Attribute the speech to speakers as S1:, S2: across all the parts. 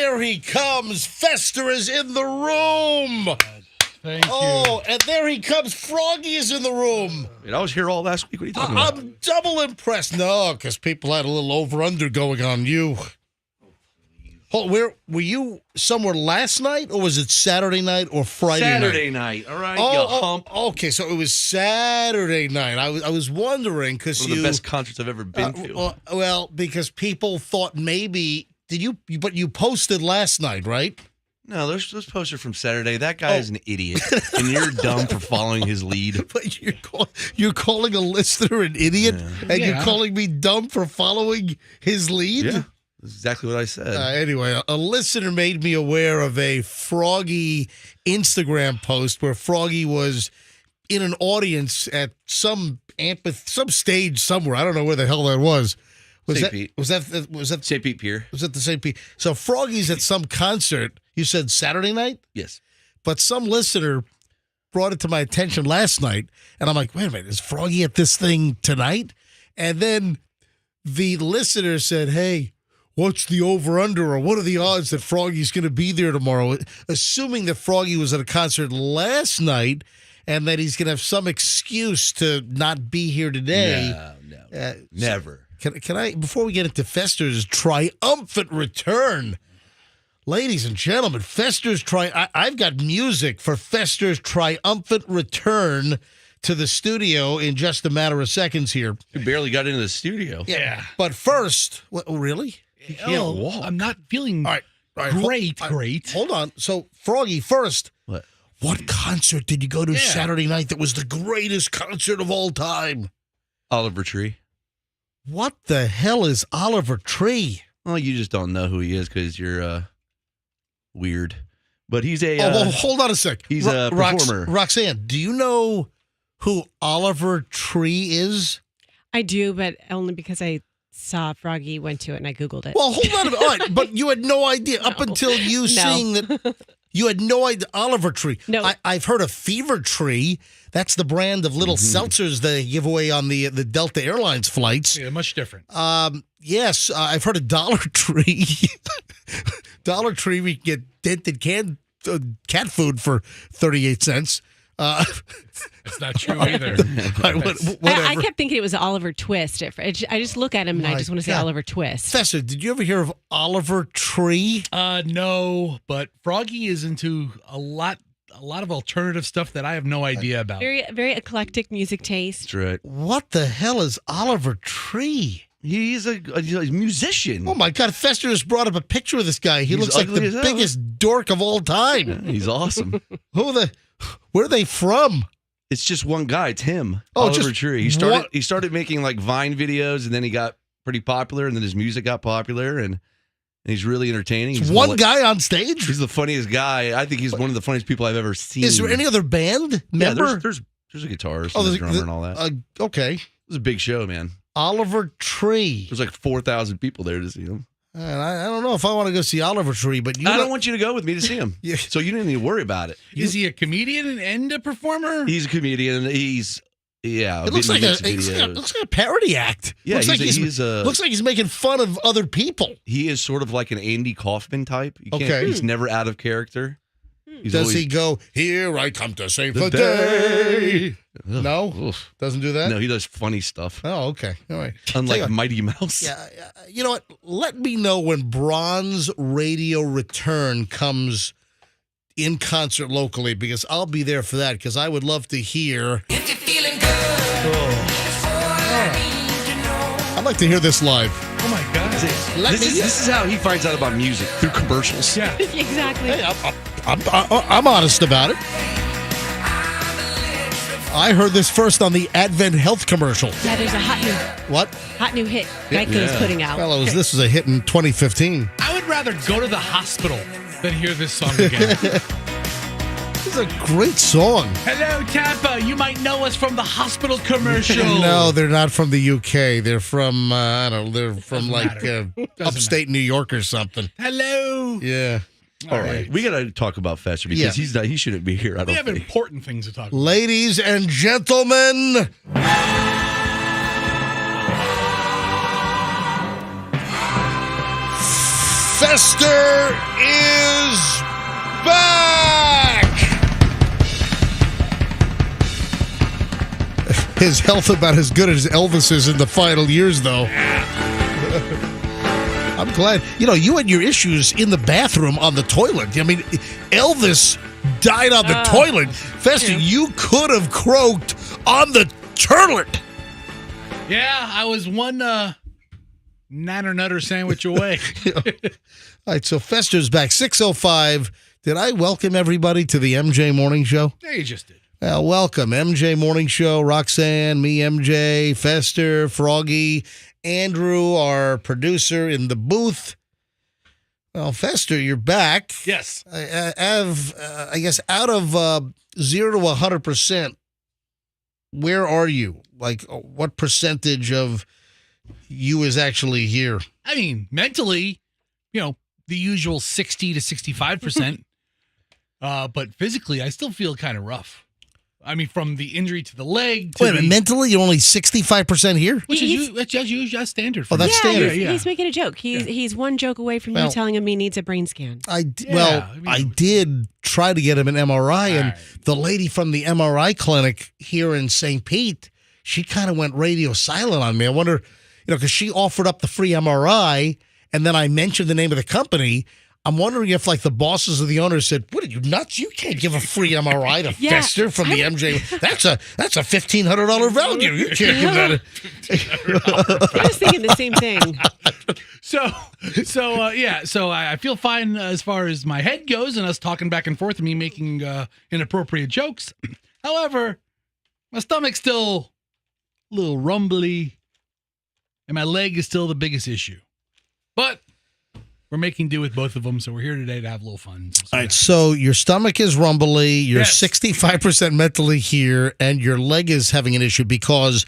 S1: there he comes. Fester is in the room.
S2: Thank you.
S1: Oh, and there he comes. Froggy is in the room.
S3: Wait, I was here all last week. What are you talking about?
S1: I'm double impressed. No, because people had a little over-under going on you. Hold, were you somewhere last night, or was it Saturday night or Friday night?
S3: Saturday night, all right?
S1: Oh, okay, so it was Saturday night. I was wondering because
S3: One of the best concerts I've ever been to.
S1: Well, because people thought maybe but you posted last night, right?
S3: No, there's this poster from Saturday. That guy is an idiot, and you're dumb for following his lead.
S1: But you're calling a listener an idiot, and you're calling me dumb for following his lead?
S3: Yeah, that's exactly what I said.
S1: Anyway, a listener made me aware of a Froggy Instagram post where Froggy was in an audience at some stage somewhere. I don't know where the hell that was.
S3: St. Pete.
S1: Was that
S3: St. Pete Pier?
S1: Was that the St. Pete? So Froggy's at some concert. You said Saturday night?
S3: Yes.
S1: But some listener brought it to my attention last night, and I'm like, wait a minute, is Froggy at this thing tonight? And then the listener said, hey, what's the over-under, or what are the odds that Froggy's going to be there tomorrow? Assuming that Froggy was at a concert last night and that he's going to have some excuse to not be here today.
S3: No. Never.
S1: Can I, before we get into Fester's triumphant return, ladies and gentlemen, I've got music for Fester's triumphant return to the studio in just a matter of seconds here.
S3: You barely got into the studio.
S1: Yeah. But first, really?
S3: You can't walk.
S2: I'm not feeling
S1: All right,
S2: great.
S1: Hold on. So, Froggy, first,
S3: What
S1: concert did you go to Saturday night that was the greatest concert of all time?
S3: Oliver Tree.
S1: What the hell is Oliver Tree?
S3: Well, you just don't know who he is because you're weird. But he's a...
S1: well, hold on a sec.
S3: He's a performer.
S1: Roxanne, do you know who Oliver Tree is?
S4: I do, but only because I saw Froggy went to it and I Googled it.
S1: Well, hold on a minute. All right, but you had no idea up until you seeing that. You had no idea. Oliver Tree.
S4: No.
S1: I've heard of Fever Tree. That's the brand of little seltzers they give away on the Delta Airlines flights.
S2: Yeah, much different.
S1: Yes, I've heard of Dollar Tree. Dollar Tree, we can get dented cat food for 38 cents.
S2: That's not true either.
S4: I kept thinking it was Oliver Twist. I just look at him and I just want to say Oliver Twist.
S1: Fester, did you ever hear of Oliver Tree?
S2: No, but Froggy is into a lot of alternative stuff that I have no idea about.
S4: Very, very eclectic music taste.
S3: That's right.
S1: What the hell is Oliver Tree?
S3: He's a musician.
S1: Oh, my God. Fester just brought up a picture of this guy. He looks like the biggest dork of all time.
S3: Yeah, he's awesome.
S1: Where are they from?
S3: It's just one guy. It's him.
S1: Oh,
S3: Oliver Tree. He started making like Vine videos, and then he got pretty popular, and then his music got popular, and he's really entertaining. He's
S1: one guy on stage?
S3: He's the funniest guy. I think he's one of the funniest people I've ever seen.
S1: Is there any other band member?
S3: Yeah, there's a guitarist and a drummer and all that.
S1: Okay.
S3: It was a big show, man.
S1: Oliver Tree.
S3: There's like 4,000 people there to see him.
S1: And I don't know if I want to go see Oliver Tree, but
S3: I don't want you to go with me to see him.
S1: Yeah.
S3: So you didn't need to worry about it.
S2: Is he a comedian and a performer?
S3: He's a comedian.
S1: It looks like a parody act.
S3: Yeah,
S1: looks like he's making fun of other people.
S3: He is sort of like an Andy Kaufman type. He's never out of character.
S1: Does he go, here I come to save the day? No?
S3: Oof.
S1: Doesn't do that?
S3: No, he does funny stuff.
S1: Oh, okay. All right.
S3: Unlike Mighty Mouse.
S1: Yeah. You know what? Let me know when Bronze Radio Return comes in concert locally, because I'll be there for that, because I would love to hear. If you're feeling good. I'd like to hear this live.
S2: Oh, my God.
S3: This is how he finds out about music, through commercials.
S2: Yeah.
S4: Exactly.
S1: Hey, I'm honest about it. I heard this first on the Advent Health commercial.
S4: Yeah, there's a hot new hit Geico's putting out.
S1: Well, this was a hit in 2015.
S2: I would rather go to the hospital than hear this song again.
S1: This is a great song.
S2: Hello, Tampa. You might know us from the hospital commercial.
S1: No, they're not from the UK. They're from, I don't know, they're from upstate New York or something.
S2: Hello.
S1: Yeah.
S3: All right. We got to talk about Fester because he shouldn't be here.
S2: We have important things to talk about.
S1: Ladies and gentlemen. Fester is back. His health about as good as Elvis's in the final years, though. I'm glad. You had your issues in the bathroom on the toilet. I mean, Elvis died on the toilet. Fester, you could have croaked on the toilet.
S2: Yeah, I was one nanner nutter sandwich away.
S1: All right, so Fester's back. 6:05. Did I welcome everybody to the MJ Morning Show?
S2: Yeah, you just did.
S1: Well, welcome. MJ Morning Show, Roxanne, me, MJ, Fester, Froggy, Andrew, our producer in the booth. Well, Fester, you're back.
S2: Yes.
S1: I guess out of 0 to 100%, where are you? Like, what percentage of you is actually here?
S2: I mean, mentally, the usual 60 to 65%. But physically, I still feel kind of rough. I mean, from the injury to the leg.
S1: Wait a minute, mentally, you're only 65% here?
S2: Which is that's standard for
S1: me. That's standard.
S4: He's making a joke. He's one joke away from you telling him he needs a brain scan.
S1: I did try to get him an MRI, and the lady from the MRI clinic here in St. Pete, she kind of went radio silent on me. I wonder, because she offered up the free MRI, and then I mentioned the name of the company. I'm wondering if, like, the bosses of the owners said, "What are you nuts? You can't give a free MRI to Fester from the MJ. That's a $1,500 value. You can't give that."
S4: I was thinking the same thing.
S2: So I feel fine as far as my head goes, and us talking back and forth, and me making inappropriate jokes. However, my stomach's still a little rumbly, and my leg is still the biggest issue. But we're making do with both of them, so we're here today to have a little fun.
S1: All right, so your stomach is rumbly, you're 65% mentally here, and your leg is having an issue because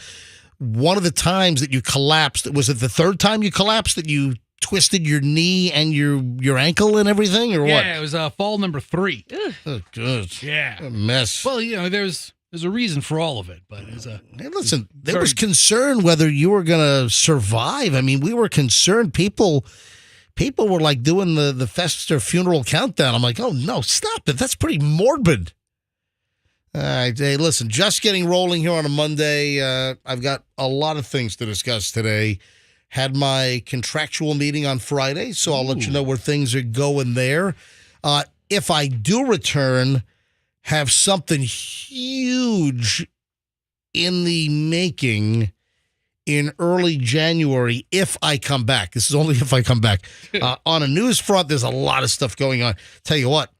S1: one of the times that you collapsed, was it the third time you collapsed that you twisted your knee and your ankle and everything, or what?
S2: Yeah, it was fall number 3.
S1: Oh, good.
S2: Yeah.
S1: A mess.
S2: Well, there's a reason for all of it, but
S1: Hey, listen, there was concern whether you were going to survive. I mean, we were concerned. People were like doing the Fester funeral countdown. I'm like, oh no, stop it. That's pretty morbid. All right. Hey, listen, just getting rolling here on a Monday. I've got a lot of things to discuss today. Had my contractual meeting on Friday, so I'll let you know where things are going there. If I do return, have something huge in the making in early January if I come back. This is only if I come back. On a news front, there's a lot of stuff going on. Tell you what,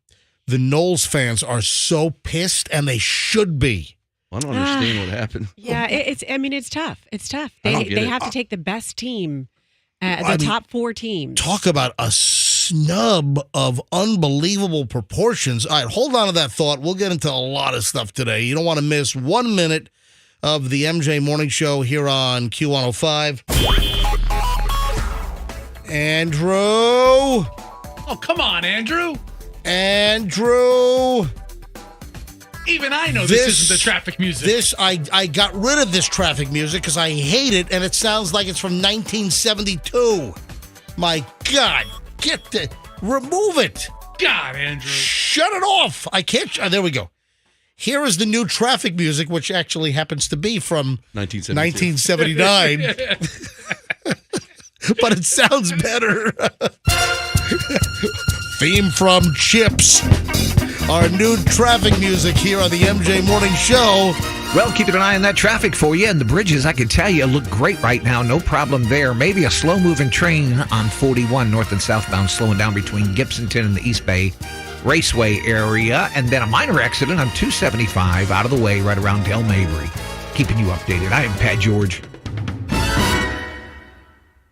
S1: the Knowles fans are so pissed, and they should be.
S3: I don't understand what happened.
S4: Yeah, it's tough. It's tough. They have to take the best team, top 4 teams.
S1: Talk about a snub of unbelievable proportions. All right, hold on to that thought. We'll get into a lot of stuff today. You don't want to miss 1 minute of the MJ Morning Show here on Q105. Andrew.
S2: Oh, come on, Andrew. Even I know this isn't the traffic music.
S1: I got rid of this traffic music because I hate it, and it sounds like it's from 1972. My God, remove it.
S2: God, Andrew.
S1: Shut it off. I can't. There we go. Here is the new traffic music, which actually happens to be from 1979. But it sounds better. Theme from Chips. Our new traffic music here on the MJ Morning Show.
S5: Well, keeping an eye on that traffic for you. And the bridges, I can tell you, look great right now. No problem there. Maybe a slow-moving train on 41 north and southbound slowing down between Gibsonton and the East Bay Raceway area. And then a minor accident on 275 out of the way right around Del Mabry. Keeping you updated. I am Pat George.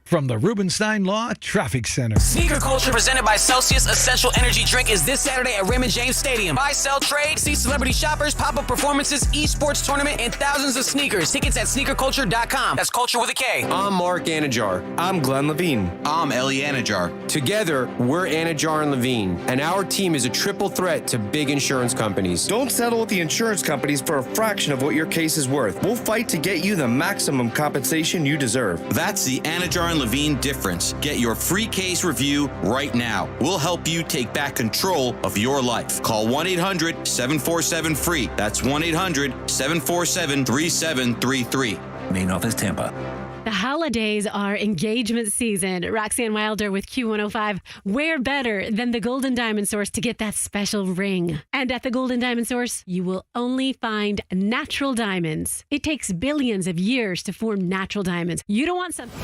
S6: From the Rubenstein Law Traffic Center.
S7: Sneaker Culture presented by Celsius Essential Energy Drink is this Saturday at Raymond James Stadium. Buy, sell, trade, see celebrity shoppers, pop-up performances, esports tournament, and thousands of sneakers. Tickets at sneakerculture.com. That's culture with a K.
S8: I'm Mark Anajar. I'm Glenn Levine.
S9: I'm Ellie Anajar.
S8: Together, we're Anajar and Levine, and our team is a triple threat to big insurance companies.
S10: Don't settle with the insurance companies for a fraction of what your case is worth. We'll fight to get you the maximum compensation you deserve.
S9: That's the Anajar and and Levine difference. Get your free case review right now. We'll help you take back control of your life. Call 1-800-747-FREE. That's 1-800-747-3733.
S11: Main office, Tampa.
S4: The holidays are engagement season. Roxanne Wilder with Q105. Where better than the Golden Diamond Source to get that special ring? And at the Golden Diamond Source, you will only find natural diamonds. It takes billions of years to form natural diamonds. You don't want something.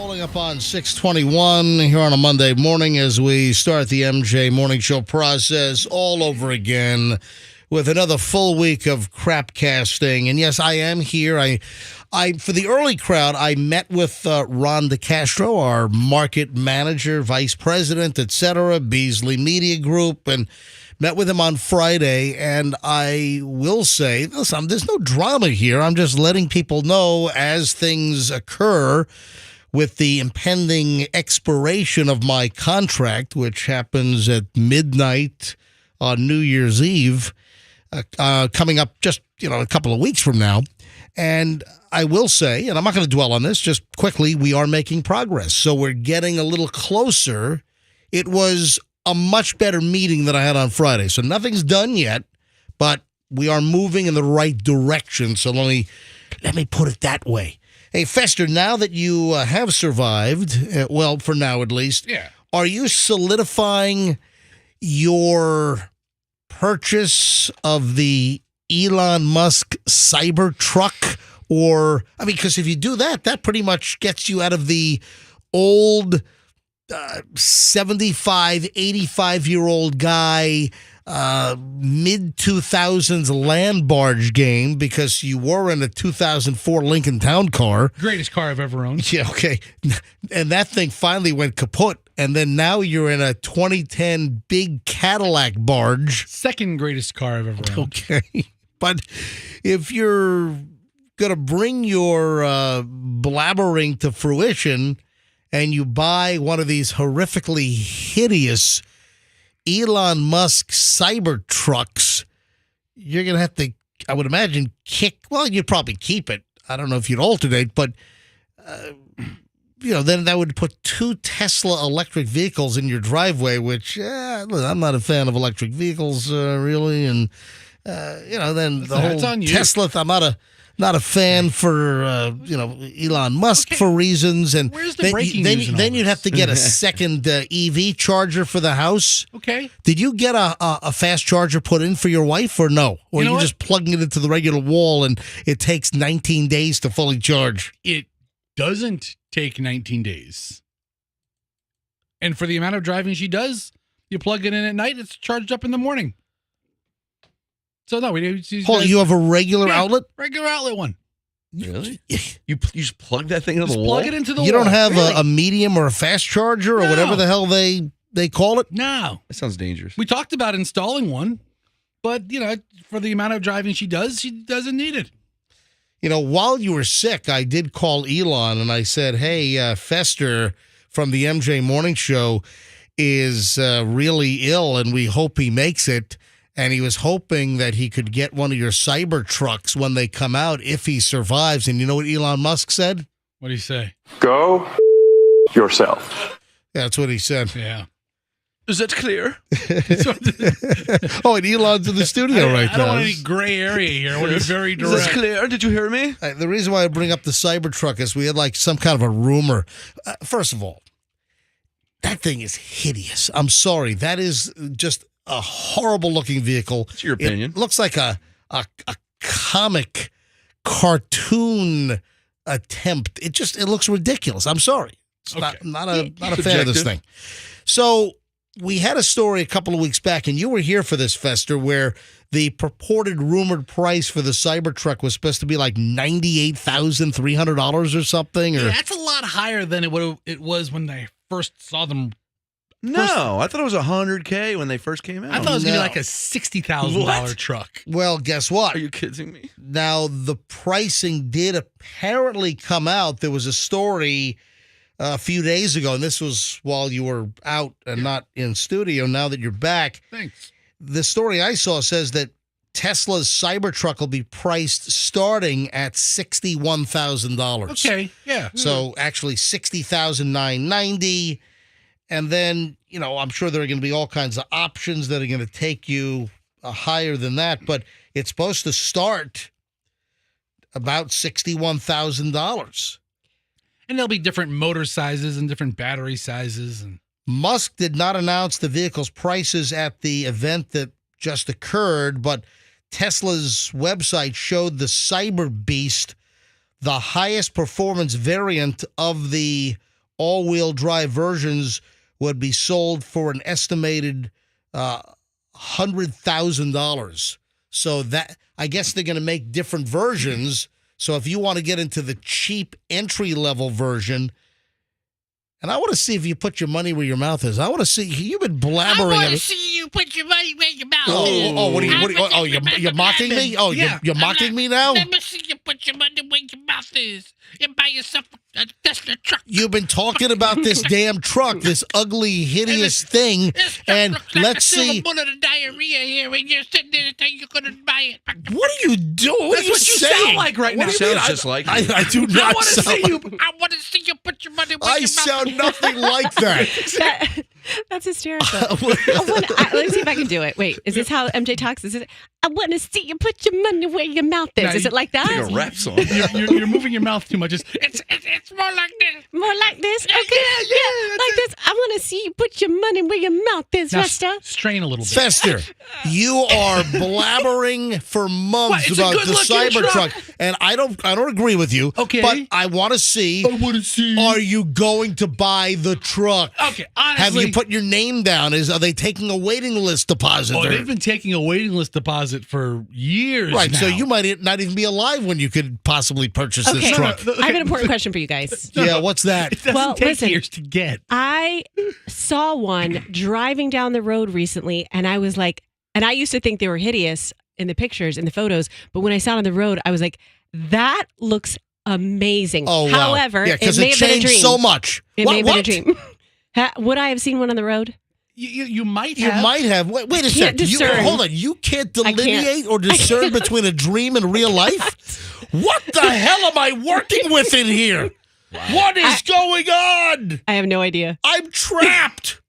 S1: Rolling up on 6:21 here on a Monday morning as we start the MJ Morning Show process all over again with another full week of crap casting. And yes, I am here. I for the early crowd, I met with Ron DeCastro, our market manager, vice president, etc., Beasley Media Group, and met with him on Friday. And I will say, listen, there's no drama here. I'm just letting people know as things occur with the impending expiration of my contract, which happens at midnight on New Year's Eve, coming up just, a couple of weeks from now. And I will say, and I'm not going to dwell on this, just quickly, we are making progress. So we're getting a little closer. It was a much better meeting than I had on Friday. So nothing's done yet, but we are moving in the right direction. So let me put it that way. Hey, Fester, now that you have survived, well, for now at least, are you solidifying your purchase of the Elon Musk Cybertruck? Or, because if you do that, that pretty much gets you out of the old 75, 85-year-old guy, mid-2000s land barge game, because you were in a 2004 Lincoln Town Car.
S2: Greatest car I've ever owned.
S1: Yeah, okay. And that thing finally went kaput. And then now you're in a 2010 big Cadillac barge.
S2: Second greatest car I've ever owned.
S1: Okay. But if you're going to bring your blabbering to fruition and you buy one of these horrifically hideous Elon Musk Cybertrucks, you're going to have to, I would imagine, you'd probably keep it. I don't know if you'd alternate, but, then that would put 2 Tesla electric vehicles in your driveway, which I'm not a fan of electric vehicles, really. And, then the whole Tesla, I'm not a fan for Elon Musk for reasons, and
S2: where's the breaking news in all
S1: then you'd
S2: this?
S1: have to get a second EV charger for the house.
S2: Okay.
S1: Did you get a fast charger put in for your wife, or no? Or you just plugging it into the regular wall and it takes 19 days to fully charge?
S2: It doesn't take 19 days, and for the amount of driving she does, you plug it in at night, it's charged up in the morning. So no,
S1: you have a regular outlet?
S2: Regular outlet one.
S3: Really? You just plug that thing into the wall?
S2: Plug it into the wall.
S1: You don't have a medium or a fast charger or whatever the hell they call it?
S2: No.
S3: That sounds dangerous.
S2: We talked about installing one, but for the amount of driving she doesn't need it.
S1: While you were sick, I did call Elon and I said, hey, Fester from the MJ Morning Show is really ill and we hope he makes it. And he was hoping that he could get one of your Cybertrucks when they come out if he survives. And you know what Elon Musk said?
S2: What did he say?
S11: Go yourself.
S1: Yeah, that's what he said.
S2: Yeah.
S3: Is that clear?
S1: Oh, and Elon's in the studio right now.
S2: I don't want any gray area here. I want to be very direct.
S3: Is that clear? Did you hear me?
S1: The reason why I bring up the Cybertruck is we had some kind of a rumor. First of all, that thing is hideous. I'm sorry. That is just a horrible looking vehicle.
S3: It's your opinion.
S1: It looks like a comic cartoon attempt. It looks ridiculous. I'm sorry. It's not a fan of this thing. So we had a story a couple of weeks back, and you were here for this, Fester, where the purported rumored price for the Cybertruck was supposed to be like $98,300 or something. Or
S2: that's a lot higher than it was when I first saw them.
S3: No, I thought it was $100K when they first came out.
S2: I thought it was going to be like a $60,000 truck.
S1: Well, guess what?
S3: Are you kidding me?
S1: Now, the pricing did apparently come out. There was a story a few days ago, and this was while you were out and not in studio. Now that you're back.
S2: Thanks.
S1: The story I saw says that Tesla's Cybertruck will be priced starting at $61,000.
S2: Okay, yeah.
S1: So actually $60,990. And then, I'm sure there are going to be all kinds of options that are going to take you higher than that. But it's supposed to start about $61,000.
S2: And there'll be different motor sizes and different battery sizes. And
S1: Musk did not announce the vehicle's prices at the event that just occurred, but Tesla's website showed the Cyber Beast, the highest performance variant of the all-wheel drive versions would be sold for an estimated $100,000. So that, I guess they're going to make different versions. So if you want to get into the cheap entry-level version, and I want to see if you put your money where your mouth is. I want to see, you've been blabbering.
S12: I want to see you put your money where your mouth is.
S1: You're mocking me? Oh,
S12: Yeah.
S1: you're mocking me now?
S12: Let me see you put your money where your mouth is and buy yourself a Tesla truck.
S1: You've been talking about this damn truck, this ugly, hideous thing, and let's see.
S12: I'm full of the diarrhea here, and you're sitting there saying you're going to buy it.
S1: What are you doing? What
S2: That's
S1: are you
S2: what you
S1: saying?
S2: sound like right now.
S3: It sounds just like you.
S1: I do not
S2: I want to
S1: sound
S2: see you.
S12: I want to see you put your money where
S1: I
S12: your mouth
S1: sound nothing like that.
S4: That's hysterical. Let me see if I can do it. Wait, is this how MJ talks? Is it? I want to see you put your money where your mouth is.
S2: No,
S4: Is it like that?
S3: It's like a rap song.
S2: You're moving your mouth too much.
S12: It's more like this.
S4: More like this? Okay, yeah, like this. I want to see you put your money where your mouth is,
S2: Now,
S4: Fester.
S2: strain a little bit.
S1: Fester, you are blabbering for months
S2: What? It's a
S1: about the
S2: good-looking
S1: Cybertruck, and I don't agree with you.
S2: Okay.
S1: But I want to see. Are you going to buy the truck?
S2: Okay, honestly.
S1: Have you put your name down? Are they taking a waiting list deposit?
S2: Oh, they've been taking a waiting list deposit for years.
S1: Right,
S2: now.
S1: so you might not even be alive when you could possibly purchase this
S4: Okay,
S1: truck.
S4: I have an important question for you guys.
S1: Yeah, what's that?
S2: It doesn't take years to get.
S4: I saw one driving down the road recently, and I was like, and I used to think they were hideous in the pictures, in the photos, but when I saw it on the road, I was like, that looks amazing.
S1: Oh, wow.
S4: However,
S1: Yeah,
S4: it
S1: 'cause
S4: may
S1: it
S4: have been a
S1: changed
S4: dream.
S1: so much.
S4: It
S1: What-
S4: may have been a
S1: what?
S4: dream. Would I have seen one on the road?
S2: You might
S1: You
S2: have.
S1: might have. Wait a
S4: can't
S1: second.
S4: discern.
S1: Hold on. You can't
S4: I can't.
S1: delineate or discern between a dream and real life? What the hell am I working with in here? What is going on?
S4: I have no idea.
S1: I'm trapped.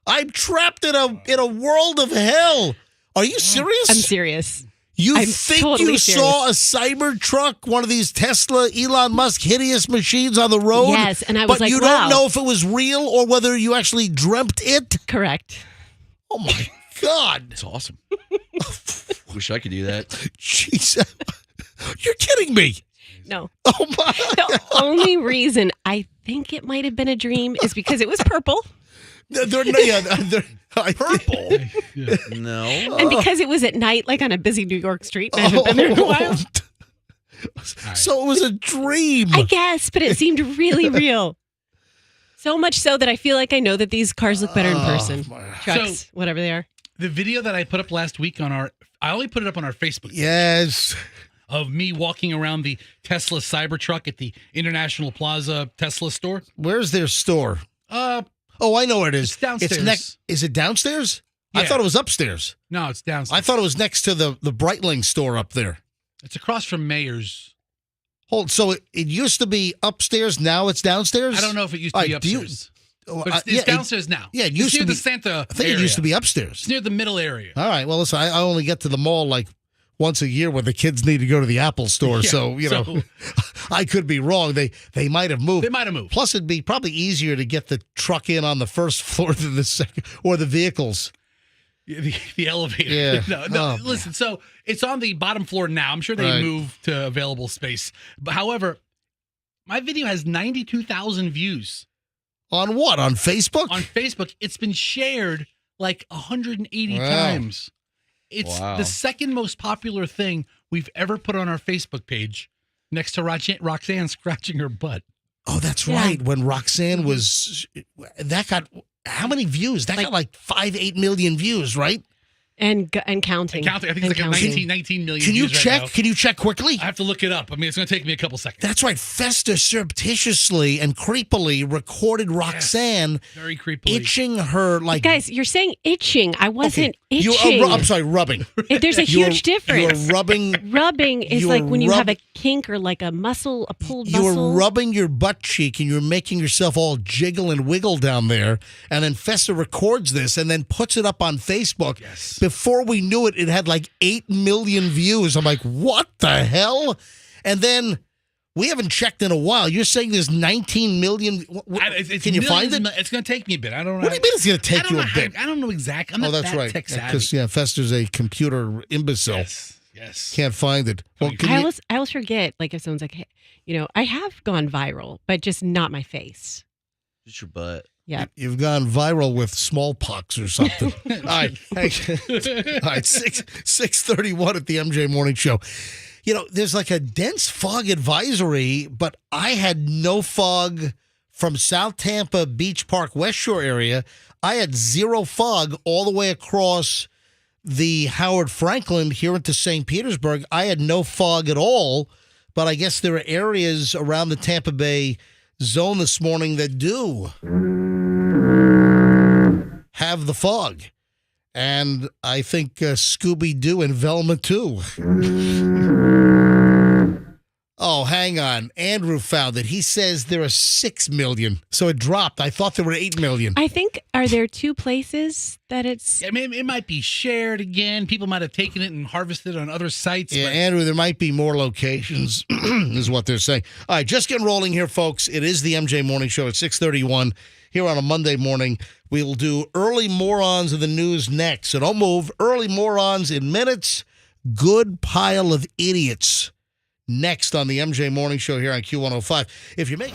S1: I'm trapped in a world of hell. Are you serious?
S4: I'm serious.
S1: You
S4: I'm
S1: think
S4: totally
S1: you
S4: serious.
S1: saw a Cybertruck, one of these Tesla, Elon Musk hideous machines on the road?
S4: Yes, and I was
S1: but
S4: like,
S1: you
S4: wow.
S1: don't know if it was real or whether you actually dreamt it?
S4: Correct.
S1: Oh, my God.
S3: It's awesome. Wish I could do that.
S1: Jeez. You're kidding me.
S4: No.
S1: Oh, my.
S4: The only reason I think it might have been a dream is because it was purple.
S1: They're
S3: Purple? No.
S4: And because it was at night, like on a busy New York street. And I haven't been there in a while.
S1: So it was a dream.
S4: I guess, but it seemed really real. So much so that I feel like I know that these cars look better in person. Trucks, whatever they are.
S2: The video that I put up last week I only put it up on our Facebook.
S1: Yes.
S2: Of me walking around the Tesla Cybertruck at the International Plaza Tesla store.
S1: Where's their store? Oh, I know where it is.
S2: It's downstairs.
S1: Is it downstairs?
S2: Yeah.
S1: I thought it was upstairs.
S2: No, it's downstairs.
S1: I thought it was next to the Breitling store up there.
S2: It's across from Mayer's.
S1: So it used to be upstairs. Now it's downstairs.
S2: I don't know if it used to be upstairs. But it's downstairs now.
S1: Yeah, it used
S2: near
S1: to be
S2: the Santa.
S1: I think
S2: area.
S1: it used to be upstairs.
S2: It's near the middle area.
S1: All right. Well, listen, I only get to the mall like once a year when the kids need to go to the Apple store.
S2: Yeah,
S1: so, you know, I could be wrong. They might have moved.
S2: They might have moved.
S1: Plus, it'd be probably easier to get the truck in on the first floor than the second, or the vehicles.
S2: The elevator.
S1: Yeah.
S2: No, listen, so it's on the bottom floor now. I'm sure they
S1: Right.
S2: moved to available space. But however, my video has 92,000 views.
S1: On what? On Facebook?
S2: On Facebook. It's been shared like 180
S1: Wow.
S2: times. It's
S3: Wow.
S2: the second most popular thing we've ever put on our Facebook page next to Roxanne scratching her butt.
S1: Oh, that's right. When Roxanne was, that got how many views? That got like 5-8 million views, right?
S4: And counting.
S2: I think it's like 19 million
S1: Can you
S2: views
S1: check?
S2: right now.
S1: Can you check quickly?
S2: I have to look it up. I mean, it's going to take me a couple seconds.
S1: That's right. Fester surreptitiously and creepily recorded Roxanne
S2: Very creepily.
S1: itching her like.
S4: Guys, you're saying itching. I wasn't
S1: You
S4: itching.
S1: I'm sorry, rubbing.
S4: There's a huge difference.
S1: You're rubbing.
S4: Rubbing is
S1: you're
S4: like when you have
S1: rub-
S4: a kink or like a muscle, a pulled
S1: You
S4: muscle.
S1: were rubbing your butt cheek and you're making yourself all jiggle and wiggle down there. And then Fester records this and then puts it up on Facebook.
S2: Yes.
S1: Before we knew it, it had like 8 million views. I'm like, what the hell? And then we haven't checked in a while. You're saying there's 19 million. Can you find it?
S2: It's going to take me a bit. I don't know.
S1: What do you mean it's going to take you a bit?
S2: I don't know exactly. I'm
S1: Oh,
S2: not
S1: that's
S2: that
S1: right.
S2: tech savvy.
S1: Because Fester's a computer imbecile.
S2: Yes.
S1: Can't find it. Well, can
S4: I
S1: you-
S4: always forget, like if someone's like, hey, I have gone viral, but just not my face.
S3: Just your butt.
S13: Yeah.
S1: You've gone viral with smallpox or something. All right. Hey. All right. 6:31 at the MJ Morning Show. You know, there's like a dense fog advisory, but I had no fog from South Tampa Beach Park West Shore area. I had zero fog all the way across the Howard Franklin here into St. Petersburg. I had no fog at all, but I guess there are areas around the Tampa Bay zone this morning that do have the fog. And I think Scooby-Doo and Velma too. Oh, hang on. Andrew found it. He says there are 6 million. So it dropped. I thought there were 8 million.
S13: I think, are there 2 places that it's...
S2: I mean, it might be shared again. People might have taken it and harvested it on other sites.
S1: Yeah,
S2: but...
S1: Andrew, there might be more locations, is what they're saying. All right, just getting rolling here, folks. It is the MJ Morning Show at 6:31 here on a Monday morning. We will do early morons of the news next. So don't move. Early morons in minutes. Good pile of idiots. Next on the MJ Morning Show here on Q105. If you make...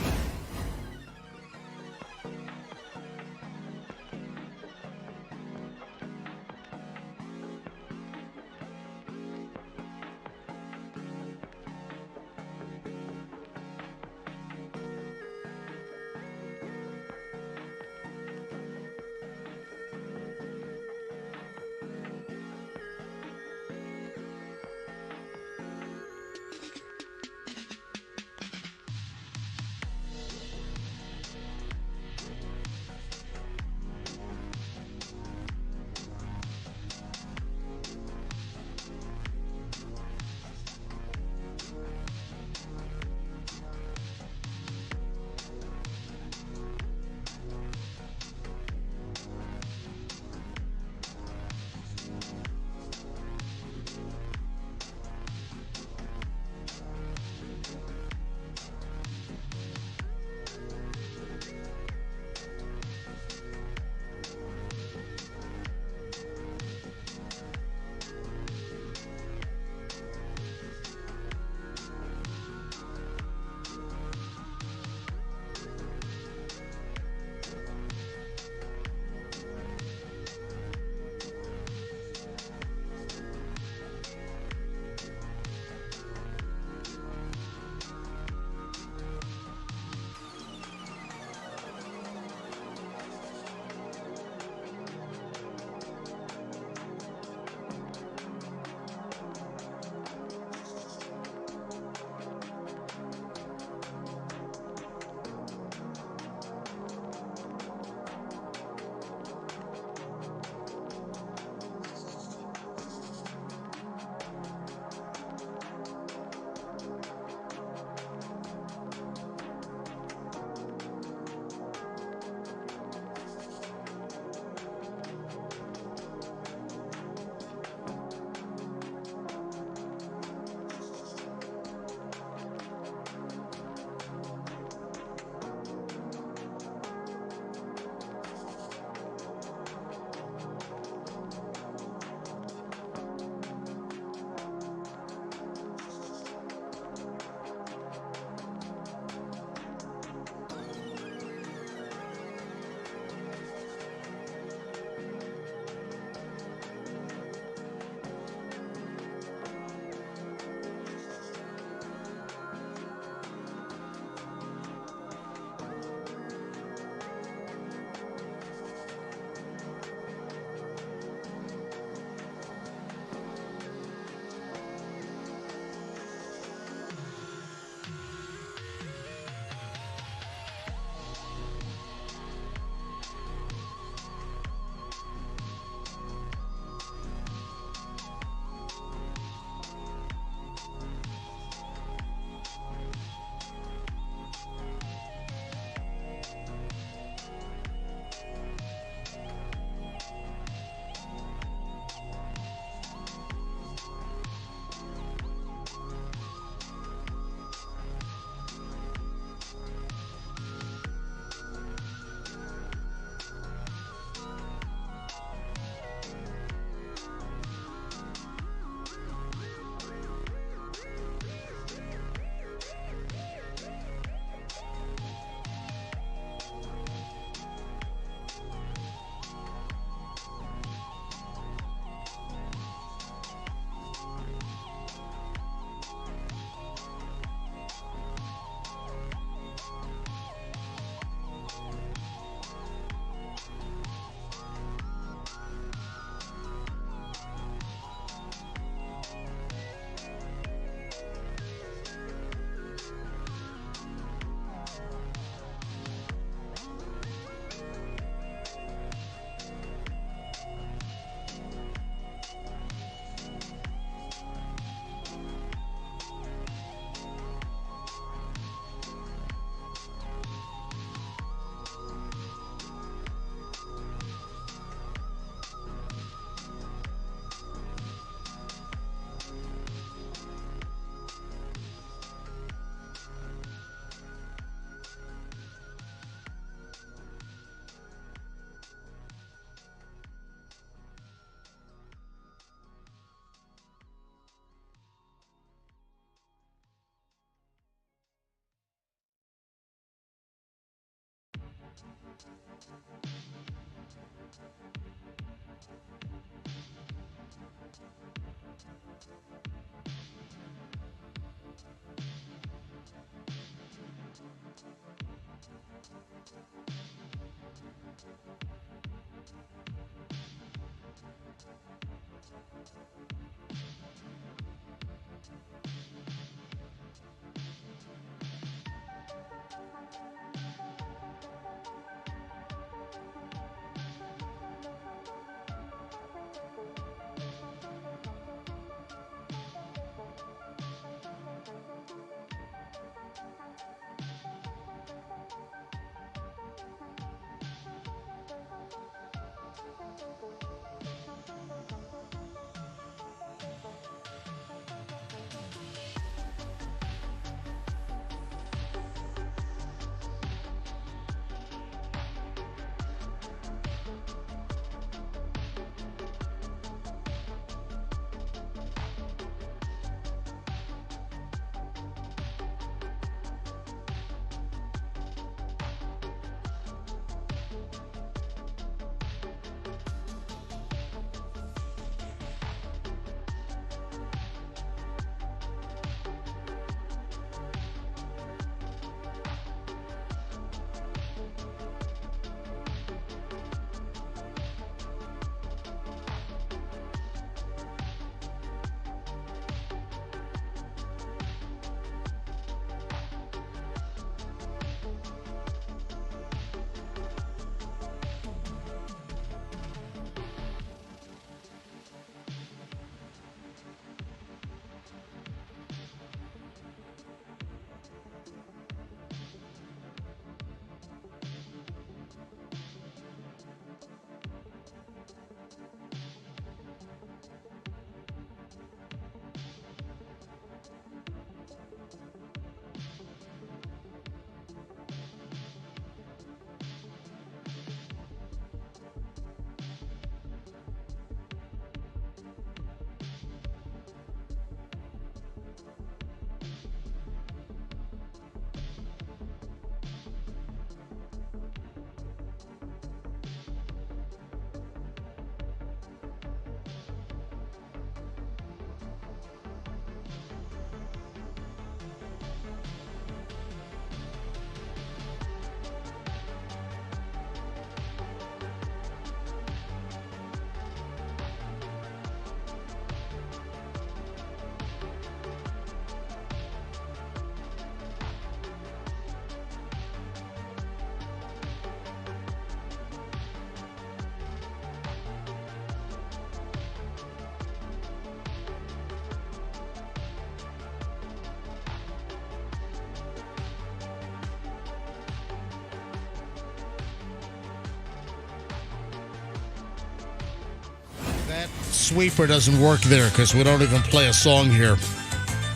S1: That sweeper doesn't work there because we don't even play a song here.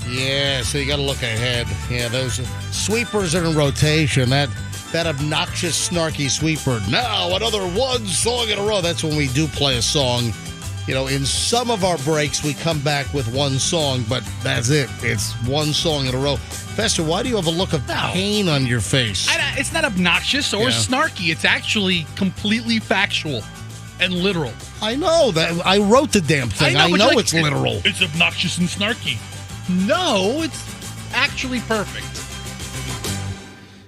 S1: Yeah, so you got to look ahead. Yeah, those sweepers are in rotation. That obnoxious, snarky sweeper. Now another one song in a row. That's when we do play a song. You know, in some of our breaks, we come back with one song, but that's it. It's one song in a row. Fester, why do you have a look of pain on your face?
S2: It's not obnoxious or snarky. It's actually completely factual and literal.
S1: I know that. I wrote the damn thing. I know it's literal.
S12: It's obnoxious and snarky.
S2: No, it's actually perfect.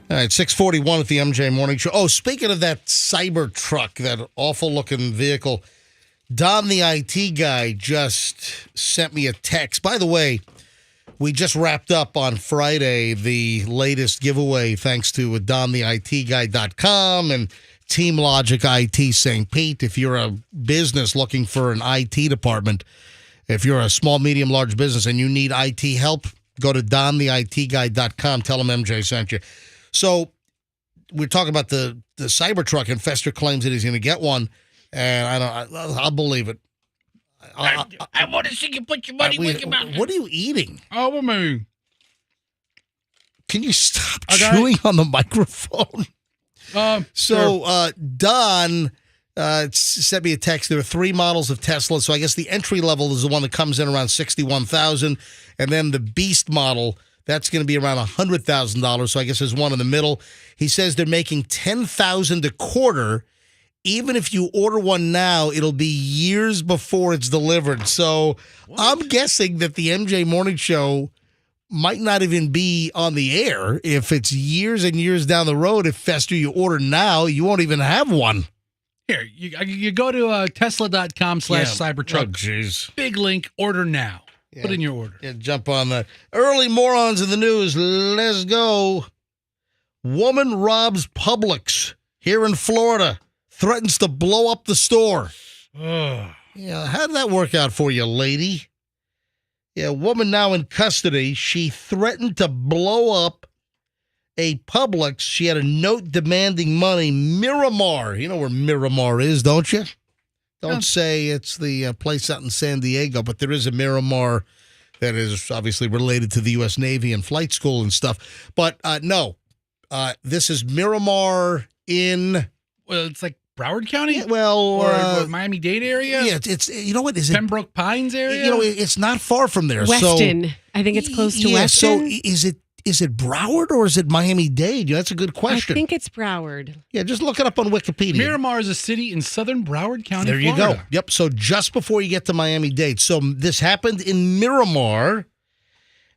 S1: All right, 6:41 at the MJ Morning Show. Oh, speaking of that Cybertruck, that awful-looking vehicle, Don, the IT guy, just sent me a text. By the way, we just wrapped up on Friday the latest giveaway thanks to DonTheITGuy.com and Team Logic IT St. Pete. If you're a business looking for an IT department, if you're a small, medium, large business and you need IT help, go to DonTheITGuy.com. Tell them MJ sent you. So we're talking about the Cybertruck, and Fester claims that he's going to get one, and I'll believe it.
S12: I want to see you put your money where your mouth is.
S1: What are you eating?
S2: Oh, what am I?
S1: Can you stop chewing on the microphone? Don sent me a text. There are 3 models of Tesla, so I guess the entry level is the one that comes in around $61,000, and then the Beast model That's going to be around $100,000. So I guess there's one in the middle. He says they're making $10,000 a quarter. Even if you order one now, it'll be years before it's delivered. So I'm guessing that the MJ Morning Show might not even be on the air if it's years and years down the road. If Fester, you order now, you won't even have one.
S2: Here, you go to tesla.com/Cybertruck.
S1: Oh, jeez.
S2: Big link, order now.
S1: Yeah.
S2: Put in your order.
S1: Yeah, jump on that. Early morons in the news. Let's go. Woman robs Publix here in Florida. Threatens to blow up the store. Yeah, how did that work out for you, lady? Yeah, woman now in custody. She threatened to blow up a Publix. She had a note demanding money. Miramar. You know where Miramar is, don't you? Don't say it's the place out in San Diego, but there is a Miramar that is obviously related to the U.S. Navy and flight school and stuff. But no, this is Miramar in...
S2: Well, it's like Broward County?
S1: Yeah, well,
S2: or Miami-Dade area?
S1: Yeah, it's you know what is it?
S2: Pembroke Pines area?
S1: You know, it's not far from there.
S13: Weston. So, I think it's close to Weston.
S1: So is it Broward or is it Miami-Dade? That's a good question.
S13: I think it's Broward.
S1: Yeah, just look it up on Wikipedia.
S2: Miramar is a city in southern Broward County,
S1: There you
S2: Florida.
S1: go. Yep, so just before you get to Miami-Dade. So this happened in Miramar,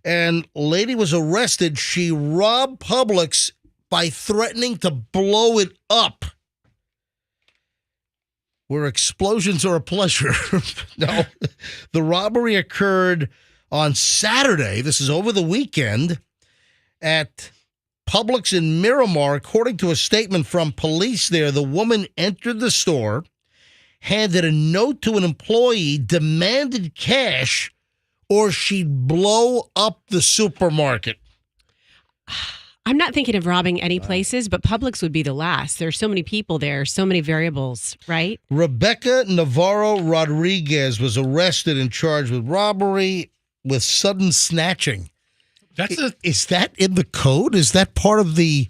S1: and lady was arrested. She robbed Publix by threatening to blow it up. Where explosions are a pleasure. No, the robbery occurred on Saturday. This is over the weekend at Publix in Miramar. According to a statement from police there, the woman entered the store, handed a note to an employee, demanded cash, or she'd blow up the supermarket.
S13: I'm not thinking of robbing any places, but Publix would be the last. There's so many people there, so many variables, right?
S1: Rebecca Navarro Rodriguez was arrested and charged with robbery with sudden snatching. Is that in the code? Is that part of the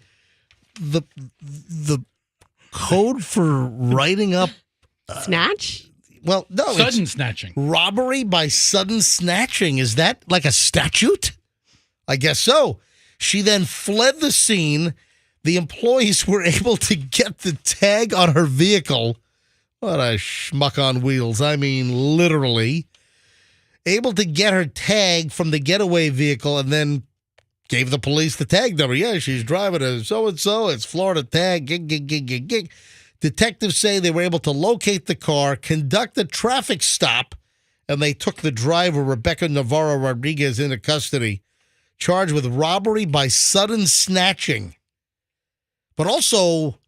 S1: code for writing up
S13: snatch?
S1: Well, no,
S2: sudden snatching.
S1: Robbery by sudden snatching. Is that like a statute? I guess so. She then fled the scene. The employees were able to get the tag on her vehicle. What a schmuck on wheels. I mean, literally. Able to get her tag from the getaway vehicle and then gave the police the tag number. Yeah, she's driving a so-and-so. It's Florida tag. Gig. Detectives say they were able to locate the car, conduct a traffic stop, and they took the driver, Rebecca Navarro Rodriguez, into custody. Charged with robbery by sudden snatching. But also,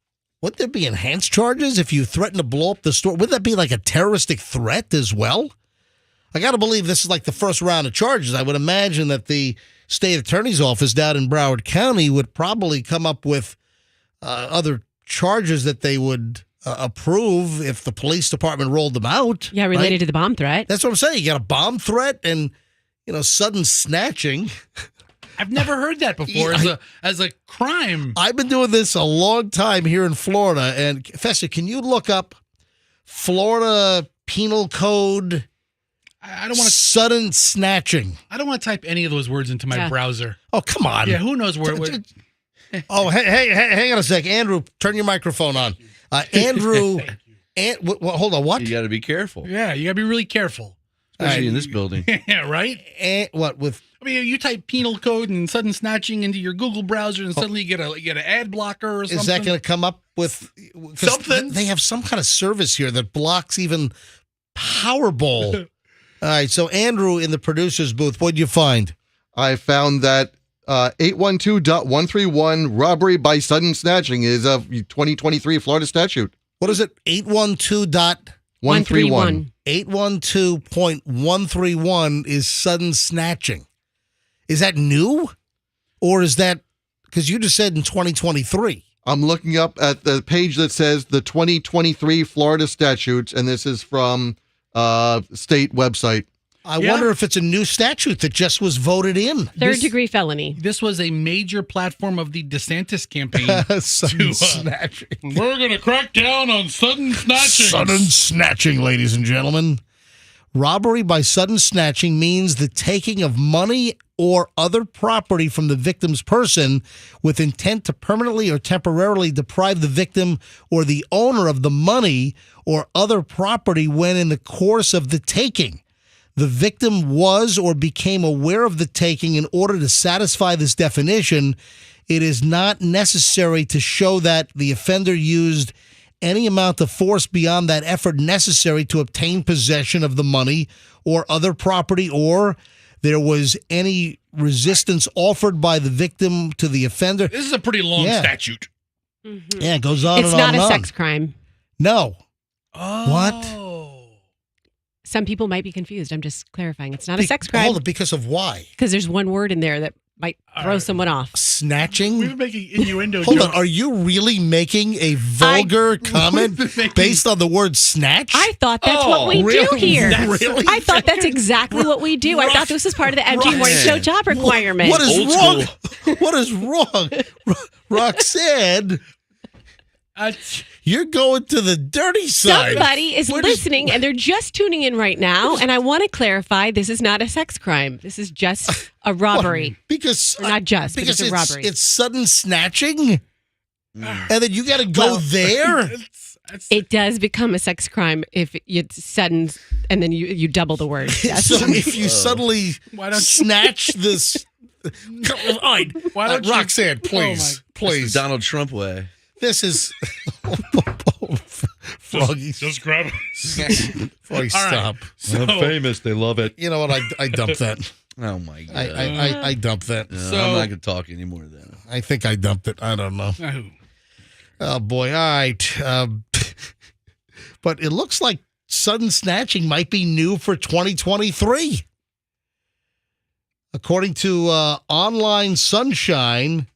S1: wouldn't there be enhanced charges if you threaten to blow up the store? Wouldn't that be like a terroristic threat as well? I got to believe this is like the first round of charges. I would imagine that the state attorney's office down in Broward County would probably come up with other charges that they would approve if the police department rolled them out.
S13: Yeah, related to the bomb threat.
S1: That's what I'm saying. You got a bomb threat and, sudden snatching.
S2: I've never heard that before as a crime.
S1: I've been doing this a long time here in Florida. And, Fester, can you look up Florida Penal Code
S2: I don't want to
S1: sudden snatching?
S2: I don't want to type any of those words into my browser.
S1: Oh, come on.
S2: Yeah, who knows where it would.
S1: Oh, hey, hang on a sec. Andrew, turn your microphone on. Andrew, hold on, what?
S3: You got to be careful.
S2: Yeah, you got to be really careful.
S3: Especially in this building.
S2: Yeah, right?
S1: I
S2: mean, you type penal code and sudden snatching into your Google browser and suddenly you get an ad blocker or something.
S1: Is that going to come up with
S2: something?
S1: They have some kind of service here that blocks even Powerball. All right, so Andrew in the producer's booth, what'd you find?
S14: I found that 812.131 robbery by sudden snatching is a 2023 Florida statute.
S1: What is it?
S14: 812.131.
S1: 812.131 is sudden snatching. Is that new? Or is that, because you just said in 2023.
S14: I'm looking up at the page that says the 2023 Florida statutes, and this is from state website.
S1: I wonder if it's a new statute that just was voted in.
S13: Third-degree felony.
S2: This was a major platform of the DeSantis campaign.
S1: Sudden snatching.
S2: We're going to crack down on sudden snatching.
S1: Sudden snatching, ladies and gentlemen. Robbery by sudden snatching means the taking of money or other property from the victim's person with intent to permanently or temporarily deprive the victim or the owner of the money or other property when in the course of the taking. The victim was or became aware of the taking. In order to satisfy this definition, it is not necessary to show that the offender used any amount of force beyond that effort necessary to obtain possession of the money or other property, or there was any resistance offered by the victim to the offender.
S2: This is a pretty long statute.
S13: Mm-hmm.
S1: Yeah, it goes on
S13: It's
S1: and on
S13: not
S1: and
S13: a
S1: on.
S13: sex crime.
S1: No.
S2: Oh.
S1: What?
S13: Some people might be confused. I'm just clarifying. It's not a sex crime.
S1: Hold it, because of why?
S13: Because there's one word in there that might throw someone off.
S1: Snatching?
S2: We were making innuendo
S1: Hold
S2: jokes.
S1: on, are you really making a vulgar comment based on the word snatch?
S13: I thought that's what we do here.
S1: Really?
S13: I thought that's exactly what we do. I thought this was part of the MG Morning Show job requirement.
S1: What is wrong? What is wrong? Roxanne, you're going to the dirty side.
S13: Somebody is listening and they're just tuning in right now. And I want to clarify, this is not a sex crime. This is just a robbery.
S1: What? Because
S13: Or not just,
S1: because
S13: but it's a robbery.
S1: It's sudden snatching, and then you got to go there.
S13: It does become a sex crime if it's sudden and then you double the word. Yes.
S1: So if you suddenly
S2: Why don't you-
S1: snatch this, all right,
S2: Why don't you-
S1: Roxanne,
S2: Oh,
S1: please,
S3: That's
S1: please.
S3: the Donald Trump way.
S1: This is Froggy.
S2: Just grab it.
S1: Froggy, stop.
S2: So,
S14: famous. They love it.
S1: You know what? I dumped that.
S3: Oh my god!
S1: I dumped that.
S3: No,
S2: So-
S3: I'm not gonna talk anymore then.
S1: I think I dumped it. I don't know.
S2: Oh.
S1: Oh boy! All right, but it looks like sudden snatching might be new for 2023, according to Online Sunshine,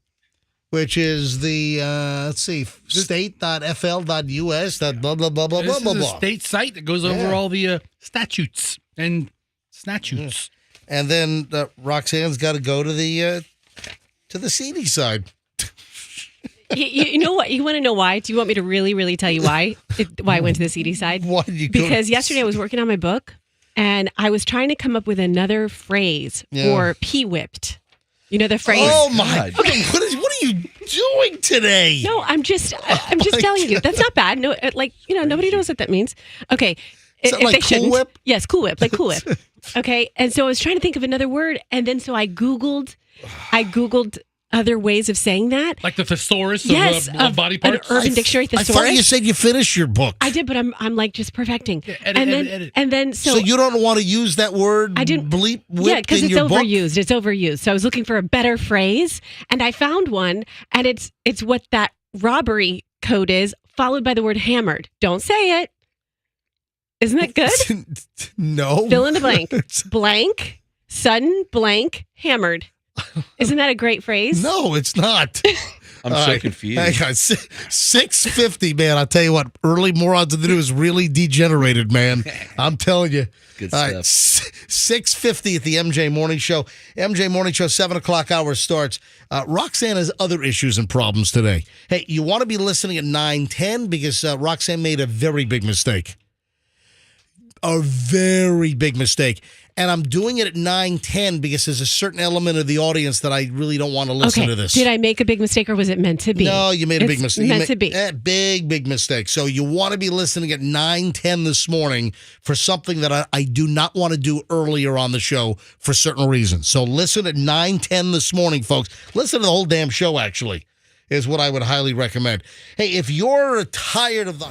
S1: which is the let's see, state.fl.us. That blah blah blah blah
S2: This
S1: blah
S2: is a
S1: blah.
S2: state site that goes over all the statutes and snatchutes.
S1: And then Roxanne's got to go to the seedy side.
S13: You know what? You want to know why? Do you want me to really, really tell you why? Why I went to the CD side?
S1: Why did you go?
S13: Because yesterday I was working on my book and I was trying to come up with another phrase for pee-whipped. You know the phrase?
S1: Oh my! Okay, what are you doing today?
S13: No, I'm just telling you. That's not bad. No, nobody knows what that means. Okay.
S1: Is that
S13: if
S1: like
S13: they
S1: Cool
S13: shouldn't.
S1: Whip?
S13: Yes, Cool Whip, like Cool Whip. Okay, and so I was trying to think of another word, and then so I googled other ways of saying that.
S2: Like the thesaurus
S13: Yes,
S2: of body
S13: an
S2: parts.
S13: Urban Dictionary
S1: I
S13: thesaurus.
S1: thought you said you finished your book.
S13: I did, but I'm like just perfecting.
S2: Edit.
S13: And then
S1: So you don't want to use that word?
S13: I didn't
S1: bleep
S13: Yeah,
S1: whipped
S13: because
S1: in
S13: it's
S1: your book.
S13: overused. It's overused. So I was looking for a better phrase, and I found one, and it's what that robbery code is, followed by the word hammered. Don't say it. Isn't that good?
S1: No.
S13: Fill in the blank. Blank, sudden, blank, hammered. Isn't that a great phrase?
S1: No, it's not.
S3: I'm
S1: All
S3: so
S1: right.
S3: confused.
S1: Hang on. 6:50, man. I'll tell you what, early morons in the news really degenerated, man. I'm telling you.
S3: Good
S1: All right,
S3: stuff.
S1: 6:50 at the MJ Morning Show. MJ Morning Show, 7 o'clock hour starts. Roxanne has other issues and problems today. Hey, you want to be listening at 9:10 because Roxanne made a very big mistake. A very big mistake. And I'm doing it at 9:10 because there's a certain element of the audience that I really don't want to listen to this.
S13: Did I make a big mistake or was it meant to be?
S1: No, you made a big
S13: It's
S1: mistake.
S13: Meant to be.
S1: Big mistake. So you want to be listening at 9:10 this morning for something that I do not want to do earlier on the show for certain reasons. So listen at 9:10 this morning, folks. Listen to the whole damn show, actually, is what I would highly recommend. Hey, if you're tired of the...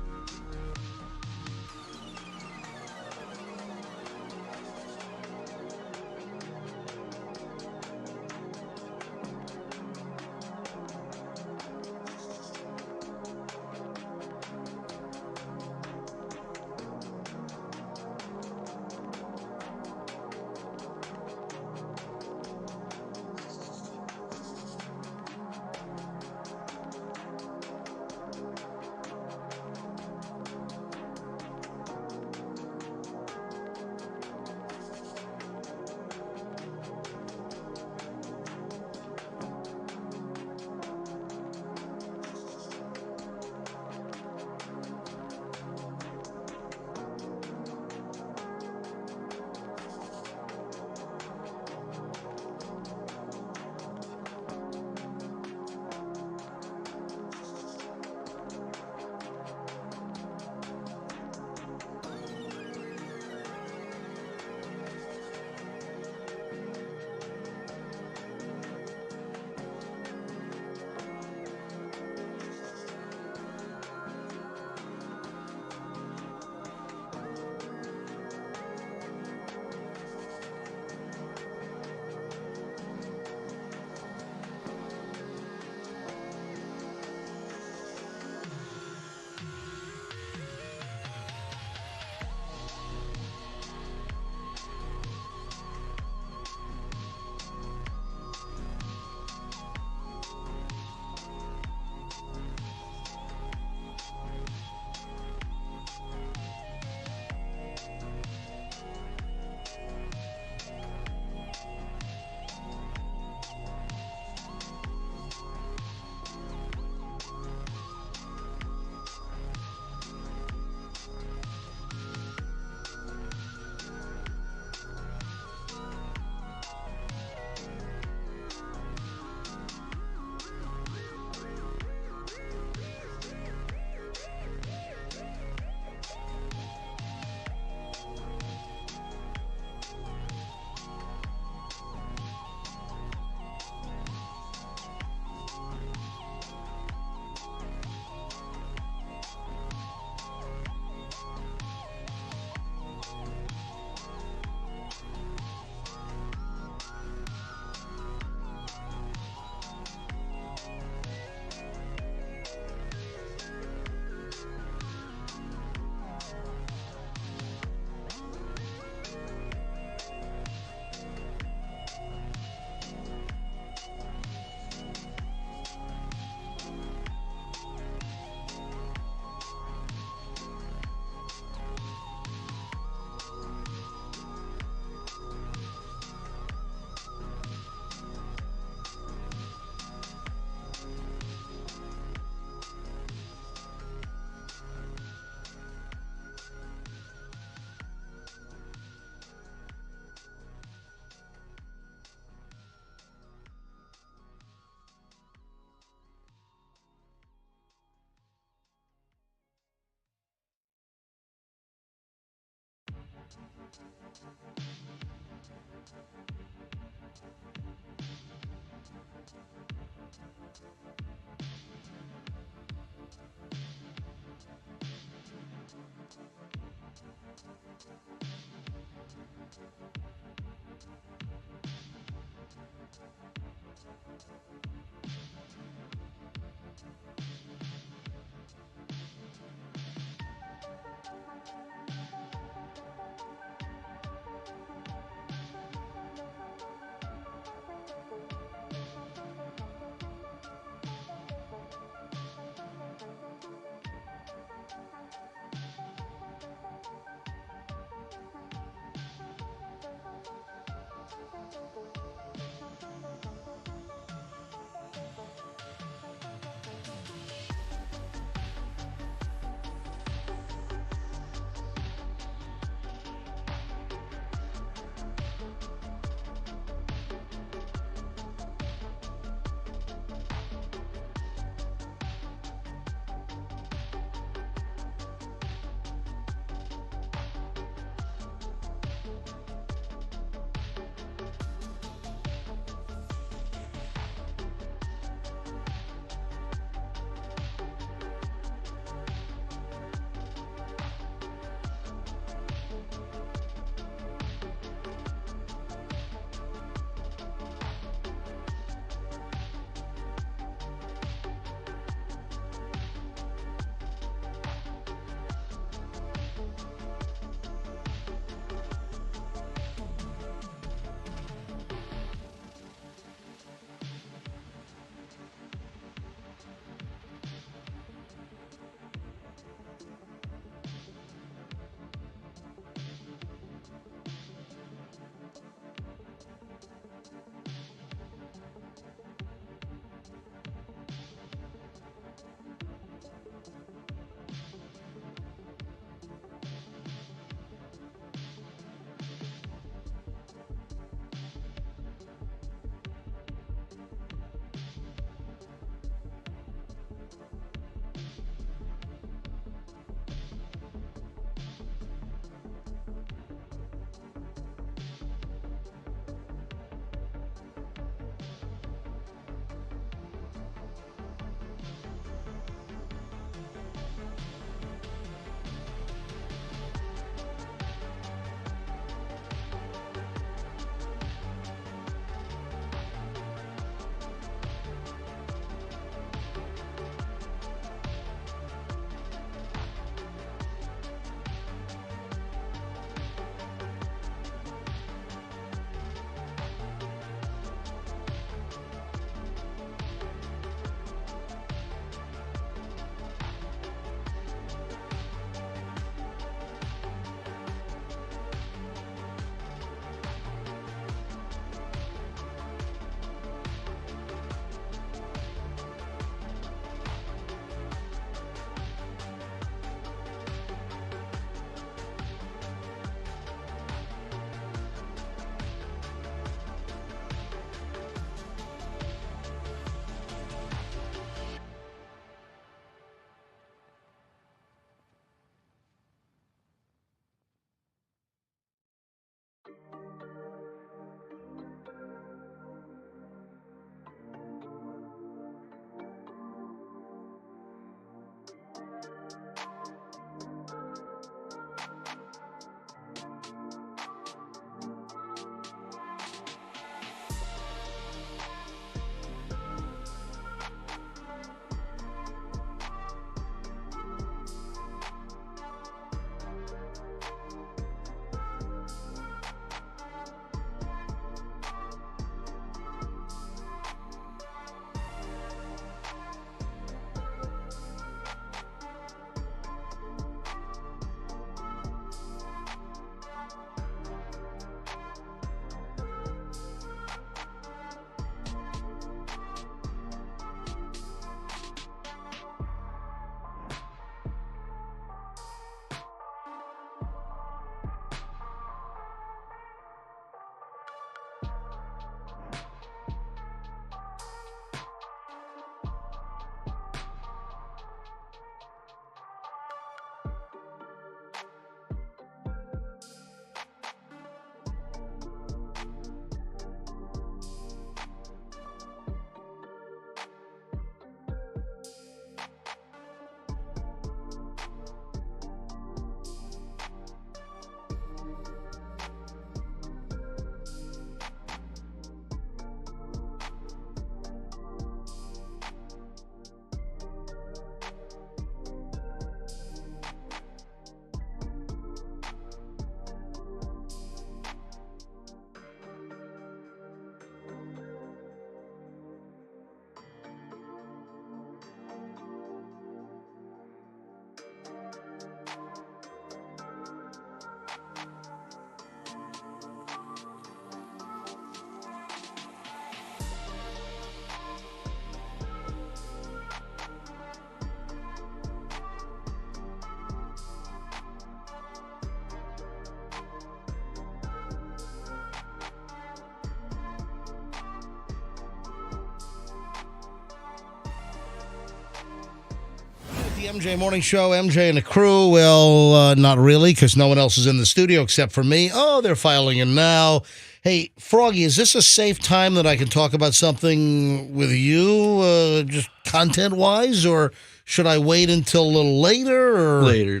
S1: The MJ Morning Show, MJ and the crew. Well, not really, because no one else is in the studio except for me. Oh, they're filing in now. Hey, Froggy, is this a safe time that I can talk about something with you, just content-wise, or should I wait until a little later? Or
S3: Later,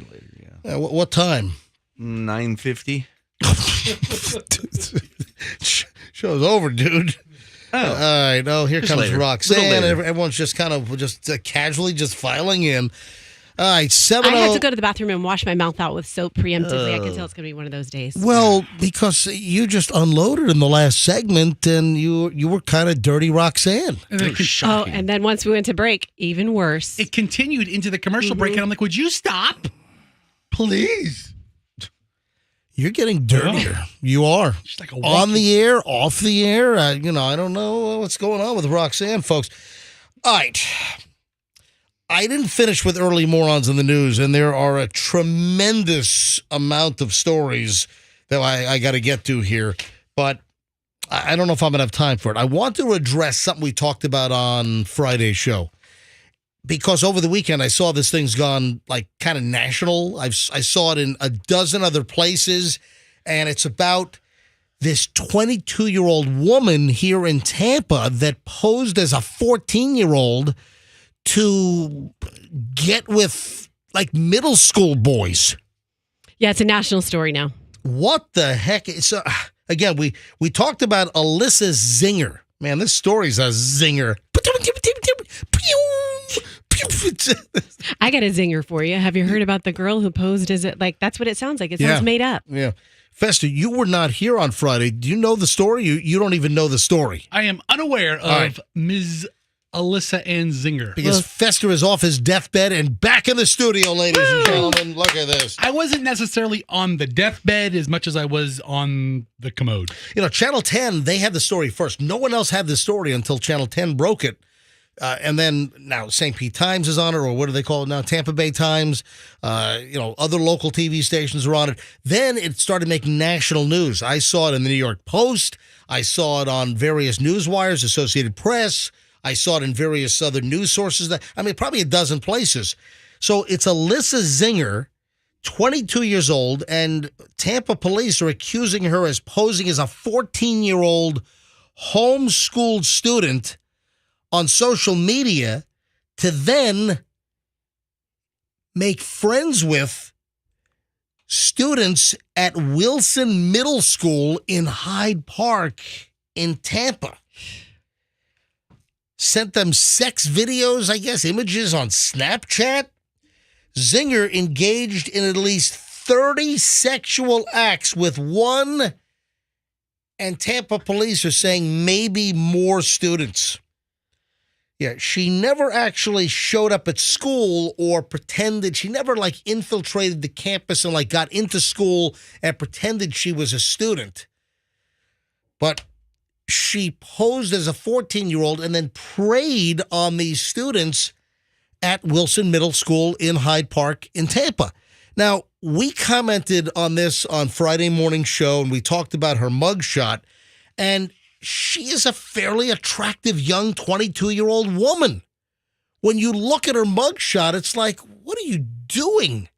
S3: yeah.
S1: What time?
S3: 9:50.
S1: Show's over, dude.
S3: Oh.
S1: All right. Oh, here
S3: Just
S1: comes
S3: later.
S1: Roxanne.
S3: Little later.
S1: Everyone's just kind of casually just filing in. All right, 7:00.
S13: I had to go to the bathroom and wash my mouth out with soap preemptively. I can tell it's going to be one of those days.
S1: Well, because you just unloaded in the last segment, and you were kind of dirty, Roxanne.
S13: Oh, and then once we went to break, even worse.
S2: It continued into the commercial break, and I'm like, would you stop? Please.
S1: You're getting dirtier. You are.
S2: Like
S1: on the air, off the air. I don't know what's going on with Roxanne, folks. All right. I didn't finish with early morons in the news, and there are a tremendous amount of stories that I got to get to here, but I don't know if I'm going to have time for it. I want to address something we talked about on Friday's show, because over the weekend I saw this thing's gone like kind of national. I saw it in a dozen other places, and it's about this 22-year-old woman here in Tampa that posed as a 14-year-old to get with like middle school boys.
S13: Yeah, it's a national story now.
S1: What the heck? So again, we talked about Alyssa Zinger. Man, this story's a zinger.
S13: I got a zinger for you. Have you heard about the girl who posed as it? Like, that's what it sounds like. It sounds made up.
S1: Yeah. Fester, you were not here on Friday. Do you know the story? You don't even know the story.
S2: I am unaware of Ms. Alyssa Ann Zinger.
S1: Because Fester is off his deathbed and back in the studio, ladies and gentlemen. Look at this.
S2: I wasn't necessarily on the deathbed as much as I was on the commode.
S1: You know, Channel 10, they had the story first. No one else had the story until Channel 10 broke it. And then now St. Pete Times is on it, or what do they call it now? Tampa Bay Times. Other local TV stations are on it. Then it started making national news. I saw it in the New York Post. I saw it on various news wires, Associated Press. I saw it in various other news sources. Probably a dozen places. So it's Alyssa Zinger, 22 years old, and Tampa police are accusing her as posing as a 14-year-old homeschooled student on social media to then make friends with students at Wilson Middle School in Hyde Park in Tampa. Sent them sex videos, I guess, images on Snapchat. Zinger engaged in at least 30 sexual acts with one, and Tampa police are saying maybe more students. Yeah, she never actually showed up at school or pretended. She never infiltrated the campus and got into school and pretended she was a student. But she posed as a 14-year-old and then preyed on these students at Wilson Middle School in Hyde Park in Tampa. Now, we commented on this on Friday morning show, and we talked about her mugshot, and she is a fairly attractive young 22-year-old woman. When you look at her mugshot, it's like, what are you doing?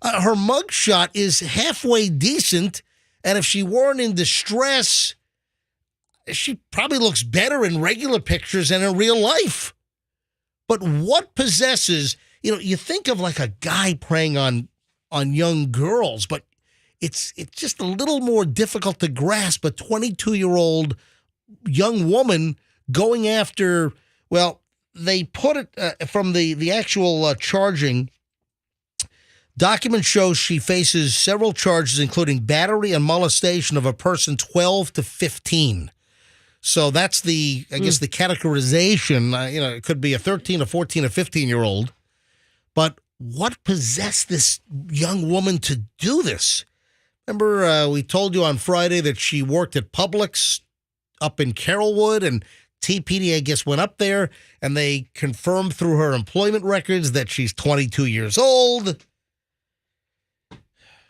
S1: Her mugshot is halfway decent, and if she weren't in distress, she probably looks better in regular pictures than in real life. But what possesses, you think of a guy preying on young girls, but it's just a little more difficult to grasp a 22-year-old young woman going after, they put it from the actual charging. Document shows she faces several charges, including battery and molestation of a person 12 to 15. So that's the categorization. It could be a 13, a 14, a 15-year-old. But what possessed this young woman to do this? Remember, we told you on Friday that she worked at Publix up in Carrollwood, and TPD, I guess, went up there, and they confirmed through her employment records that she's 22 years old.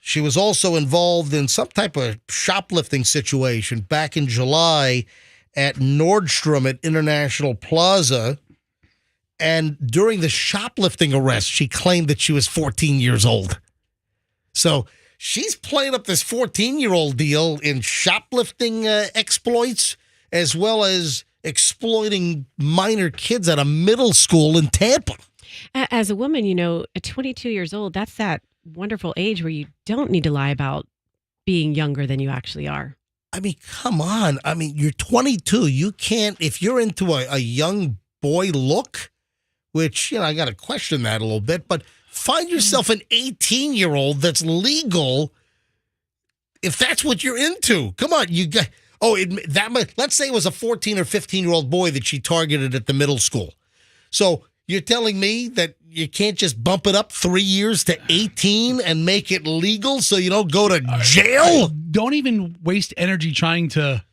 S1: She was also involved in some type of shoplifting situation back in July at Nordstrom at International Plaza. And during the shoplifting arrest, she claimed that she was 14 years old. So she's playing up this 14-year-old deal in shoplifting exploits, as well as exploiting minor kids at a middle school in Tampa.
S13: As a woman, at 22 years old, that's that wonderful age where you don't need to lie about being younger than you actually are.
S1: I mean, come on. I mean, you're 22. You can't, if you're into a young boy look, which, I got to question that a little bit, but find yourself an 18-year-old that's legal if that's what you're into. Come on, you got, let's say it was a 14 or 15-year-old boy that she targeted at the middle school. So you're telling me that you can't just bump it up 3 years to 18 and make it legal so you don't go to jail?
S2: Don't even waste energy trying to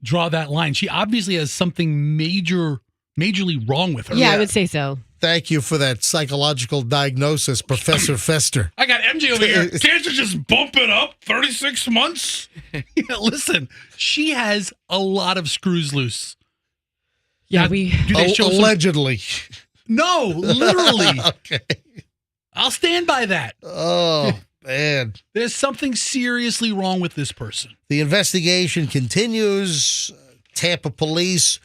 S2: draw that line. She obviously has something majorly wrong with her.
S13: Yeah, I would say so.
S1: Thank you for that psychological diagnosis, Professor Fester.
S2: I got MJ over here. Can't you just bump it up 36 months? Listen, she has a lot of screws loose.
S13: Yeah,
S2: now, do they show
S1: allegedly.
S2: No, literally.
S1: Okay.
S2: I'll stand by that.
S1: Oh, man.
S2: There's something seriously wrong with this person.
S1: The investigation continues. Tampa police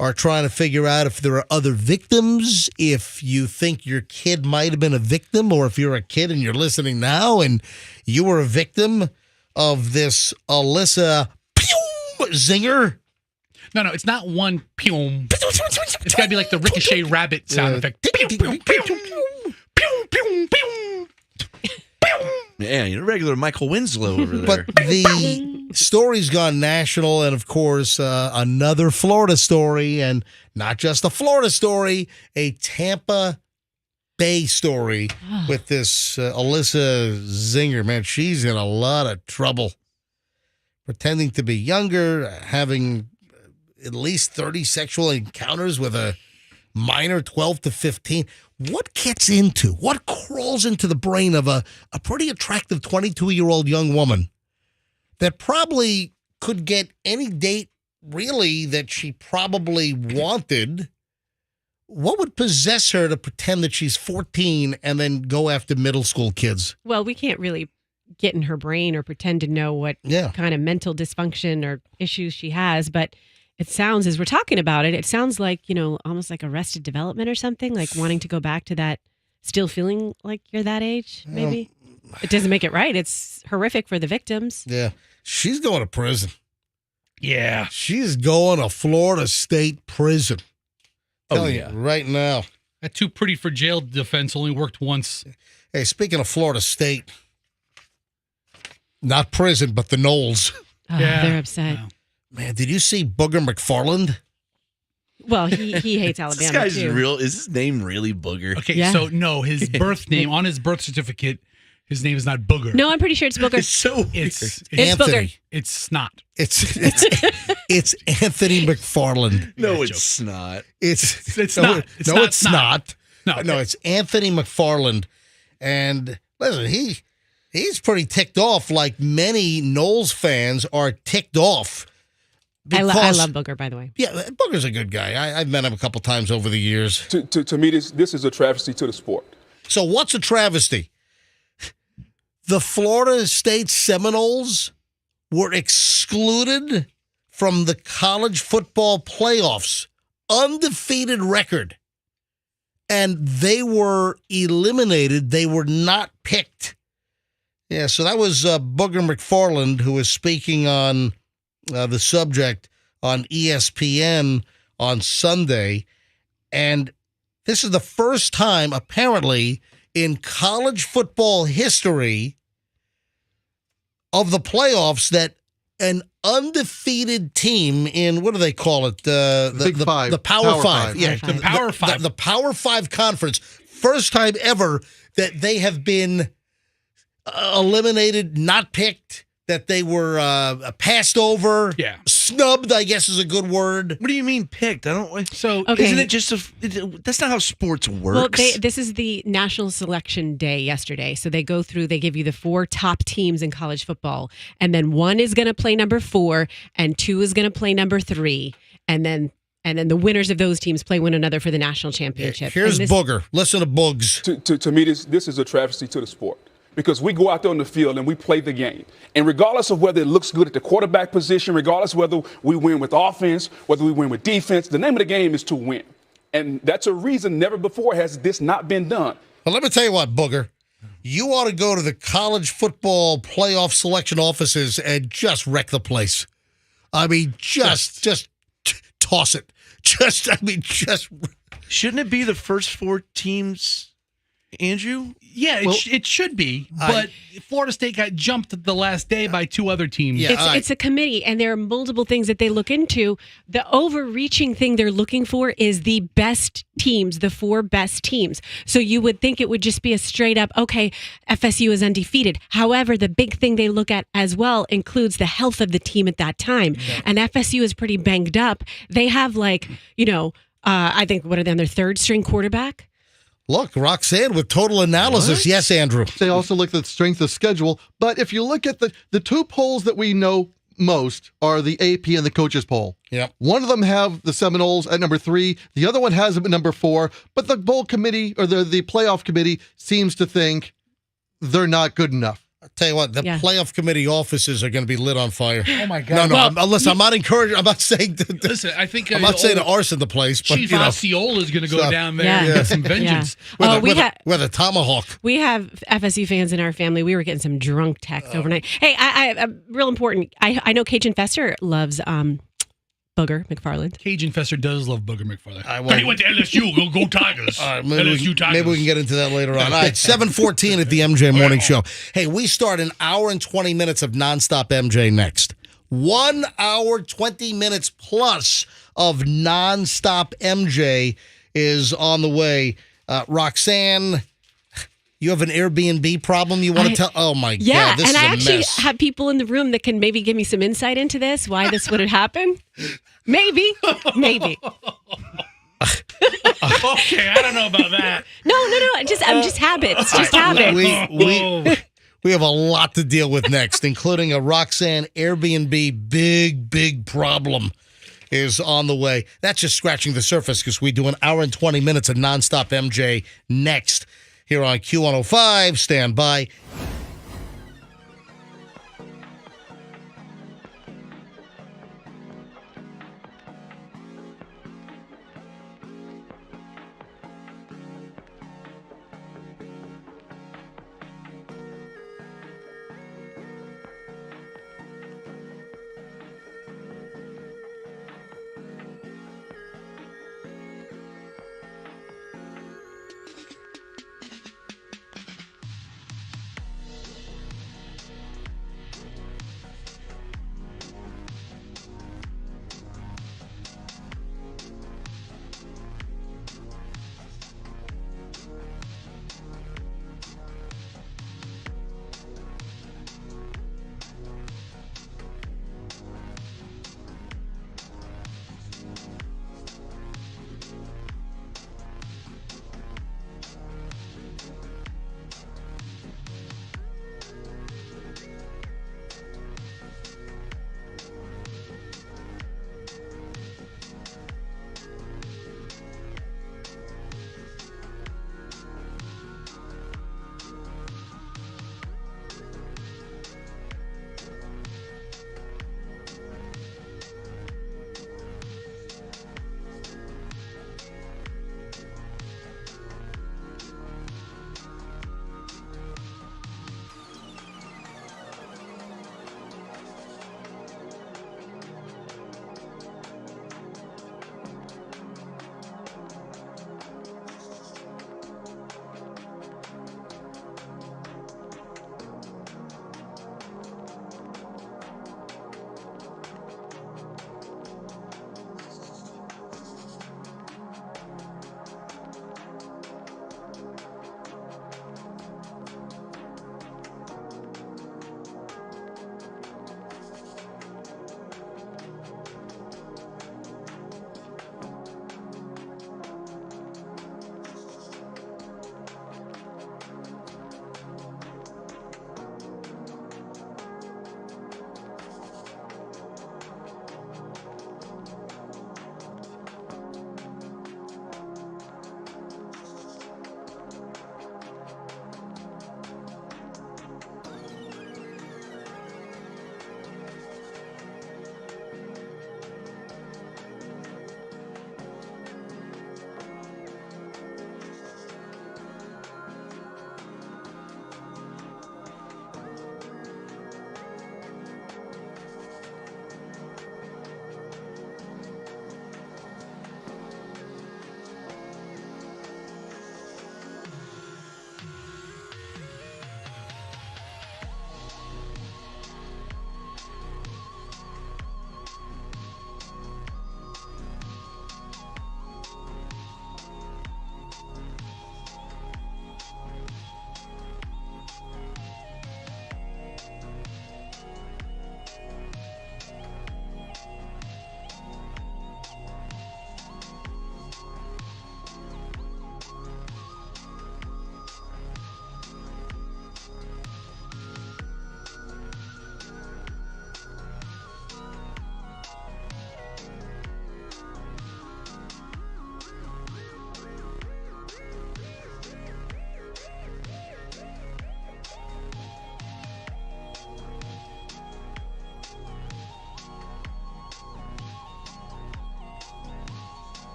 S1: are trying to figure out if there are other victims, if you think your kid might have been a victim, or if you're a kid and you're listening now and you were a victim of this Alyssa zinger.
S2: No, it's not one pew. It's got to be like the ricochet rabbit sound effect. Pew, pew, pew, pew, pew, pew.
S3: Man, you're a regular Michael Winslow over there.
S1: But the story's gone national, and of course, another Florida story, and not just a Florida story, a Tampa Bay story with this Alyssa Zinger. Man, she's in a lot of trouble. Pretending to be younger, having at least 30 sexual encounters with a minor 12 to 15. What crawls into the brain of a pretty attractive 22-year-old young woman that probably could get any date, really, that she probably wanted? What would possess her to pretend that she's 14 and then go after middle school kids?
S13: Well, we can't really get in her brain or pretend to know what kind of mental dysfunction or issues she has, but it sounds, as we're talking about it, it sounds like, almost like Arrested Development or something, like wanting to go back to that, still feeling like you're that age, maybe. It doesn't make it right. It's horrific for the victims.
S1: Yeah. She's going to prison.
S2: Yeah.
S1: She's going to Florida State Prison. Telling you right now.
S2: That too pretty for jail defense only worked once.
S1: Hey, speaking of Florida State, not prison, but the Knowles.
S13: Oh, they're upset.
S2: Wow.
S1: Man, did you see Booger McFarland?
S13: Well, he hates Alabama,
S3: This guy's
S13: too.
S3: real. Is his name really Booger?
S2: Okay, so no, his birth name, on his birth certificate, his name is not Booger.
S13: No, I'm pretty sure it's Booger.
S3: It's so
S2: It's
S1: Anthony.
S13: Booger.
S2: It's Snot.
S1: It's Anthony McFarland.
S3: No, it's not.
S2: It's
S1: no,
S2: not. It's
S1: no,
S2: not
S1: it's
S2: Snot.
S1: not. No, it's Anthony McFarland. And listen, he's pretty ticked off, like many Knowles fans are ticked off.
S13: I love Booger, by the way.
S1: Yeah, Booger's a good guy. I've met him a couple times over the years.
S11: To me, this is a travesty to the sport.
S1: So what's a travesty? The Florida State Seminoles were excluded from the college football playoffs. Undefeated record. And they were eliminated. They were not picked. Yeah, so that was Booger McFarland, who was speaking on the subject on ESPN on Sunday. And this is the first time, apparently, in college football history of the playoffs that an undefeated team in, what do they call it?
S14: Big Five.
S1: The Power Five. Yeah,
S2: The Power Five.
S1: The Power Five conference. First time ever that they have been eliminated, not picked, that they were passed over, snubbed, I guess is a good word.
S3: What do you mean picked? I don't.
S2: So
S3: isn't it just that's not how sports works?
S13: Well, this is the National Selection Day yesterday. So they go through, they give you the 4 top teams in college football. And then 1 is going to play number 4 and 2 is going to play number 3. And then And then the winners of those teams play one another for the national championship.
S1: Here's
S13: And this-
S1: Booger. Listen to Boogs.
S11: To me, this is a travesty to the sport because we go out there on the field and we play the game. And regardless of whether it looks good at the quarterback position, regardless of whether we win with offense, whether we win with defense, the name of the game is to win. And that's a reason never before has this not been done.
S1: Well, let me tell you what, Booger. You ought to go to the college football playoff selection offices and just wreck the place. I mean, just toss it. Just.
S3: Shouldn't it be the first 4 teams, Andrew?
S2: Yeah, it should be. But Florida State got jumped the last day by 2 other teams.
S1: Yeah,
S13: it's a committee, and there are multiple things that they look into. The overreaching thing they're looking for is the best teams, the 4 best teams. So you would think it would just be a straight up, okay, FSU is undefeated. However, the big thing they look at as well includes the health of the team at that time. Yeah. And FSU is pretty banged up. They have I think, what are they on their 3rd string quarterback?
S1: Look, Roxanne with total analysis. What? Yes, Andrew.
S14: They also look at the strength of schedule. But if you look at the 2 polls that we know most are the AP and the coaches poll.
S1: Yep.
S14: One of them have the Seminoles at number 3. The other one has them at number 4. But the bowl committee or the playoff committee seems to think they're not good enough.
S1: I'll tell you what, the playoff committee offices are going to be lit on fire.
S2: Oh, my God.
S1: No, listen, I'm not encouraging. I'm not saying
S2: listen, I think
S1: I'm not saying to arson the place. But,
S2: Chief Osceola is going to go down there and get some vengeance.
S1: Yeah. With a tomahawk.
S13: We have FSU fans in our family. We were getting some drunk texts overnight. Hey, I real important. I know Cajun Fester loves Booger McFarland.
S2: Cajun Fester does love Booger McFarland.
S12: He went to LSU. Go Tigers. LSU Tigers.
S1: Maybe we can get into that later on. All right, 7:14 at the MJ Morning Show. Hey, we start an hour and 20 minutes of nonstop MJ next. 1 hour, 20 minutes plus of nonstop MJ is on the way. Roxanne, you have an Airbnb problem you want to tell? Oh, my God. This is
S13: I
S1: a
S13: actually
S1: mess.
S13: have people in the room that can maybe give me some insight into this, why this would have happened. Maybe.
S2: Okay, I don't know about that.
S13: No. I'm just habits. Just habits.
S1: We have a lot to deal with next, including a Roxanne Airbnb big problem is on the way. That's just scratching the surface because we do an hour and 20 minutes of nonstop MJ next here on Q105. Stand by.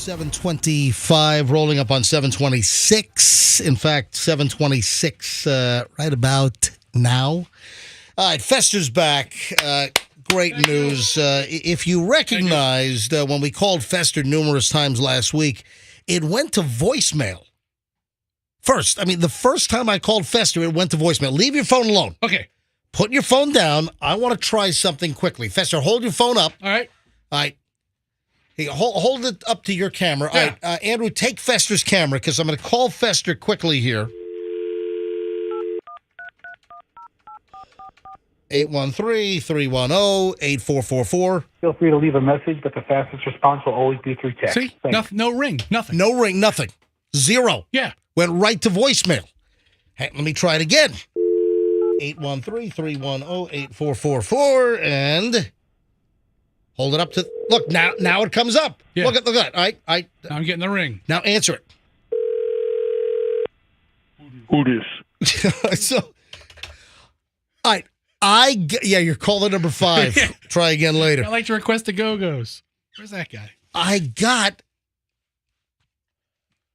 S1: 7:25, rolling up on 7:26. In fact, 7:26 right about now. All right, Fester's back. Great news. If you recognized when we called Fester numerous times last week, it went to voicemail. The first time I called Fester, it went to voicemail. Leave your phone alone.
S2: Okay.
S1: Put your phone down. I want to try something quickly. Fester, hold your phone up.
S2: All right.
S1: All right. Hey, hold it up to your camera.
S2: Yeah.
S1: All right, Andrew, take Fester's camera because I'm going to call Fester quickly here. 813-310-8444.
S15: Feel free to leave a message, but the fastest response will always be through text.
S2: See? No ring. Nothing.
S1: No ring, nothing. Zero.
S2: Yeah.
S1: Went right to voicemail. Hey, let me try it again. 813-310-8444 and hold it up to look now it comes up.
S2: Yeah.
S1: Look at that. Now
S2: I'm getting the ring.
S1: Now answer it.
S15: Who this?
S1: So all right. You're calling number 5. Try again later.
S2: I like to request the Go-Go's. Where's that guy?
S1: I got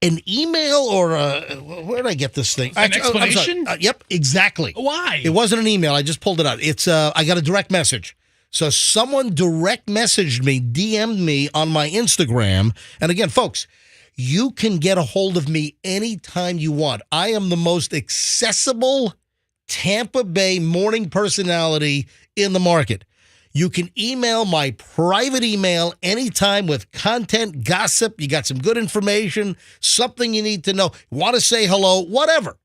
S1: an email or where did I get this thing?
S2: An explanation?
S1: Yep, exactly.
S2: Why?
S1: It wasn't an email. I just pulled it out. It's I got a direct message. So someone direct messaged me, DM'd me on my Instagram. And again, folks, you can get a hold of me anytime you want. I am the most accessible Tampa Bay morning personality in the market. You can email my private email anytime with content, gossip. You got some good information, something you need to know, want to say hello, whatever.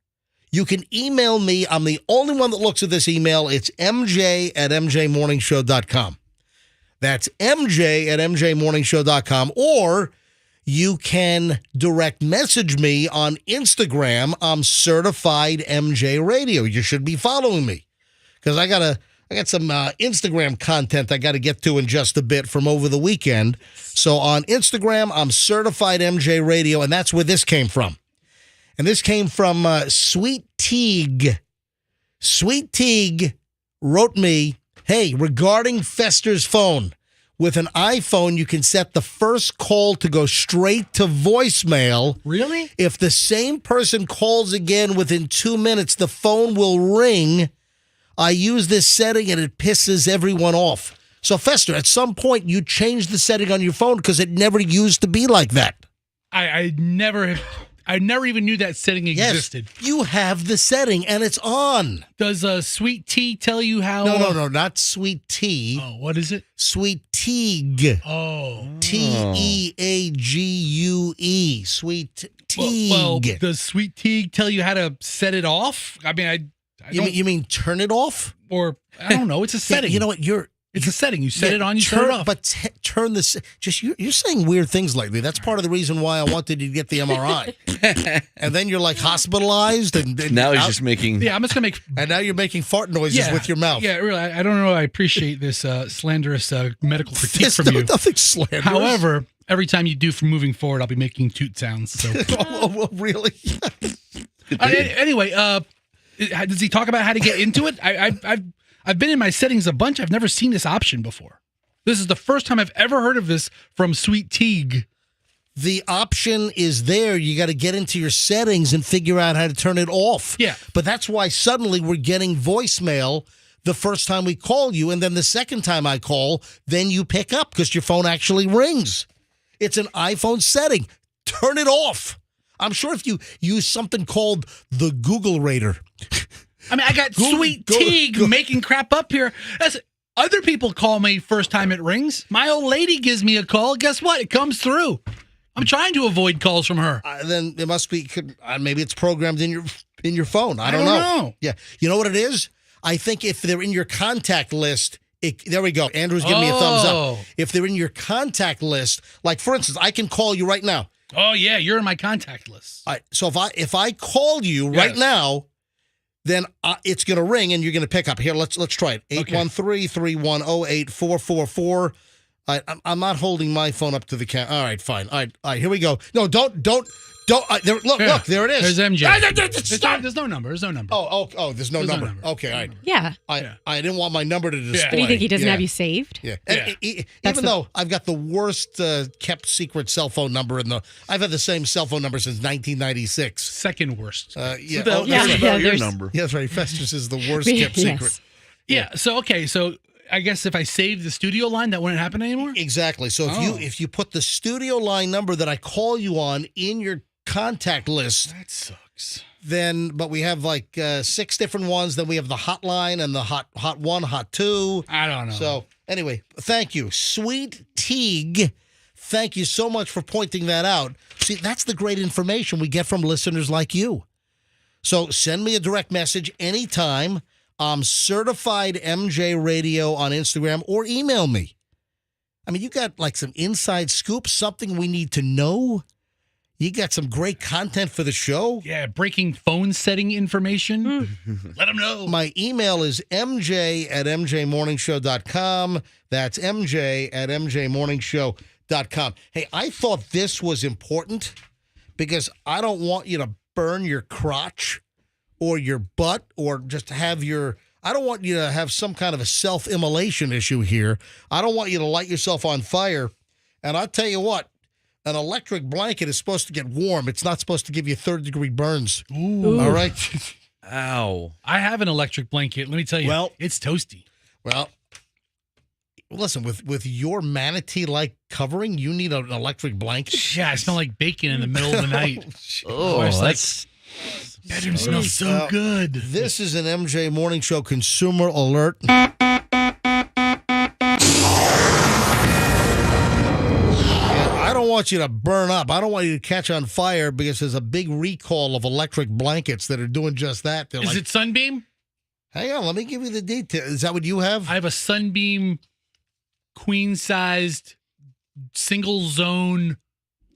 S1: You can email me. I'm the only one that looks at this email. It's mj@mjmorningshow.com. That's mj@mjmorningshow.com. Or you can direct message me on Instagram. I'm Certified MJ Radio. You should be following me because I got some Instagram content I got to get to in just a bit from over the weekend. So on Instagram, I'm Certified MJ Radio, and that's where this came from. And this came from Sweet Teague. Sweet Teague wrote me, hey, regarding Fester's phone, with an iPhone, you can set the first call to go straight to voicemail.
S2: Really?
S1: If the same person calls again within 2 minutes, the phone will ring. I use this setting and it pisses everyone off. So, Fester, at some point, you changed the setting on your phone because it never used to be like that.
S2: I never even knew that setting existed.
S1: Yes, you have the setting and it's on.
S2: Does Sweet Tea tell you how?
S1: No, not Sweet Tea.
S2: Oh, what is it?
S1: Sweet Teague.
S2: Oh.
S1: Teague. Sweet Teague.
S2: Well, does Sweet Teague tell you how to set it off? I mean,
S1: you mean turn it off?
S2: Or, I don't know. It's a setting.
S1: You know what?
S2: It's a setting. You set it on, you turn it off.
S1: But turn this. You're saying weird things lately. That's part of the reason why I wanted you to get the MRI. And then you're like hospitalized, and
S3: now he's just making.
S2: Yeah, I'm just gonna make.
S1: And now you're making fart noises with your mouth.
S2: Yeah, really. I don't know. I appreciate this slanderous medical critique from you.
S1: Nothing slanderous.
S2: However, every time you do from moving forward, I'll be making toot sounds. So.
S1: Oh, really?
S2: Anyway, does he talk about how to get into it? I've been in my settings a bunch. I've never seen this option before. This is the first time I've ever heard of this from Sweet Teague.
S1: The option is there. You got to get into your settings and figure out how to turn it off.
S2: Yeah.
S1: But that's why suddenly we're getting voicemail the first time we call you. And then the second time I call, then you pick up because your phone actually rings. It's an iPhone setting. Turn it off. I'm sure if you use something called the Google Rater.
S2: I mean, I got Sweet Teague making crap up here. Other people call me first time it rings. My old lady gives me a call. Guess what? It comes through. I'm trying to avoid calls from her.
S1: Then it must be, maybe it's programmed in your phone. I don't know. Yeah. You know what it is? I think if they're in your contact list, there we go. Andrew's giving me a thumbs up. If they're in your contact list, like for instance, I can call you right now.
S2: Oh, yeah. You're in my contact list.
S1: All right, so if I call you right now, then it's going to ring and you're going to pick up. Here, let's try it. 813-310-8444. I'm not holding my phone up to the camera. All right, fine. All right, here we go. No, don't. Look, there it is.
S2: There's MJ.
S1: Stop.
S2: There's no number. There's no number.
S1: Oh, there's no number. Okay, all right.
S13: Yeah.
S1: I didn't want my number to display.
S13: Do you think he doesn't have you saved?
S1: Yeah. Even though I've got the worst kept secret cell phone number I've had the same cell phone number since 1996.
S2: Second worst.
S1: Yeah.
S3: Your number.
S1: Yeah, that's right. Festus is the worst kept secret.
S2: Yeah. So I guess if I save the studio line, that wouldn't happen anymore?
S1: Exactly. So if you put the studio line number that I call you on in your contact list.
S2: That sucks.
S1: But we have like 6 different ones. Then we have the hotline and the hot 1, hot 2.
S2: I don't know.
S1: So anyway, thank you. Sweet Teague, thank you so much for pointing that out. See, that's the great information we get from listeners like you. So send me a direct message anytime. I'm Certified MJ Radio on Instagram, or email me. I mean, you got like some inside scoop, something we need to know. You got some great content for the show.
S2: Yeah, breaking phone setting information. Let them know.
S1: My email is mj@mjmorningshow.com. That's mj@mjmorningshow.com. Hey, I thought this was important because I don't want you to burn your crotch or your butt, or just have I don't want you to have some kind of a self-immolation issue here. I don't want you to light yourself on fire. And I'll tell you what, an electric blanket is supposed to get warm. It's not supposed to give you third-degree burns.
S2: Ooh.
S1: All right?
S3: Ow.
S2: I have an electric blanket. Let me tell you, it's toasty.
S1: Well, listen, with your manatee-like covering, you need an electric blanket?
S2: Yeah, I smell like bacon in the middle of the night.
S3: That's...
S2: Bedroom smells so good.
S1: This is an MJ Morning Show consumer alert. I don't want you to burn up. I don't want you to catch on fire because there's a big recall of electric blankets that are doing just that.
S2: Is it Sunbeam?
S1: Hang on, let me give you the details. Is that what you have?
S2: I have a Sunbeam queen-sized single zone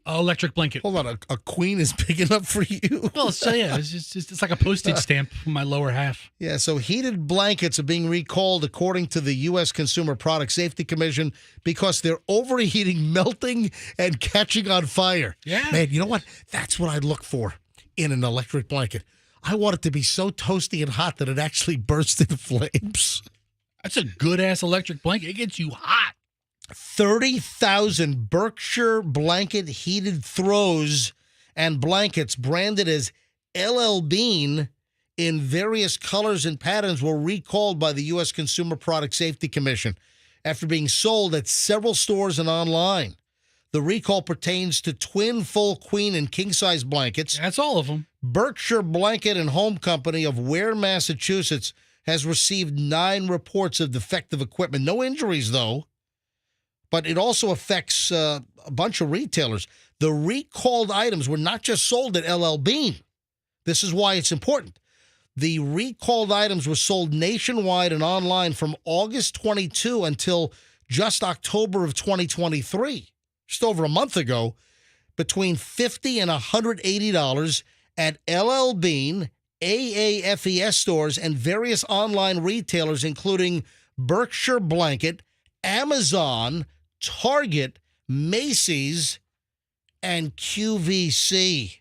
S2: electric blanket.
S1: Hold on, a queen is big enough for you?
S2: Well, so yeah, it's like a postage stamp for my lower half.
S1: Yeah, so heated blankets are being recalled according to the U.S. Consumer Product Safety Commission because they're overheating, melting, and catching on fire.
S2: Yeah.
S1: Man, you know what? That's what I'd look for in an electric blanket. I want it to be so toasty and hot that it actually bursts into flames.
S2: That's a good-ass electric blanket. It gets you hot.
S1: 30,000 Berkshire blanket heated throws and blankets branded as LL Bean in various colors and patterns were recalled by the U.S. Consumer Product Safety Commission after being sold at several stores and online. The recall pertains to twin, full, queen, and king-size blankets.
S2: That's all of them.
S1: Berkshire Blanket and Home Company of Ware, Massachusetts, has received 9 reports of defective equipment. No injuries, though. But it also affects a bunch of retailers. The recalled items were not just sold at LL Bean. This is why it's important. The recalled items were sold nationwide and online from August 22 until just October of 2023, just over a month ago, between $50 and $180 at LL Bean, AAFES stores, and various online retailers, including Berkshire Blanket, Amazon, Target, Macy's, and QVC.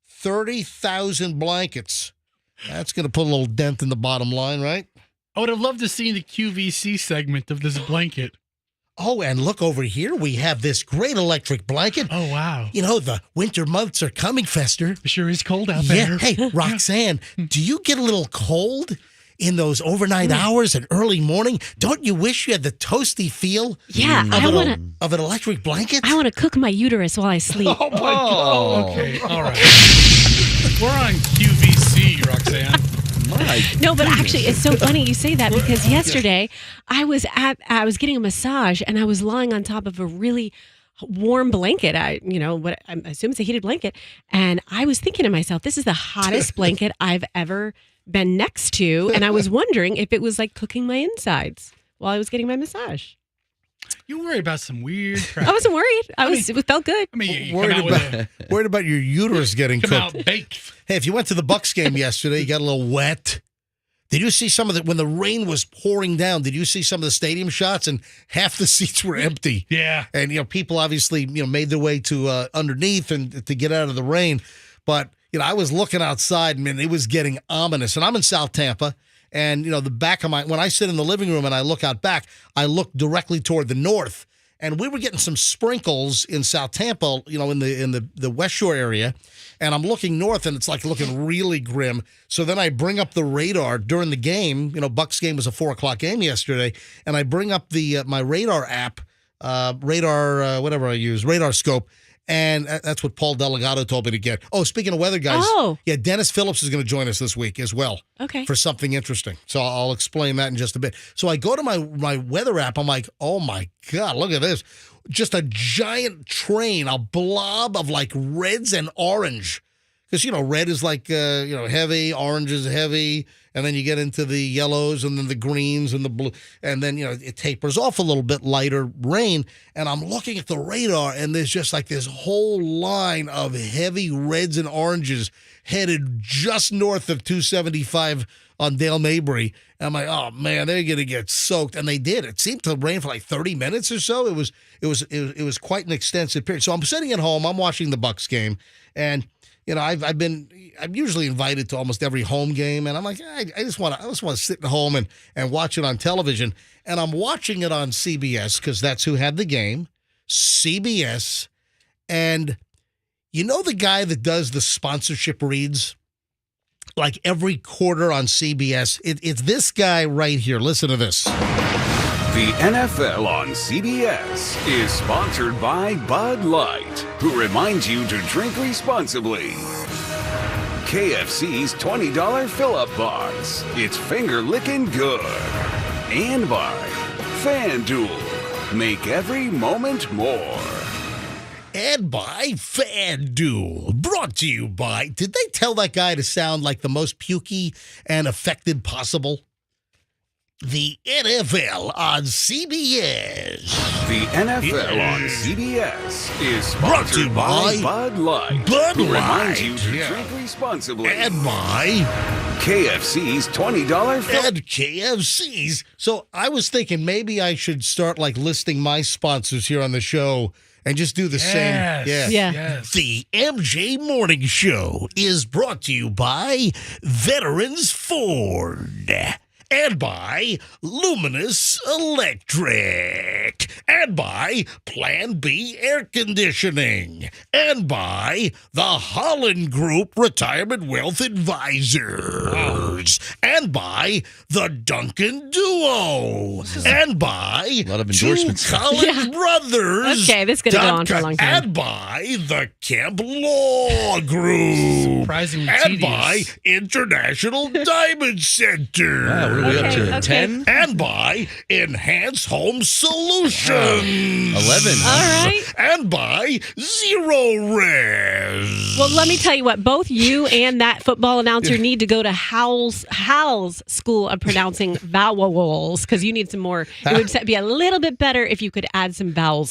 S1: 30,000 blankets. That's going to put a little dent in the bottom line, right?
S2: I would have loved to see the QVC segment of this blanket.
S1: Oh, and look over here. We have this great electric blanket.
S2: Oh, wow.
S1: You know, the winter months are coming, Fester.
S2: It sure is cold out there.
S1: Yeah. Hey, Roxanne, do you get a little cold in those overnight hours and early morning? Don't you wish you had the toasty feel of an electric blanket?
S13: I want to cook my uterus while I sleep.
S1: Oh, my God.
S2: Okay, all right. We're on QVC, Roxanne.
S13: No, but actually, it's so funny you say that because yesterday I was getting a massage and I was lying on top of a really warm blanket. I assume it's a heated blanket, and I was thinking to myself, this is the hottest blanket I've ever been next to, and I was wondering if it was like cooking my insides while I was getting my massage.
S2: You worry about some weird crap.
S13: I wasn't worried. It felt good.
S2: I mean, you
S1: worried about your uterus getting
S2: come
S1: cooked.
S2: out baked.
S1: Hey, if you went to the Bucks game yesterday, you got a little wet. Did you see some of the, when the rain was pouring down, did you see some of the stadium shots and half the seats were empty?
S2: Yeah.
S1: And, people obviously, made their way to underneath and to get out of the rain. But, I was looking outside, and it was getting ominous. And I'm in South Tampa. And, the back of when I sit in the living room and I look out back, I look directly toward the north. And we were getting some sprinkles in South Tampa, in the West Shore area. And I'm looking north, and it's like looking really grim. So then I bring up the radar during the game. Bucks game was a 4:00 game yesterday. And I bring up my radar app, whatever I use, Radar Scope. And that's what Paul Delgado told me to get. Oh, speaking of weather, guys.
S13: Oh.
S1: Yeah, Dennis Phillips is going to join us this week as well.
S13: Okay.
S1: For something interesting. So I'll explain that in just a bit. So I go to my weather app. I'm like, oh, my God, look at this. Just a giant train, a blob of like reds and orange. Because, red is like, heavy, orange is heavy, and then you get into the yellows and then the greens and the blue, and then, it tapers off a little bit, lighter rain, and I'm looking at the radar, and there's just like this whole line of heavy reds and oranges headed just north of 275 on Dale Mabry. And I'm like, oh, man, they're going to get soaked, and they did. It seemed to rain for like 30 minutes or so. It was quite an extensive period. So I'm sitting at home, I'm watching the Bucks game, and I'm usually invited to almost every home game, and I'm like, I just want to sit at home and watch it on television. And I'm watching it on CBS because that's who had the game, CBS. And the guy that does the sponsorship reads, like every quarter on CBS, it's this guy right here. Listen to this.
S16: The NFL on CBS is sponsored by Bud Light, who reminds you to drink responsibly. KFC's $20 fill-up box. It's finger-licking good. And by FanDuel. Make every moment more.
S1: And by FanDuel. Brought to you by... Did they tell that guy to sound like the most pukey and affected possible? The NFL on CBS.
S16: The NFL on CBS is sponsored by Bud Light.
S1: Bud
S16: who
S1: Light.
S16: Reminds you to drink responsibly.
S1: And by
S16: KFC's $20
S1: and KFC's. So I was thinking maybe I should start like listing my sponsors here on the show and just do the same.
S2: Yeah. Yes.
S1: The MJ Morning Show is brought to you by Veterans Ford. And by Luminous Electric. And by Plan B Air Conditioning. And by the Holland Group Retirement Wealth Advisors. And by the Duncan Duo. And by
S3: a lot of endorsements.
S1: Two Collins Brothers.
S13: Okay, this is going to go on for a long time.
S1: And by the Camp Law Group.
S2: Surprisingly
S1: And
S2: tedious.
S1: by International Diamond Center.
S3: Wow, what are we up to?
S13: Okay.
S3: 10?
S1: And by Enhanced Home Solutions.
S3: 11.
S13: All right.
S1: And by Zero Res.
S13: Well, let me tell you what. Both you and that football announcer need to go to Hal's School of Pronouncing Vowels because you need some more. It would be a little bit better if you could add some vowel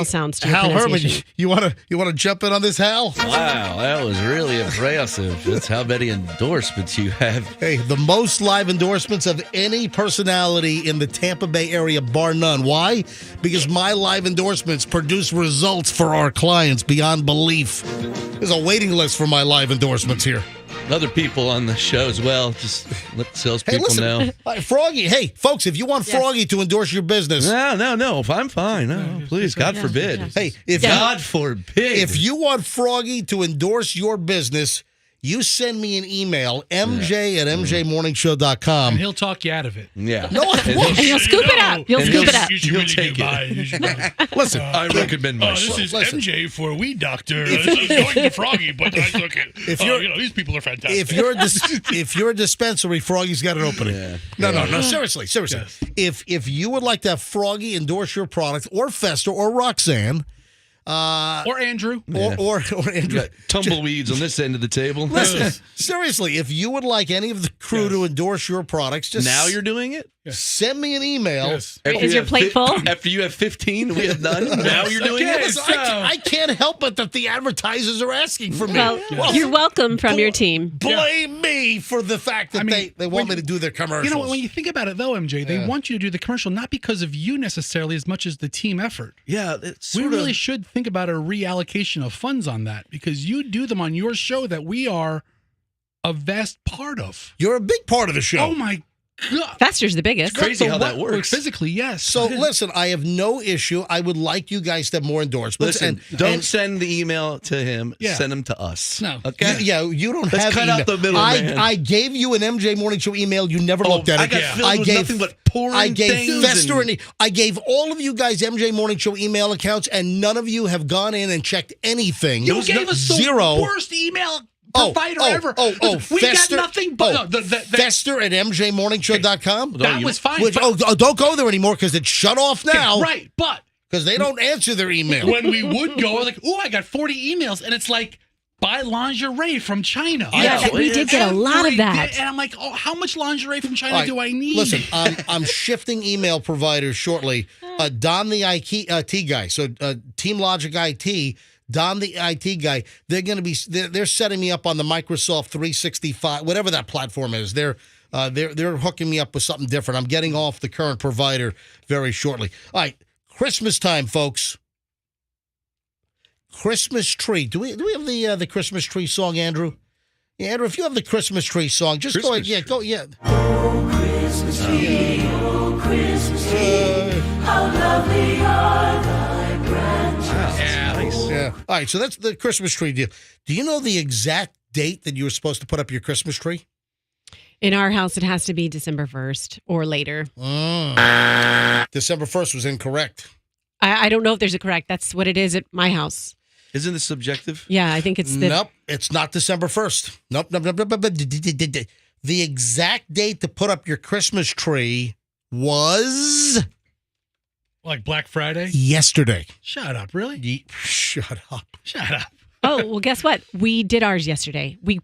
S13: sounds to your
S1: Hal Herman,
S13: pronunciation.
S1: you want to jump in on this, Hal?
S3: Wow, that was really impressive. That's how many endorsements you have.
S1: Hey, the most live endorsements of any personality in the Tampa Bay area, bar none. Why? Because my live endorsements produce results for our clients beyond belief. There's a waiting list for my live endorsements here.
S3: Other people on the show as well. Just let salespeople know.
S1: Froggy, hey, folks, if you want Froggy to endorse your business.
S3: No, I'm fine. No, please, God forbid.
S1: Hey, if
S3: God forbid.
S1: If you want Froggy to endorse your business, you send me an email, mj@mjmorningshow.com.
S2: And he'll talk you out of it.
S3: Yeah.
S1: No, I won't.
S13: And you'll scoop it up. You'll scoop it up.
S3: You'll take it.
S1: Listen,
S3: I recommend myself.
S2: This is MJ for a weed doctor. This is going to Froggy, but I took it. These people are fantastic.
S1: If you're a dispensary, Froggy's got an opening.
S3: Yeah.
S1: No. Seriously.
S2: Yes.
S1: If you would like to have Froggy endorse your product, or Fester, or Roxanne,
S2: or Andrew,
S1: or Andrew,
S3: Tumbleweeds on this end of the table.
S1: Listen, seriously, if you would like any of the crew to endorse your products, just
S3: now you're doing it.
S1: send me an email.
S2: Yes.
S13: Is your plate full?
S3: After you have 15, we have none. Now you're doing
S2: Okay,
S3: it.
S2: so-
S1: I can't help it that the advertisers are asking for me.
S13: Well, you're welcome from your team.
S1: Blame me for the fact that they want me to do their commercials.
S2: You know, when you think about it, though, MJ, they want you to do the commercial not because of you necessarily as much as the team effort.
S3: Yeah, it's
S2: We
S3: sort of-
S2: really should think about a reallocation of funds on that because you do them on your show that we are a vast part of.
S1: You're a big part of the show.
S2: Oh, my God.
S13: Fester's the biggest.
S3: It's crazy how that works.
S2: Physically, yes.
S1: So listen, I have no issue. I would like you guys to have more endorsements.
S3: Listen, don't send the email to him.
S2: Yeah.
S3: Send them to us.
S2: No.
S3: Okay?
S1: You don't
S3: Let's
S1: have
S3: cut
S1: email.
S3: out the middle, man.
S1: I gave you an MJ Morning Show email. You never looked at it.
S3: I got filled with nothing but pouring
S1: I gave
S3: things
S1: Fester
S3: and-
S1: I gave all of you guys MJ Morning Show email accounts, and none of you have gone in and checked anything.
S2: You gave us the
S1: zero.
S2: worst email provider ever. We
S1: Fester,
S2: got nothing but
S1: Fester at MJMorningShow.com.
S2: That was fine.
S1: Which, don't go there anymore because it's shut off now.
S2: Right, but
S1: because they don't answer their email.
S2: when we would go, like, oh, I got 40 emails, and it's like, buy lingerie from China.
S13: Yeah, we did get a lot of that.
S2: And I'm like, oh, how much lingerie from China
S1: All right,
S2: do I need?
S1: Listen, I'm shifting email providers shortly. Don the IT guy, so Team Logic IT, Don the IT guy. They're going to be they're setting me up on the Microsoft 365, whatever that platform is. They're hooking me up with something different. I'm getting off the current provider very shortly. All right, Christmas time, folks. Christmas tree. Do we have the Christmas tree song, Andrew? Yeah, Andrew, if you have the Christmas tree song, just go ahead. Yeah, go. Yeah.
S17: Oh, Christmas tree, oh, Christmas tree, how lovely are thy branches.
S1: Yeah, nice. Yeah. All right, so that's the Christmas tree deal. Do you know the exact date that you were supposed to put up your Christmas tree?
S13: In our house, it has to be December 1st or later.
S1: December 1st was incorrect.
S13: I don't know if there's a correct. That's what it is at my house.
S3: Isn't this subjective?
S13: Yeah, I think it's the...
S1: Nope, it's not December 1st. Nope. The exact date to put up your Christmas tree was...
S2: Like Black Friday?
S1: Yesterday.
S2: Shut up, really?
S1: Shut up.
S2: Shut up.
S13: Oh, well, guess what? We did ours yesterday. We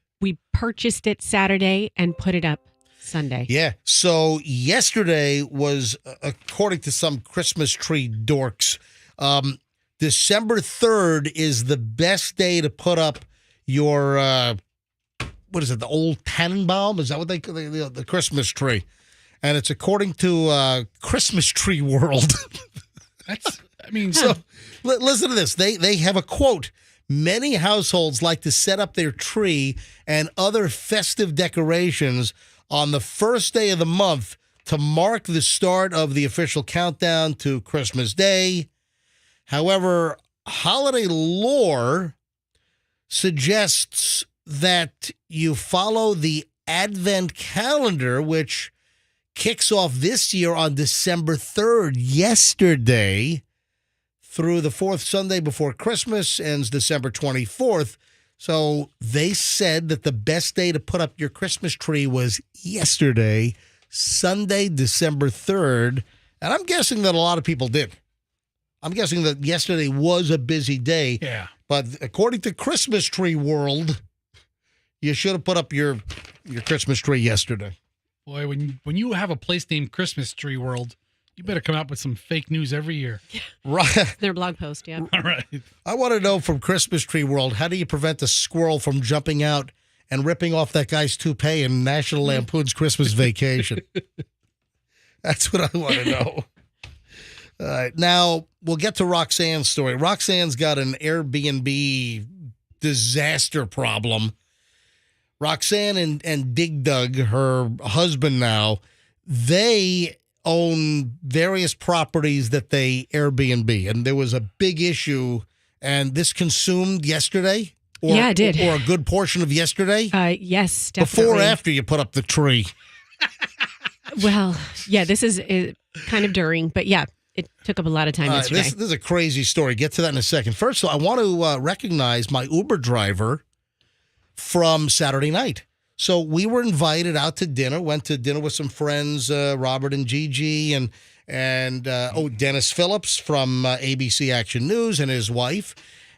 S13: purchased it Saturday and put it up Sunday.
S1: Yeah. So yesterday was, according to some Christmas tree dorks, December 3rd is the best day to put up your, what is it, the old Tannenbaum? Is that what they call the Christmas tree? And it's according to Christmas Tree World.
S2: So
S1: listen to this. They have a quote. Many households like to set up their tree and other festive decorations on the first day of the month to mark the start of the official countdown to Christmas Day. However, holiday lore suggests that you follow the Advent calendar, which kicks off this year on December 3rd, yesterday, through the fourth Sunday before Christmas, ends December 24th. So they said that the best day to put up your Christmas tree was yesterday, Sunday, December 3rd. And I'm guessing that a lot of people did. I'm guessing that yesterday was a busy day.
S2: Yeah.
S1: But according to Christmas Tree World, you should have put up your Christmas tree yesterday.
S2: Boy, when you have a place named Christmas Tree World, you better come up with some fake news every year.
S1: Right.
S13: Their blog post, yeah.
S2: All right.
S1: I want to know from Christmas Tree World, how do you prevent a squirrel from jumping out and ripping off that guy's toupee in National Lampoon's Christmas Vacation? That's what I want to know. All right. Now, we'll get to Roxanne's story. Roxanne's got an Airbnb disaster problem. Roxanne and Dig Dug, her husband now, they own various properties that they Airbnb. And there was a big issue, and this consumed yesterday?
S13: Yeah, it did.
S1: Or a good portion of yesterday?
S13: Yes, definitely.
S1: Before or after you put up the tree?
S13: Well, yeah, this is kind of during, but yeah, it took up a lot of time yesterday.
S1: This is a crazy story. Get to that in a second. First of all, I want to recognize my Uber driver from Saturday night. So we were invited out to dinner, went to dinner with some friends, Robert and Gigi, and Dennis Phillips from ABC Action News and his wife,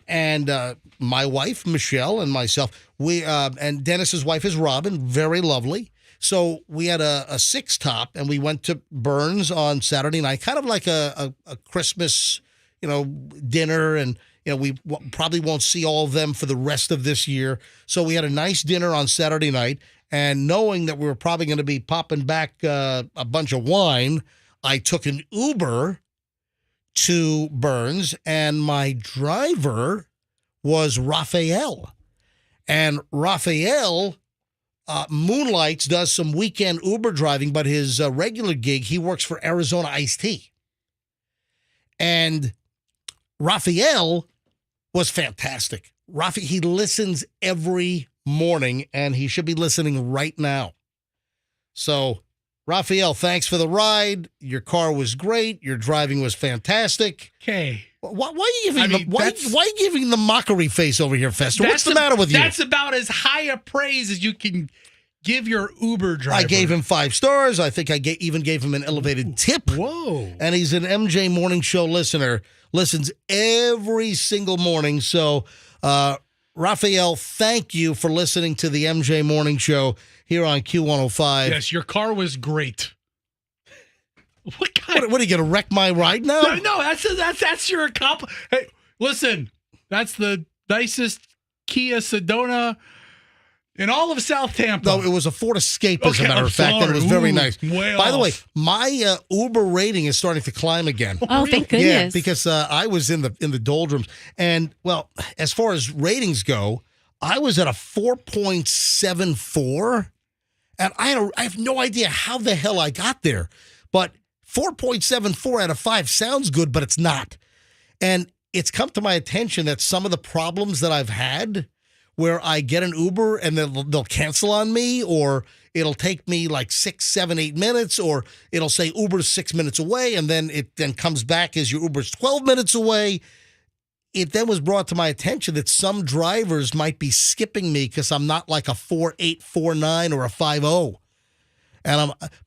S1: and my wife, Michelle, and myself. And Dennis's wife is Robin, very lovely. So we had a 6-top, and we went to Burns on Saturday night, kind of like a Christmas, dinner, and we probably won't see all of them for the rest of this year. So we had a nice dinner on Saturday night, and knowing that we were probably going to be popping back a bunch of wine, I took an Uber to Burns, and my driver was Raphael. And Raphael moonlights, does some weekend Uber driving, but his regular gig, he works for Arizona Iced Tea. And Raphael was fantastic. He listens every morning, and he should be listening right now. So, Raphael, thanks for the ride. Your car was great. Your driving was fantastic.
S2: Okay.
S1: Why are you giving why are you giving the mockery face over here, Fester? What's the matter with you?
S2: That's about as high a praise as you can give your Uber driver.
S1: I gave him 5 stars. I think I even gave him an elevated tip.
S2: Whoa.
S1: And he's an MJ Morning Show listener. Listens every single morning. So, Raphael, thank you for listening to the MJ Morning Show here on Q105.
S2: Yes, your car was great.
S1: What are you going to wreck my ride now?
S2: No, that's your compliment. Hey, listen, that's the nicest Kia Sedona in all of South Tampa.
S1: No, it was a Ford Escape, as a matter of fact, and it was very nice. By the way, my Uber rating is starting to climb again.
S13: Oh, thank goodness.
S1: Yeah, because I was in the doldrums. And, well, as far as ratings go, I was at a 4.74, and I have no idea how the hell I got there. But 4.74 out of 5 sounds good, but it's not. And it's come to my attention that some of the problems that I've had where I get an Uber and they'll cancel on me, or it'll take me like 6, 7, 8 minutes, or it'll say Uber's 6 minutes away, and then it comes back as your Uber's 12 minutes away. It then was brought to my attention that some drivers might be skipping me because I'm not like a 4.8, 4.9, or a 5.0.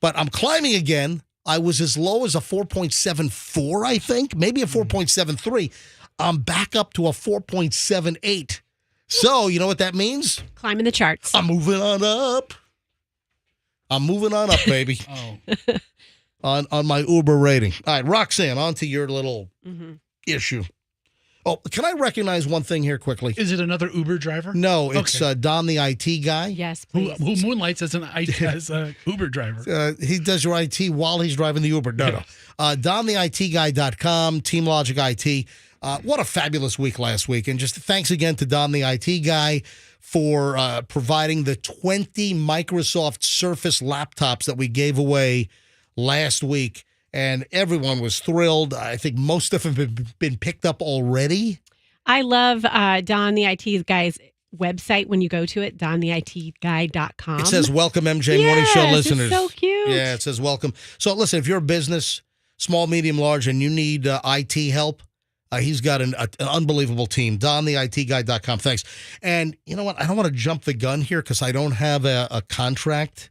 S1: But I'm climbing again. I was as low as a 4.74, I think, maybe a 4.73. I'm back up to a 4.78. So, you know what that means?
S13: Climbing the charts.
S1: I'm moving on up. Baby. on my Uber rating. All right, Roxanne, on to your little issue. Oh, can I recognize one thing here quickly?
S2: Is it another Uber driver?
S1: No, it's Don, the IT guy.
S13: Yes,
S2: please. Who moonlights as an Uber driver.
S1: He does your IT while he's driving the Uber. No. DonTheITGuy.com, Team Logic IT. What a fabulous week last week. And just thanks again to Don, the IT guy, for providing the 20 Microsoft Surface laptops that we gave away last week. And everyone was thrilled. I think most of them have been picked up already.
S13: I love Don, the IT guy's website when you go to it, dontheitguy.com.
S1: It says, welcome MJ Morning Show listeners.
S13: It's so cute.
S1: Yeah, it says welcome. So listen, if you're a business, small, medium, large, and you need IT help, he's got an unbelievable team. DonTheITGuy.com. Thanks. And you know what? I don't want to jump the gun here because I don't have a contract.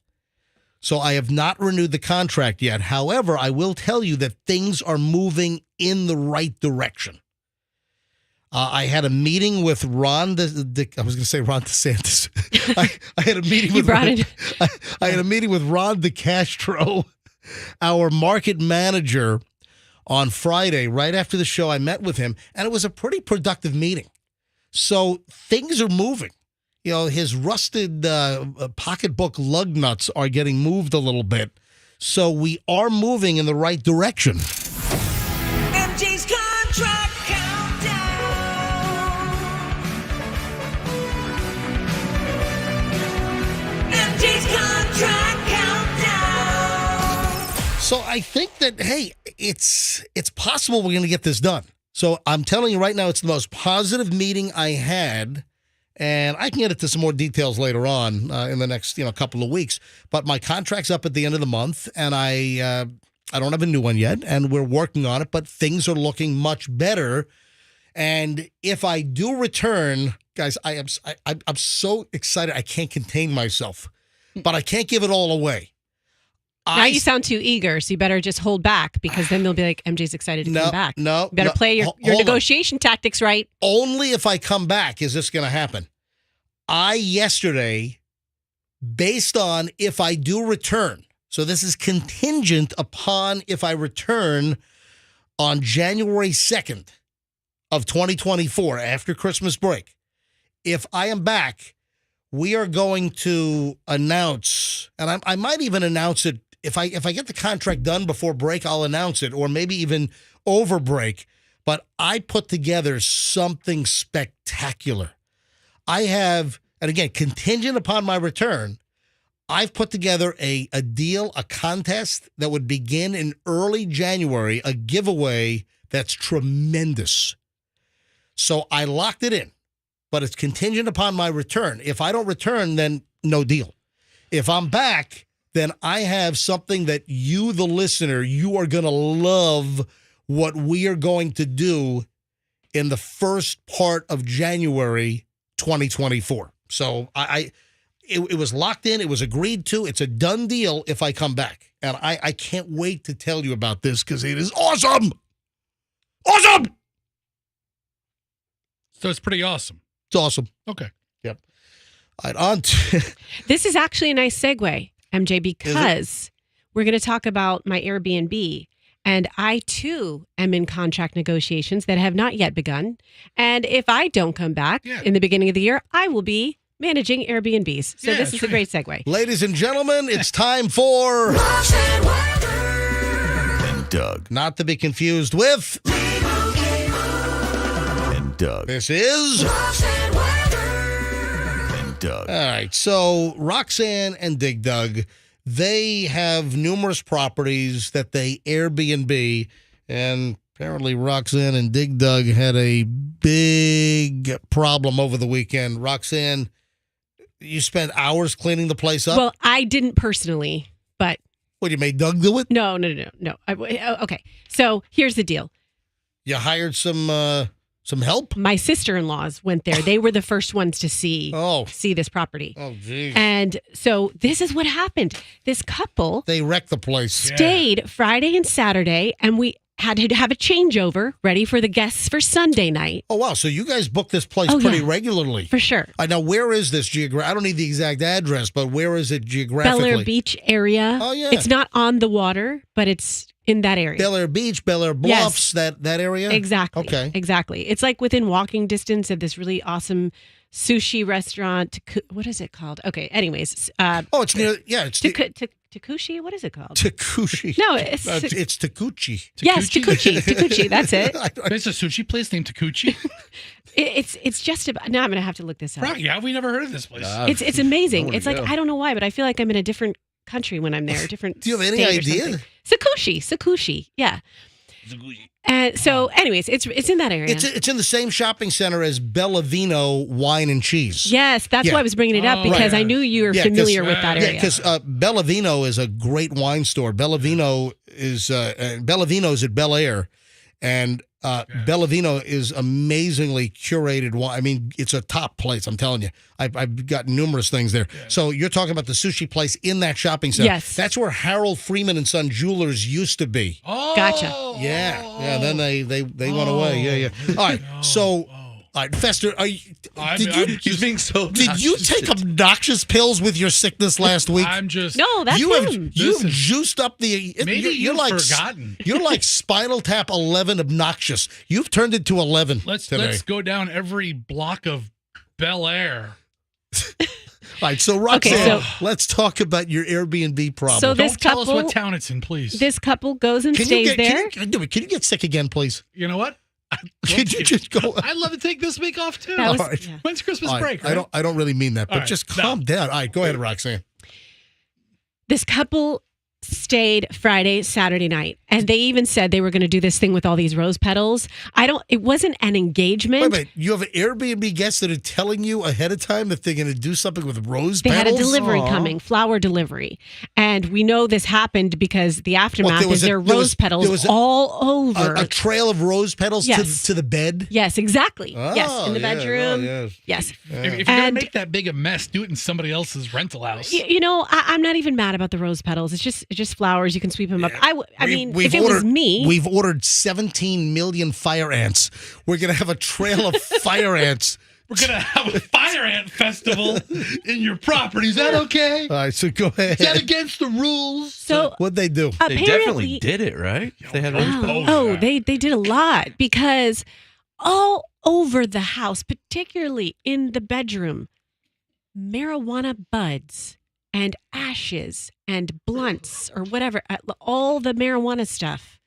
S1: So I have not renewed the contract yet. However, I will tell you that things are moving in the right direction. I had a meeting with Ron. I was going to say Ron DeSantis. I had a meeting with. I had a meeting with Ron DeCastro, our market manager, on Friday. Right after the show, I met with him, and it was a pretty productive meeting. So things are moving. You know, his rusted pocketbook lug nuts are getting moved a little bit. So we are moving in the right direction.
S17: MJ's contract countdown. MJ's contract countdown.
S1: So I think that, hey, it's possible we're going to get this done. So I'm telling you right now, it's the most positive meeting I had. And I can get into some more details later on in the next couple of weeks. But my contract's up at the end of the month, and I don't have a new one yet, and we're working on it. But things are looking much better. And if I do return, guys, I'm so excited I can't contain myself. But I can't give it all away.
S13: Now you sound too eager, so you better just hold back, because then they'll be like, MJ's excited to come back.
S1: No,
S13: you better play your negotiation tactics right.
S1: Only if I come back is this going to happen. I yesterday based on if I do return. So this is contingent upon if I return on January 2nd of 2024 after Christmas break. If I am back, we are going to announce, and I might even announce it if I get the contract done before break, I'll announce it, or maybe even over break. But I put together something spectacular. I have, and again, contingent upon my return, I've put together a deal, a contest that would begin in early January, a giveaway that's tremendous. So I locked it in, but it's contingent upon my return. If I don't return, then no deal. If I'm back, then I have something that you, the listener, you are going to love what we are going to do in the first part of January 2024. So it was locked in. It was agreed to. It's a done deal if I come back. And I can't wait to tell you about this because it is awesome. Awesome!
S2: So it's pretty awesome.
S1: It's awesome.
S2: Okay.
S1: Yep. All right, on to...
S13: This is actually a nice segue, MJ, because we're going to talk about my Airbnb. And I, too, am in contract negotiations that have not yet begun. And if I don't come back in the beginning of the year, I will be managing Airbnbs. So this is a great segue.
S1: Ladies and gentlemen, it's time for...
S17: Roxanne Wilder
S3: And Doug.
S1: Not to be confused with...
S3: And Doug.
S1: This is...
S17: Roxanne Wilder
S3: And Doug.
S1: All right, so Roxanne and Dig Dug, they have numerous properties that they Airbnb, and apparently Roxanne and Dig Dug had a big problem over the weekend. Roxanne, you spent hours cleaning the place up?
S13: Well, I didn't personally, but...
S1: What, you made Doug do it?
S13: No. Okay, so here's the deal.
S1: You hired some help?
S13: My sister-in-laws went there. They were the first ones to see this property.
S1: Oh, geez.
S13: And so this is what happened. This couple...
S1: They wrecked the place.
S13: Stayed Friday and Saturday, and we had to have a changeover ready for the guests for Sunday night.
S1: Oh, wow. So you guys book this place pretty regularly.
S13: For sure.
S1: Now, where is this I don't need the exact address, but where is it geographically?
S13: Bel Air Beach area.
S1: Oh, yeah.
S13: It's not on the water, but it's in that area.
S1: Bel Air Beach, Bel Air Bluffs, that area?
S13: Exactly.
S1: Okay.
S13: Exactly. It's like within walking distance of this really awesome sushi restaurant. What is it called? Okay. Anyways.
S1: It's near, it's
S13: Takushi? What is it called?
S1: Takushi.
S13: No, it's
S1: Takuchi.
S13: Yes, Takuchi. That's it.
S2: There's a sushi place named Takuchi.
S13: It's just about. Now I'm gonna have to look this up.
S2: Froggy, how have we never heard of this place?
S13: It's amazing. It's like I don't know why, but I feel like I'm in a different country when I'm there. Different.
S1: Do you have any idea?
S13: Sakushi. Yeah. And so, anyways, it's in that area.
S1: It's in the same shopping center as Bellavino Wine and Cheese.
S13: Yes, that's why I was bringing it up because I knew you were familiar with that area.
S1: Yeah, because Bellavino is a great wine store. Bellavino is at Bel Air, and Bellavino is amazingly curated wine. I mean, it's a top place. I'm telling you, I've got numerous things there. Yeah. So you're talking about the sushi place in that shopping center.
S13: Yes,
S1: that's where Harold Freeman and Son Jewelers used to be.
S2: Oh,
S13: gotcha.
S1: Yeah. Then they went away. Yeah. All right. So. All right, Fester,
S3: he's being so obnoxious.
S1: Did you take obnoxious pills with your sickness last week?
S13: No, that's
S1: him. You've juiced up the...
S2: Maybe you're like forgotten.
S1: You're like Spinal Tap 11 obnoxious. You've turned it to 11
S2: Let's go down every block of Bel Air.
S1: All right, so Roxanne, let's talk about your Airbnb problem.
S13: So
S2: Don't tell us what town it's in, please.
S13: This couple goes and stays there.
S1: Can you get sick again, please?
S2: You know what?
S1: Could you just go?
S2: I'd love to take this week off too.
S1: Right.
S2: When's Christmas break? Right?
S1: I don't really mean that, but just calm down. All right, go ahead, Roxanne.
S13: This couple stayed Friday, Saturday night, and they even said they were going to do this thing with all these rose petals. It wasn't an engagement.
S1: Wait, you have Airbnb guests that are telling you ahead of time that they're going to do something with rose
S13: petals? They
S1: petals?
S13: had a delivery coming, flower delivery. And we know this happened because the aftermath is there rose petals all over.
S1: A trail of rose petals to the bed?
S13: Yes, exactly.
S1: Oh,
S13: yes, in the bedroom. Yes.
S2: If you're going to make that big a mess, do it in somebody else's rental house.
S13: You know, I'm not even mad about the rose petals. It's just flowers. You can sweep them up. I mean, if it was me.
S1: We've ordered 17 million fire ants. We're going to have a trail of fire ants
S2: We're going to have a fire ant festival in your property. Is that okay?
S1: All right, so go ahead.
S2: Is that against the rules?
S13: So
S1: What'd they do?
S3: They definitely did it, right? They had
S13: they did a lot because all over the house, particularly in the bedroom, marijuana buds and ashes and blunts or whatever, all the marijuana stuff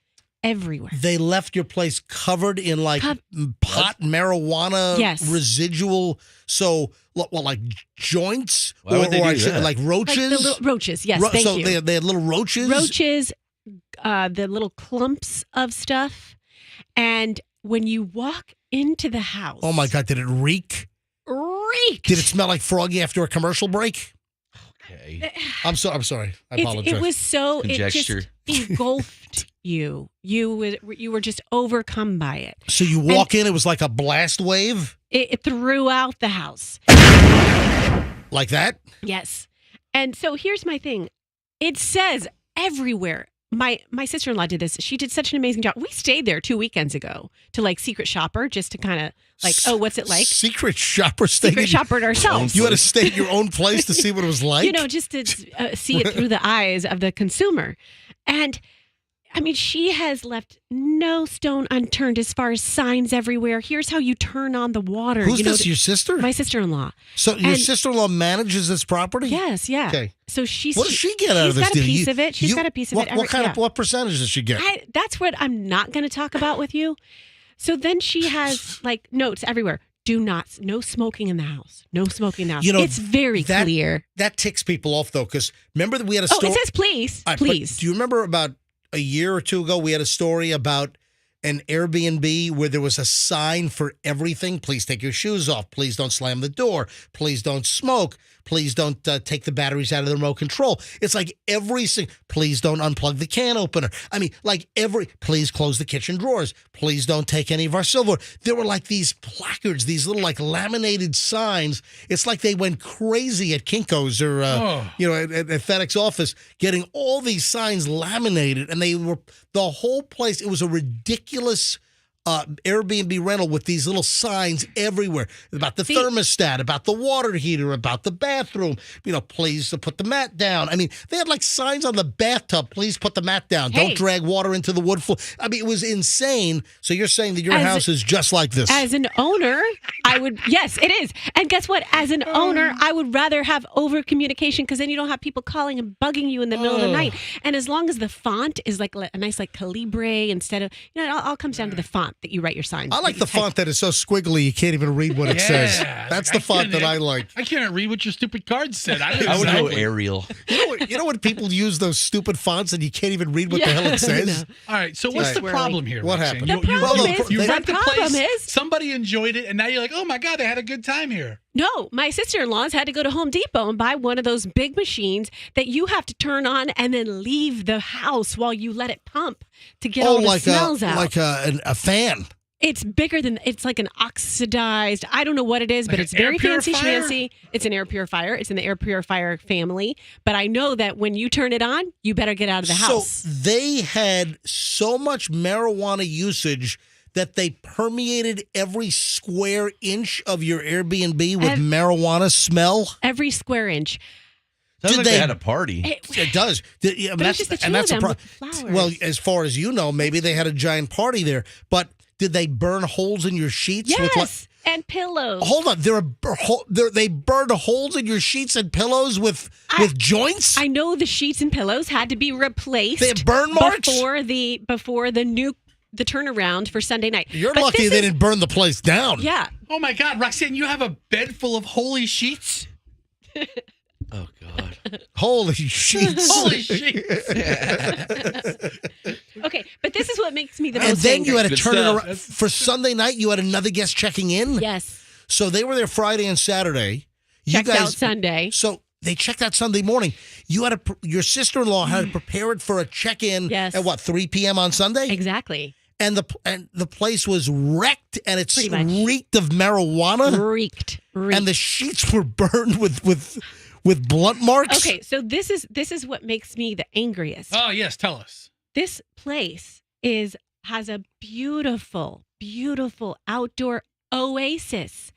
S13: everywhere.
S1: They left your place covered in like pot marijuana residual. So, like joints
S3: Why would they do that?
S1: like roaches?
S13: Like the little roaches, yes. Thank
S1: so
S13: you.
S1: they had little roaches?
S13: Roaches, the little clumps of stuff. And when you walk into the house.
S1: Oh my God, did it reek?
S13: Reeked.
S1: Did it smell like Froggy after a commercial break?
S3: Okay.
S1: I'm sorry. I apologize.
S13: It was so
S3: Conjecture.
S13: It just engulfed you. You were just overcome by it.
S1: So you walk in, it was like a blast wave?
S13: It threw out the house.
S1: Like that?
S13: Yes. And so here's my thing. It says everywhere. My sister-in-law did this. She did such an amazing job. We stayed there 2 weekends ago to like secret shopper just to kind of like, oh, what's it like?
S1: Secret shopper stayed.
S13: Secret shopper ourselves.
S1: You had to stay at your own place to see what it was like?
S13: You know, just to see it through the eyes of the consumer. And I mean, she has left no stone unturned as far as signs everywhere. Here's how you turn on the water.
S1: Who's this, your sister?
S13: My sister-in-law.
S1: So your sister-in-law manages this property?
S13: Yes, yeah.
S1: Okay.
S13: So
S1: what does she get out of this
S13: deal? She's got a piece of it. She's got a piece of it.
S1: What percentage does she get?
S13: That's what I'm not going to talk about with you. So then she has like notes everywhere. No smoking in the house. No smoking in the house.
S1: You know,
S13: it's very clear.
S1: That ticks people off though, because remember that we had a story.
S13: Oh, it says please. Please.
S1: Do you remember about a year or two ago, we had a story about an Airbnb where there was a sign for everything. Please take your shoes off. Please don't slam the door. Please don't smoke. Please don't take the batteries out of the remote control. It's like please don't unplug the can opener. I mean, like please close the kitchen drawers. Please don't take any of our silverware. There were like these placards, these little like laminated signs. It's like they went crazy at Kinko's or, at FedEx office getting all these signs laminated, and they were the whole place. It was a ridiculous Airbnb rental with these little signs everywhere about the thermostat, about the water heater, about the bathroom, please to put the mat down. I mean, they had like signs on the bathtub, please put the mat down.
S13: Hey.
S1: Don't drag water into the wood floor. I mean, it was insane. So you're saying that your house is just like this?
S13: As an owner, yes, it is. And guess what? As an owner, I would rather have over communication because then you don't have people calling and bugging you in the middle of the night. And as long as the font is like a nice like Calibre instead of, it all comes down to the font that you write your signs.
S1: I like the font that is so squiggly you can't even read what it says. That's the font that I like.
S2: I can't read what your stupid card said.
S3: I would go Arial.
S1: You know when people use those stupid fonts and you can't even read what the hell it says?
S2: All right, so what's the problem here?
S1: What
S2: Roxanne?
S1: happened?
S2: You rent the place, somebody enjoyed it, and now you're like, oh my God, they had a good time here.
S13: No, my sister-in-law's had to go to Home Depot and buy one of those big machines that you have to turn on and then leave the house while you let it pump to get all the smells out.
S1: Like a fan.
S13: It's bigger than, it's like an oxidized, I don't know what it is, but it's very fancy schmancy. It's an air purifier. It's in the air purifier family. But I know that when you turn it on, you better get out of the house.
S1: So they had so much marijuana usage that they permeated every square inch of your Airbnb with marijuana smell?
S13: Every square inch.
S3: Sounds like they had a party.
S1: It does.
S13: But it's just the two of them with flowers.
S1: Well, as far as you know, maybe they had a giant party there. But did they burn holes in your sheets?
S13: Yes, and pillows.
S1: Hold on. They burned holes in your sheets and pillows with joints?
S13: I know the sheets and pillows had to be replaced.
S1: They have burn marks?
S13: Before the turnaround for Sunday night.
S1: You're lucky they didn't burn the place down.
S13: Yeah.
S2: Oh my God, Roxanne, you have a bed full of holy sheets?
S3: Oh God.
S1: Holy sheets.
S2: Holy sheets.
S13: Okay, but this is what makes me the most
S1: And then
S13: angry.
S1: you had to turn it around. For Sunday night, you had another guest checking in?
S13: Yes.
S1: So they were there Friday and Saturday.
S13: Checked out Sunday.
S1: So they checked out Sunday morning. Your sister-in-law had to prepare it for a check-in at 3 p.m. on Sunday?
S13: Exactly.
S1: And the place was wrecked, and it reeked of marijuana.
S13: Reeked.
S1: And the sheets were burned with blunt marks.
S13: Okay, so this is what makes me the angriest.
S2: Oh yes, tell us.
S13: This place has a beautiful, beautiful outdoor oasis.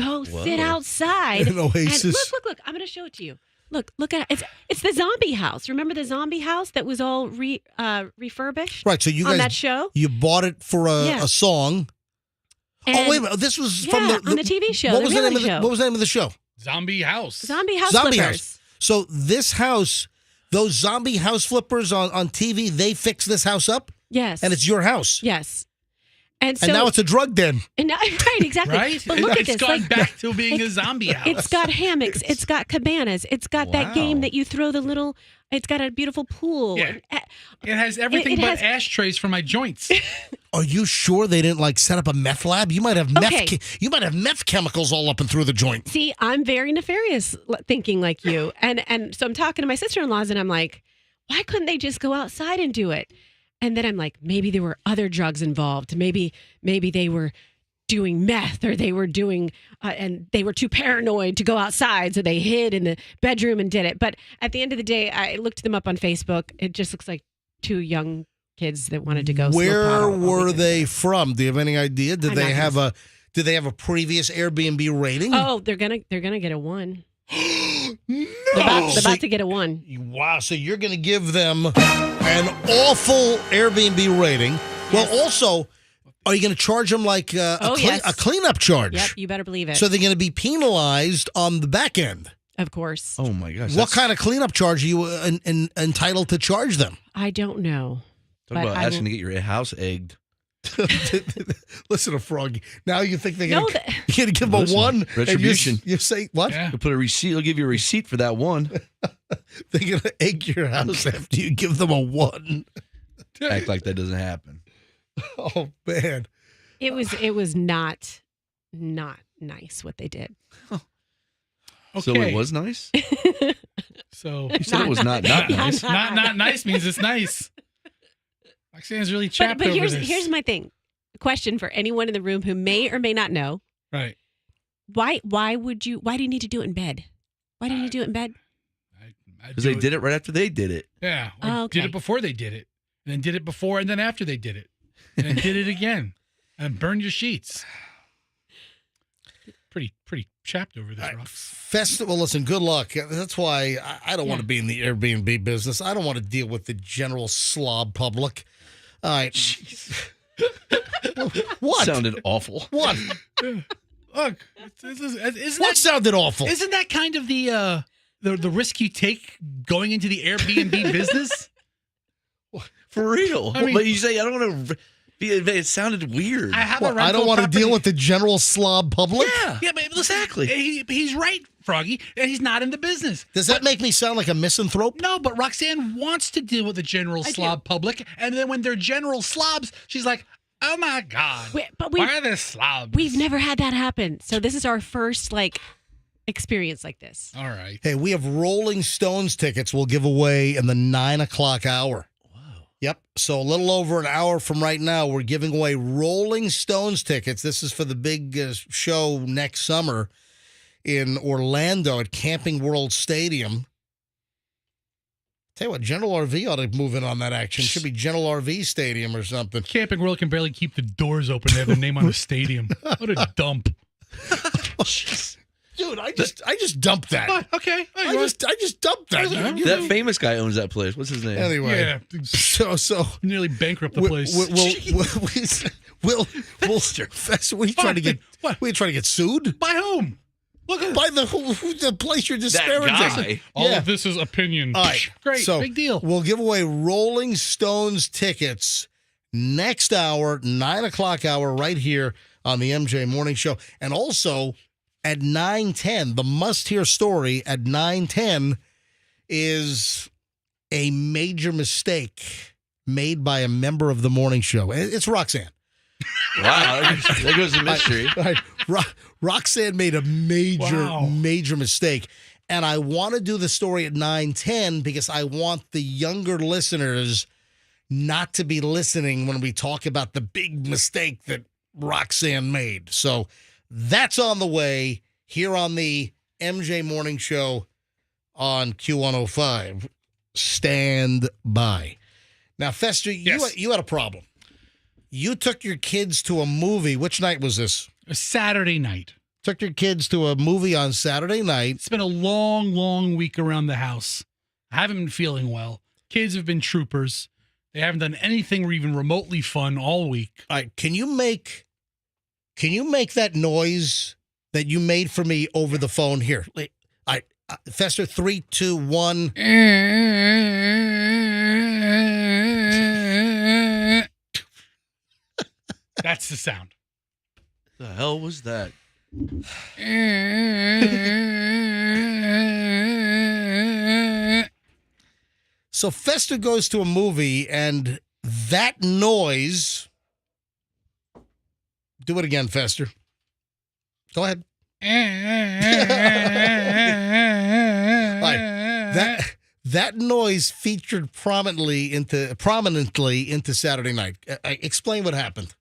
S13: Go sit outside.
S1: An oasis.
S13: And look. I'm going to show it to you. Look at it. It's the zombie house. Remember the zombie house that was all refurbished?
S1: Right. So you guys
S13: on that show?
S1: You bought it for a song.
S13: And
S1: wait a minute. This was from
S13: on the TV show.
S1: What was the name of
S13: show.
S1: What was the name of the show?
S2: Zombie House.
S13: Zombie House
S1: Zombie
S13: Flippers.
S1: House. So this house, those zombie house flippers on TV, they fix this house up?
S13: Yes.
S1: And it's your house.
S13: Yes. And
S1: now it's a drug den.
S13: And now, right, exactly.
S2: Right?
S13: But look at this.
S2: It's gone back to being a zombie house.
S13: It's got hammocks. It's got cabanas. It's got that game that you throw the little. It's got a beautiful pool.
S2: Yeah. It has everything but ashtrays for my joints.
S1: Are you sure they didn't set up a meth lab? You might have meth chemicals all up and through the joint.
S13: See, I'm very nefarious thinking like you. And so I'm talking to my sister-in-laws and I'm like, why couldn't they just go outside and do it? And then I'm like, maybe there were other drugs involved. Maybe they were doing meth or they were doing, and they were too paranoid to go outside. So they hid in the bedroom and did it. But at the end of the day, I looked them up on Facebook. It just looks like two young kids that wanted to go.
S1: Where were they from? Do you have any idea? Did they have a previous Airbnb rating?
S13: Oh, they're gonna get a 1. No. They're about to get a 1.
S1: Wow. So you're going to give them an awful Airbnb rating. Yes. Well, also, are you going to charge them a cleanup charge?
S13: Yep, you better believe it.
S1: So they're going to be penalized on the back end.
S13: Of course.
S3: Oh, my gosh.
S1: What kind of cleanup charge are you entitled to charge them?
S13: I don't know.
S3: Talk about asking to get your house egged.
S1: Listen to Froggy. Now you think you're going to give them a 1?
S3: Retribution.
S1: You say, what?
S2: Yeah.
S3: You'll put a receipt. They'll give you a receipt for that 1.
S1: They're going to egg your house after you give them a 1.
S3: Act like that doesn't happen.
S1: Oh, man.
S13: It was not nice what they did.
S3: Okay. So it was nice?
S2: So
S3: you said it was not nice.
S2: Not nice means it's nice. Roxanne's really chapped
S13: but
S2: over this.
S13: Here's my thing. Question for anyone in the room who may or may not know.
S2: Right.
S13: Why do you need to do it in bed? Why didn't you do it in bed?
S3: Because they did it right after they did it.
S2: Yeah. Did it before they did it. And then did it before and then after they did it. And then did it again. And burned your sheets. Pretty chapped over this, Rox.
S1: Festival, listen, good luck. That's why I don't want to be in the Airbnb business. I don't want to deal with the general slob public. All right. What?
S3: Sounded awful.
S1: What?
S2: Look,
S1: What sounded awful?
S2: Isn't that kind of the risk you take going into the Airbnb business?
S3: For real.
S2: I mean,
S3: but you say, I don't want to... It sounded weird.
S1: I don't want to deal with the general slob public?
S2: Yeah, but exactly. He's right, Froggy, and he's not in the business.
S1: Does that make me sound like a misanthrope?
S2: No, but Roxanne wants to deal with the general slob public, and then when they're general slobs, she's like, oh my God, why are there slobs?
S13: We've never had that happen. So this is our first, experience like this.
S2: All right.
S1: Hey, we have Rolling Stones tickets we'll give away in the 9 o'clock hour. Yep. So a little over an hour from right now, we're giving away Rolling Stones tickets. This is for the big show next summer in Orlando at Camping World Stadium. Tell you what, General RV ought to move in on that action. Should be General RV Stadium or something.
S2: Camping World can barely keep the doors open. They have the name on the stadium. What a dump.
S1: Dude, I just dumped that.
S2: Oh, okay.
S1: I just dumped that.
S3: That famous guy owns that place. What's his name?
S1: Anyway, so
S2: nearly bankrupt the place.
S1: Fester, what are you trying to get? What? Are you trying to get sued?
S2: By whom?
S1: Look, by the place you're disparaging.
S3: Guy.
S2: All of this is opinion.
S1: All right,
S2: great,
S1: so
S2: big deal.
S1: We'll give away Rolling Stones tickets next hour, 9 o'clock hour, right here on the MJ Morning Show, and also. At 9:10, the must-hear story at 9:10 is a major mistake made by a member of the morning show. It's Roxanne.
S3: Wow, there goes the mystery.
S1: Roxanne made a major mistake. And I want to do the story at 9:10 because I want the younger listeners not to be listening when we talk about the big mistake that Roxanne made. So that's on the way here on the MJ Morning Show on Q105. Stand by. Now, Fester, you had a problem. You took your kids to a movie. Which night was this?
S2: A Saturday night.
S1: took your kids to a movie on Saturday night.
S2: It's been a long, long week around the house. I haven't been feeling well. Kids have been troopers. They haven't done anything even remotely fun all week.
S1: All right, can you make that noise that you made for me over the phone here? All right, Fester, 3, 2, 1.
S2: That's the sound.
S3: The hell was that?
S1: So Fester goes to a movie, and that noise. Do it again, Fester. Go ahead. Right. That noise featured prominently into Saturday night. Explain what happened.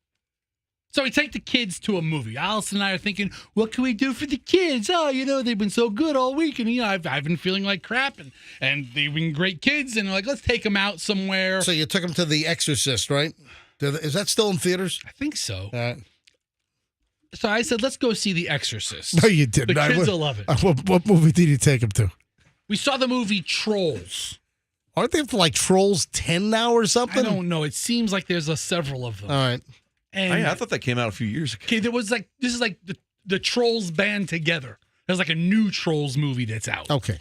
S2: So we take the kids to a movie. Allison and I are thinking, what can we do for the kids? Oh, they've been so good all week, and I've been feeling like crap, and they've been great kids, and let's take them out somewhere.
S1: So you took them to The Exorcist, right? Is that still in theaters?
S2: I think so. So I said, let's go see The Exorcist.
S1: No, you didn't.
S2: The kids will love it.
S1: What movie did you take them to?
S2: We saw the movie Trolls.
S1: Aren't they for like Trolls 10 now or something?
S2: I don't know. It seems like there's several of them.
S1: All right.
S2: And
S3: I thought that came out a few years ago.
S2: Okay, this is like the Trolls band together. There's like a new Trolls movie that's out.
S1: Okay.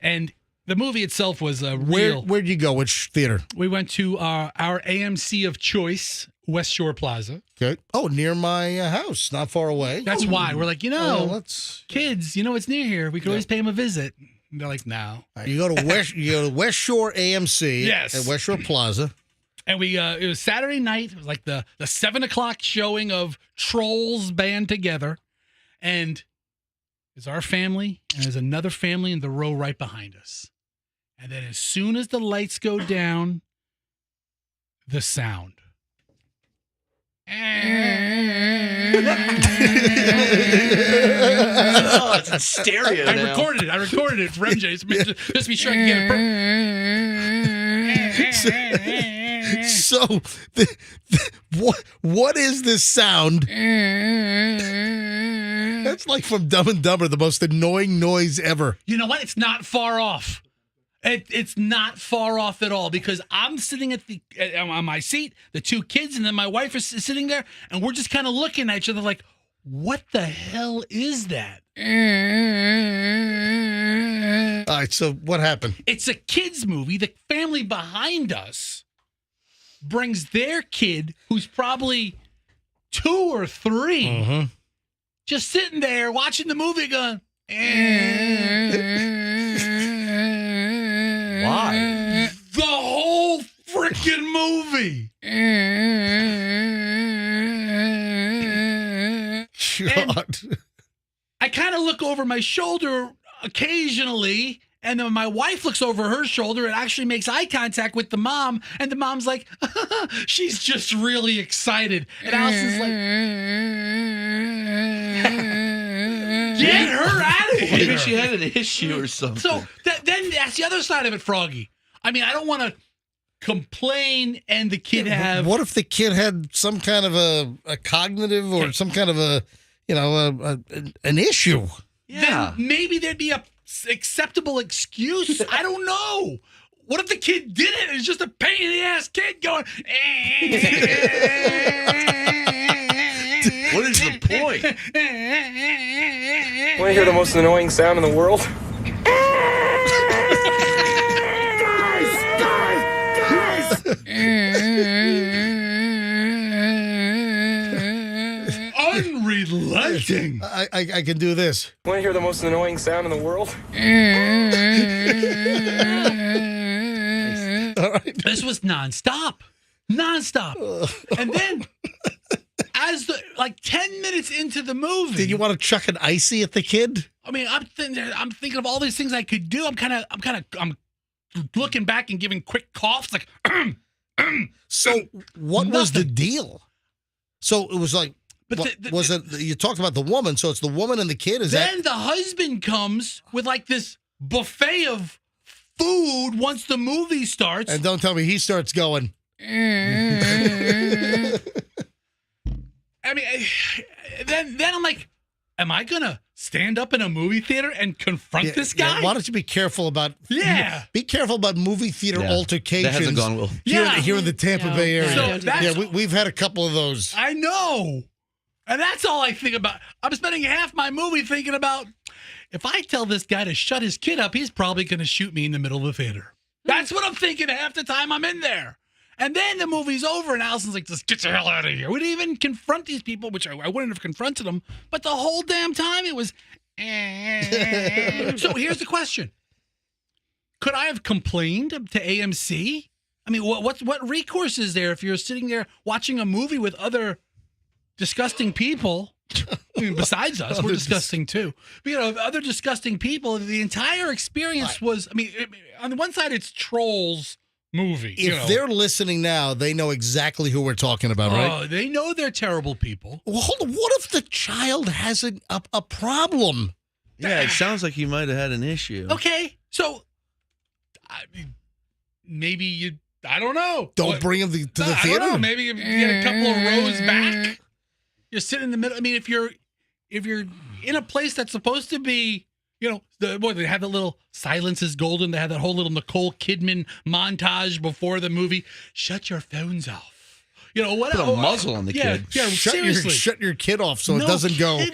S2: And the movie itself was a real.
S1: Where'd you go? Which theater?
S2: We went to our AMC of choice, West Shore Plaza.
S1: Okay. Oh, near my house, not far away.
S2: That's why we're like,
S1: let's
S2: kids, it's near here. We could always pay them a visit. And they're like, no.
S1: You go to West Shore AMC.
S2: Yes.
S1: At West Shore Plaza.
S2: And it was Saturday night. It was like the 7:00 showing of Trolls band together. And it's our family, and there's another family in the row right behind us. And then as soon as the lights go down, the sound.
S3: Oh, it's in stereo now.
S2: I recorded it for MJ. Just to be sure I can get it.
S1: So, what is this sound? That's like from Dumb and Dumber, the most annoying noise ever.
S2: You know what? It's not far off. It's not far off at all, because I'm sitting on my seat, the two kids, and then my wife is sitting there, and we're just kind of looking at each other like, what the hell is that?
S1: All right, so what happened?
S2: It's a kids movie. The family behind us brings their kid, who's probably 2 or 3, just sitting there watching the movie going,
S3: why?
S2: The whole freaking movie.
S1: God.
S2: I kind of look over my shoulder occasionally, and then my wife looks over her shoulder and actually makes eye contact with the mom, and the mom's like, she's just really excited. And Allison's like, get her out of here.
S3: Maybe she had an issue or something.
S2: So then that's the other side of it, Froggy. I mean, I don't want to complain and the kid have.
S1: What if the kid had some kind of a cognitive or some kind of an issue?
S2: Yeah. Then maybe there'd be a acceptable excuse. I don't know. What if the kid did it? It's just a pain in the ass kid going.
S3: What is the point?
S10: Want to hear the most annoying sound in the world?
S2: Unrelenting.
S1: I can do this.
S10: Want to hear the most annoying sound in the world?
S1: All right.
S2: This was nonstop. And then, as 10 minutes into the movie,
S1: Did you want to chuck an icy at the kid?
S2: I mean, I'm thinking of all these things I could do. I'm looking back and giving quick coughs, like.
S1: So what was the deal? So it was like, was it? You talked about the woman, so it's the woman and the kid.
S2: Then the husband comes with this buffet of food once the movie starts,
S1: and don't tell me he starts going.
S2: I mean, then I'm like, am I going to stand up in a movie theater and confront this guy?
S1: Why don't you be careful about
S2: be
S1: careful about movie theater altercations.
S3: That hasn't gone well.
S1: Here in the Tampa Bay area.
S2: So
S1: we've had a couple of those.
S2: I know. And that's all I think about. I'm spending half my movie thinking about, if I tell this guy to shut his kid up, he's probably going to shoot me in the middle of the theater. That's what I'm thinking half the time I'm in there. And then the movie's over, and Allison's like, just get the hell out of here. We didn't even confront these people, which I wouldn't have confronted them. But the whole damn time it was, So here's the question. Could I have complained to AMC? I mean, what recourse is there if you're sitting there watching a movie with other disgusting people? I mean, besides us, we're disgusting too. But, other disgusting people. The entire experience was, on the one side, it's Trolls movie.
S1: If they're listening now, they know exactly who we're talking about, right?
S2: Oh, they know they're terrible people.
S1: Well, hold on. What if the child has a problem?
S3: Yeah, it sounds like you might have had an issue.
S2: Okay, so maybe you, I don't know.
S1: Don't bring him to the theater?
S2: I don't know. Maybe if you get a couple of rows back. You're sitting in the middle. I mean, if you're in a place that's supposed to be, they have that little silence is golden. They have that whole little Nicole Kidman montage before the movie. Shut your phones off. What?
S3: Put a muzzle on the kid.
S2: Yeah, seriously.
S1: Shut your kid off so it doesn't go.
S2: They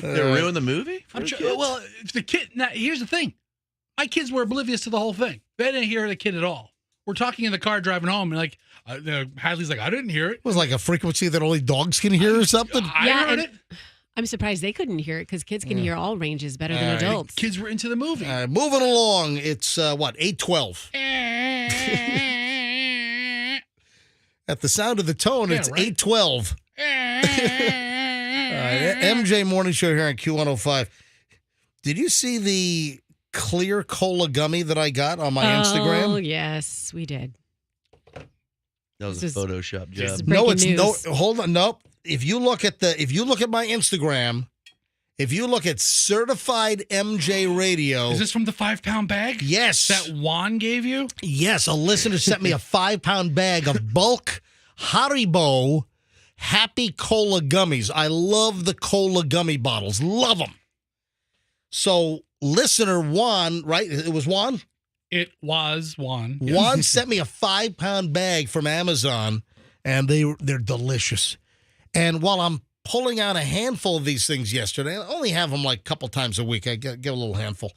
S3: ruined the movie?
S2: I'm sure. Well, if the kid. Now, here's the thing. My kids were oblivious to the whole thing. They didn't hear the kid at all. We're talking in the car driving home, and Hadley's like, I didn't hear it.
S1: It was like a frequency that only dogs can hear or something.
S2: I heard it.
S13: I'm surprised they couldn't hear it because kids can hear all ranges better than adults.
S2: Kids were into the movie.
S1: Moving along, it's 8:12. At the sound of the tone, it's 8:12. MJ Morning Show here on Q105. Did you see the clear cola gummy that I got on my Instagram?
S13: Oh, yes, we did.
S3: That was a Photoshop job.
S1: No, it's news. Hold on. Nope. If you look at my Instagram, if you look at Certified MJ Radio.
S2: Is this from the 5-pound bag?
S1: Yes.
S2: That Juan gave you?
S1: Yes. A listener sent me a 5-pound bag of bulk Haribo Happy Cola gummies. I love the cola gummy bottles. Love them. So listener Juan, right? It was Juan?
S2: It was Juan.
S1: Juan sent me a 5-pound bag from Amazon, and they're delicious. And while I'm pulling out a handful of these things yesterday, I only have them like a couple times a week. I get a little handful.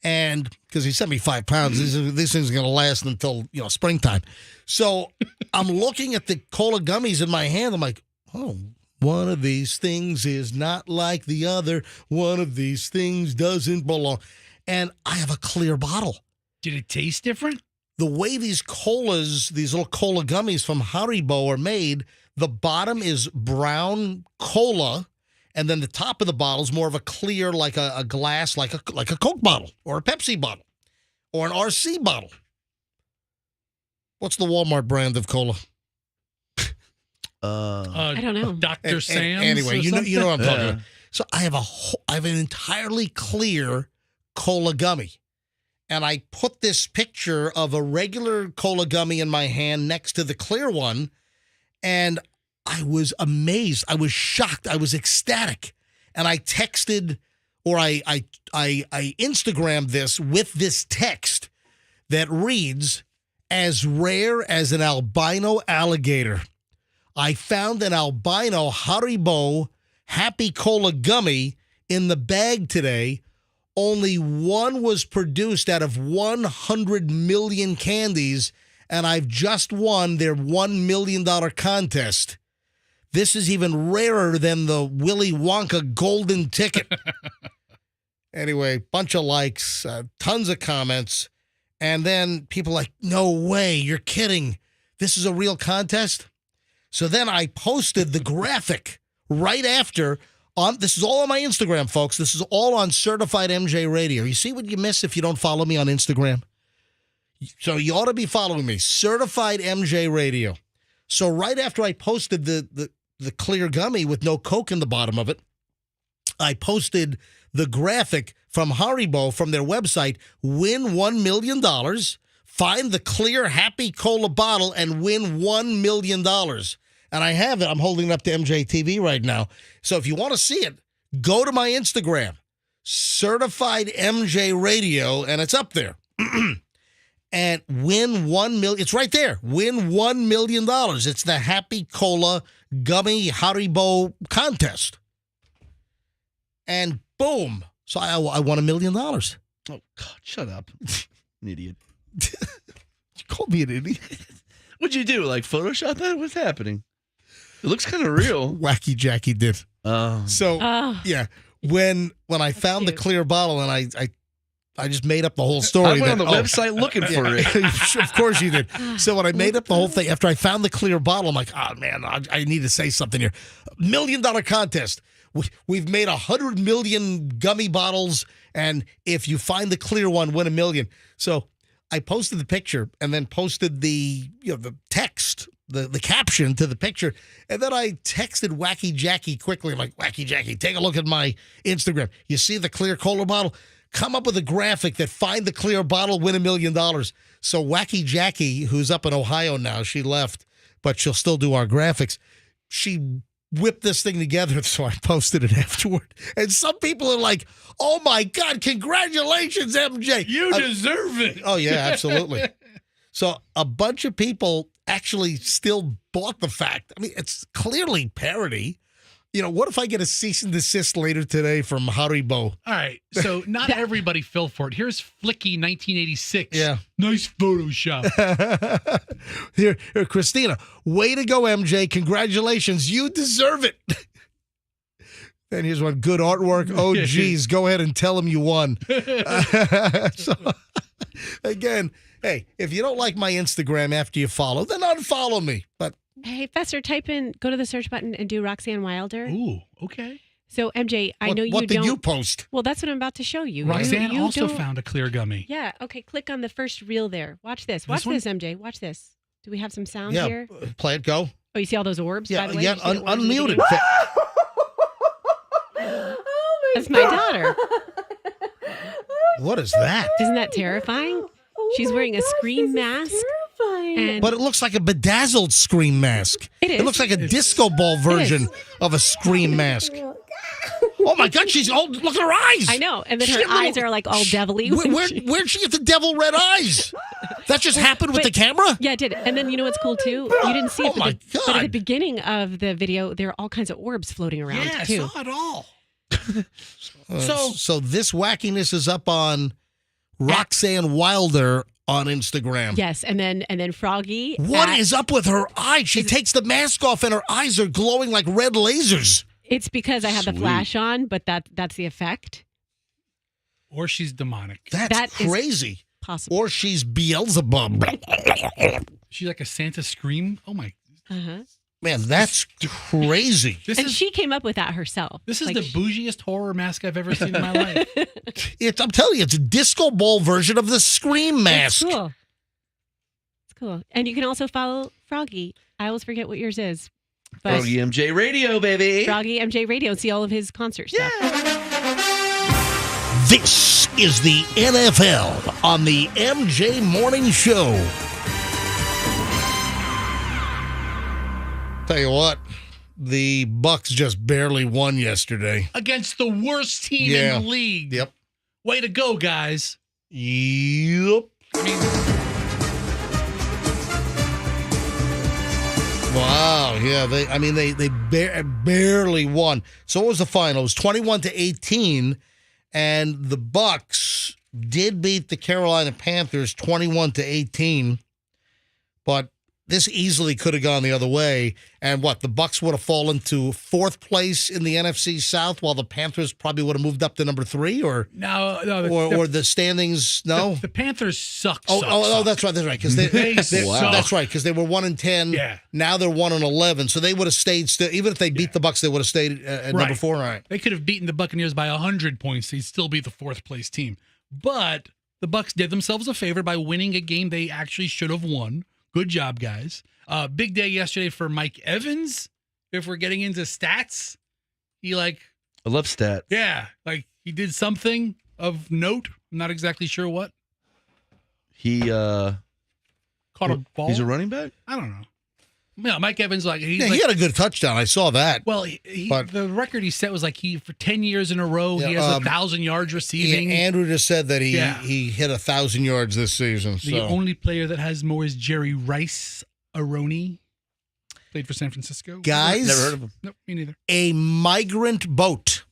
S1: And because he sent me 5 pounds, these things are going to last until, springtime. So I'm looking at the cola gummies in my hand. I'm like, oh, one of these things is not like the other. One of these things doesn't belong. And I have a clear bottle.
S2: Did it taste different?
S1: The way these little cola gummies from Haribo are made, the bottom is brown cola, and then the top of the bottle is more of a clear, like a glass, like a Coke bottle or a Pepsi bottle or an RC bottle. What's the Walmart brand of cola?
S13: I don't know.
S2: Dr. Sam's.
S1: Anyway, you know what I'm talking about. So I have an entirely clear cola gummy. And I put this picture of a regular cola gummy in my hand next to the clear one, and I was amazed. I was shocked. I was ecstatic. And I texted, or I Instagrammed this with this text that reads, "As rare as an albino alligator. I found an albino Haribo Happy Cola gummy in the bag today. Only one was produced out of 100 million candies, and I've just won their $1 million contest. This is even rarer than the Willy Wonka golden ticket." Anyway, bunch of likes, tons of comments, and then people like, "No way, you're kidding. This is a real contest?" So then I posted the graphic right after. This is all on my Instagram, folks. This is all on Certified MJ Radio. You see what you miss if you don't follow me on Instagram? So you ought to be following me, Certified MJ Radio. So right after I posted the clear gummy with no Coke in the bottom of it, I posted the graphic from Haribo from their website, win $1 million, find the clear Happy Cola bottle, and win $1 million. And I have it. I'm holding it up to MJTV right now. So if you want to see it, go to my Instagram, Certified MJ Radio, and it's up there. And win $1 million. It's right there. Win $1 million. It's the Happy Cola Gummy Haribo contest. And boom. So I won $1 million. Oh,
S3: God, shut up. An idiot.
S1: You called me an idiot.
S3: What'd you do? Like Photoshop that? What's happening? It looks kind of real.
S1: Wacky Jackie did. So,
S13: Oh.
S1: yeah. When I found the clear bottle and I just made up the whole story.
S3: I went on the website looking for it.
S1: Of course you did. So when I made up the whole thing, after I found the clear bottle, I'm like, oh, man, I need to say something here. $1 million contest. We've made 100 million gummy bottles, and if you find the clear one, win $1 million. So I posted the picture and then posted the text, the caption to the picture, and then I texted Wacky Jackie quickly. I'm like, Wacky Jackie, take a look at my Instagram. You see the clear cola bottle? Come up with a graphic that find the clear bottle, win $1 million. So Wacky Jackie, who's up in Ohio now, she left, but she'll still do our graphics. She whipped this thing together, so I posted it afterward. And some people are like, oh, my God, congratulations, MJ.
S2: You deserve it.
S1: Oh, yeah, absolutely. So a bunch of people actually still bought the fact. I mean, it's clearly parody. You know, what if I get a cease and desist later today from Haribo?
S2: All right, so not everybody fell for it. Here's Flicky 1986.
S1: Yeah.
S2: Nice Photoshop.
S1: Here, Christina, way to go, MJ. Congratulations. You deserve it. And here's one, good artwork. Oh, geez, go ahead and tell him you won. So, again, hey, if you don't like my Instagram after you follow, then unfollow me. But
S13: Hey, Fester, go to the search button and do Roxanne Wilder.
S2: Ooh, okay.
S13: So, MJ, I know you
S1: what
S13: don't.
S1: did you post?
S13: Well, that's what I'm about to show you.
S2: Roxanne
S13: You
S2: also
S13: don't-
S2: found a clear gummy.
S13: Yeah, okay, click on the first reel there. Watch this. Watch
S2: one?
S13: this, MJ. Watch this. Do we have some sound
S1: Yeah,
S13: here?
S1: play it, go.
S13: Oh, you see all those orbs,
S1: Yeah,
S13: by the way?
S1: yeah,
S13: You see the orbs in the
S1: unmuted.
S13: beginning? That's my daughter.
S1: What is that?
S13: Isn't that terrifying? She's wearing a scream mask. And
S1: But it looks like a bedazzled scream mask.
S13: It is.
S1: It looks like a disco ball version of a scream mask. Oh my God, look at her eyes.
S13: I know. And then
S1: She
S13: her
S1: got
S13: eyes
S1: little-
S13: are like all devilly.
S1: Where'd she get the devil red eyes? That just happened with the camera?
S13: Yeah, it did. And then you know what's cool too? You didn't see it,
S1: Oh my
S13: but at the
S1: God.
S13: beginning of the video, there are all kinds of orbs floating around
S2: Yeah, I
S13: too.
S2: saw it all.
S1: So this wackiness is up on Roxanne Wilder on Instagram.
S13: Yes, and then Froggy.
S1: What is up with her eyes? She takes the mask off and her eyes are glowing like red lasers.
S13: It's because I have the flash on, but that's the effect.
S2: Or she's demonic.
S1: That's
S13: That is
S1: crazy.
S13: Possible.
S1: Or she's Beelzebub.
S2: She's like a Santa scream. Oh my.
S13: Uh-huh.
S1: Man, that's crazy.
S13: And she came up with that herself.
S2: This is
S13: Like,
S2: the bougiest horror mask I've ever seen in my life.
S1: I'm telling you, it's a disco ball version of the Scream mask.
S13: It's cool. It's cool. And you can also follow Froggy. I always forget what yours is. But
S3: Froggy MJ Radio, baby.
S13: Froggy MJ Radio and see all of his concert stuff.
S1: This is the NFL on the MJ Morning Show. Tell you what, the Bucks just barely won yesterday.
S2: Against the worst team
S1: Yeah.
S2: in the league.
S1: Yep.
S2: Way to go, guys.
S1: Yep. Wow. Yeah. They barely won. So what was the final? It was 21-18, and the Bucks did beat the Carolina Panthers 21-18, but this easily could have gone the other way. And the Bucks would have fallen to fourth place in the NFC South, while the Panthers probably would have moved up to number 3, or
S2: No.
S1: the standings. No,
S2: The Panthers suck.
S1: Oh, that's right. That's right. Because they
S2: suck.
S1: that's right. Because they were 1-10.
S2: Yeah.
S1: Now they're 1-11. So they would have stayed still. Even if they beat the Bucks, they would have stayed at number 4. All right.
S2: They could have beaten the Buccaneers by 100 points. They'd still be the fourth place team. But the Bucks did themselves a favor by winning a game they actually should have won. Good job, guys. Big day yesterday for Mike Evans. If we're getting into stats, he
S3: I love stats.
S2: he did something of note. I'm not exactly sure what.
S3: He
S2: Caught a ball.
S3: He's a running back?
S2: I don't know. Yeah, Mike Evans,
S1: he had a good touchdown. I saw that.
S2: Well, the record he set was like for 10 years in a row, he has 1,000 yards receiving.
S1: Andrew just said that he hit 1,000 yards this season.
S2: The only player that has more is Jerry Rice Aroni. Played for San Francisco.
S1: Guys,
S3: never heard of him.
S2: Nope, me neither.
S1: A migrant boat,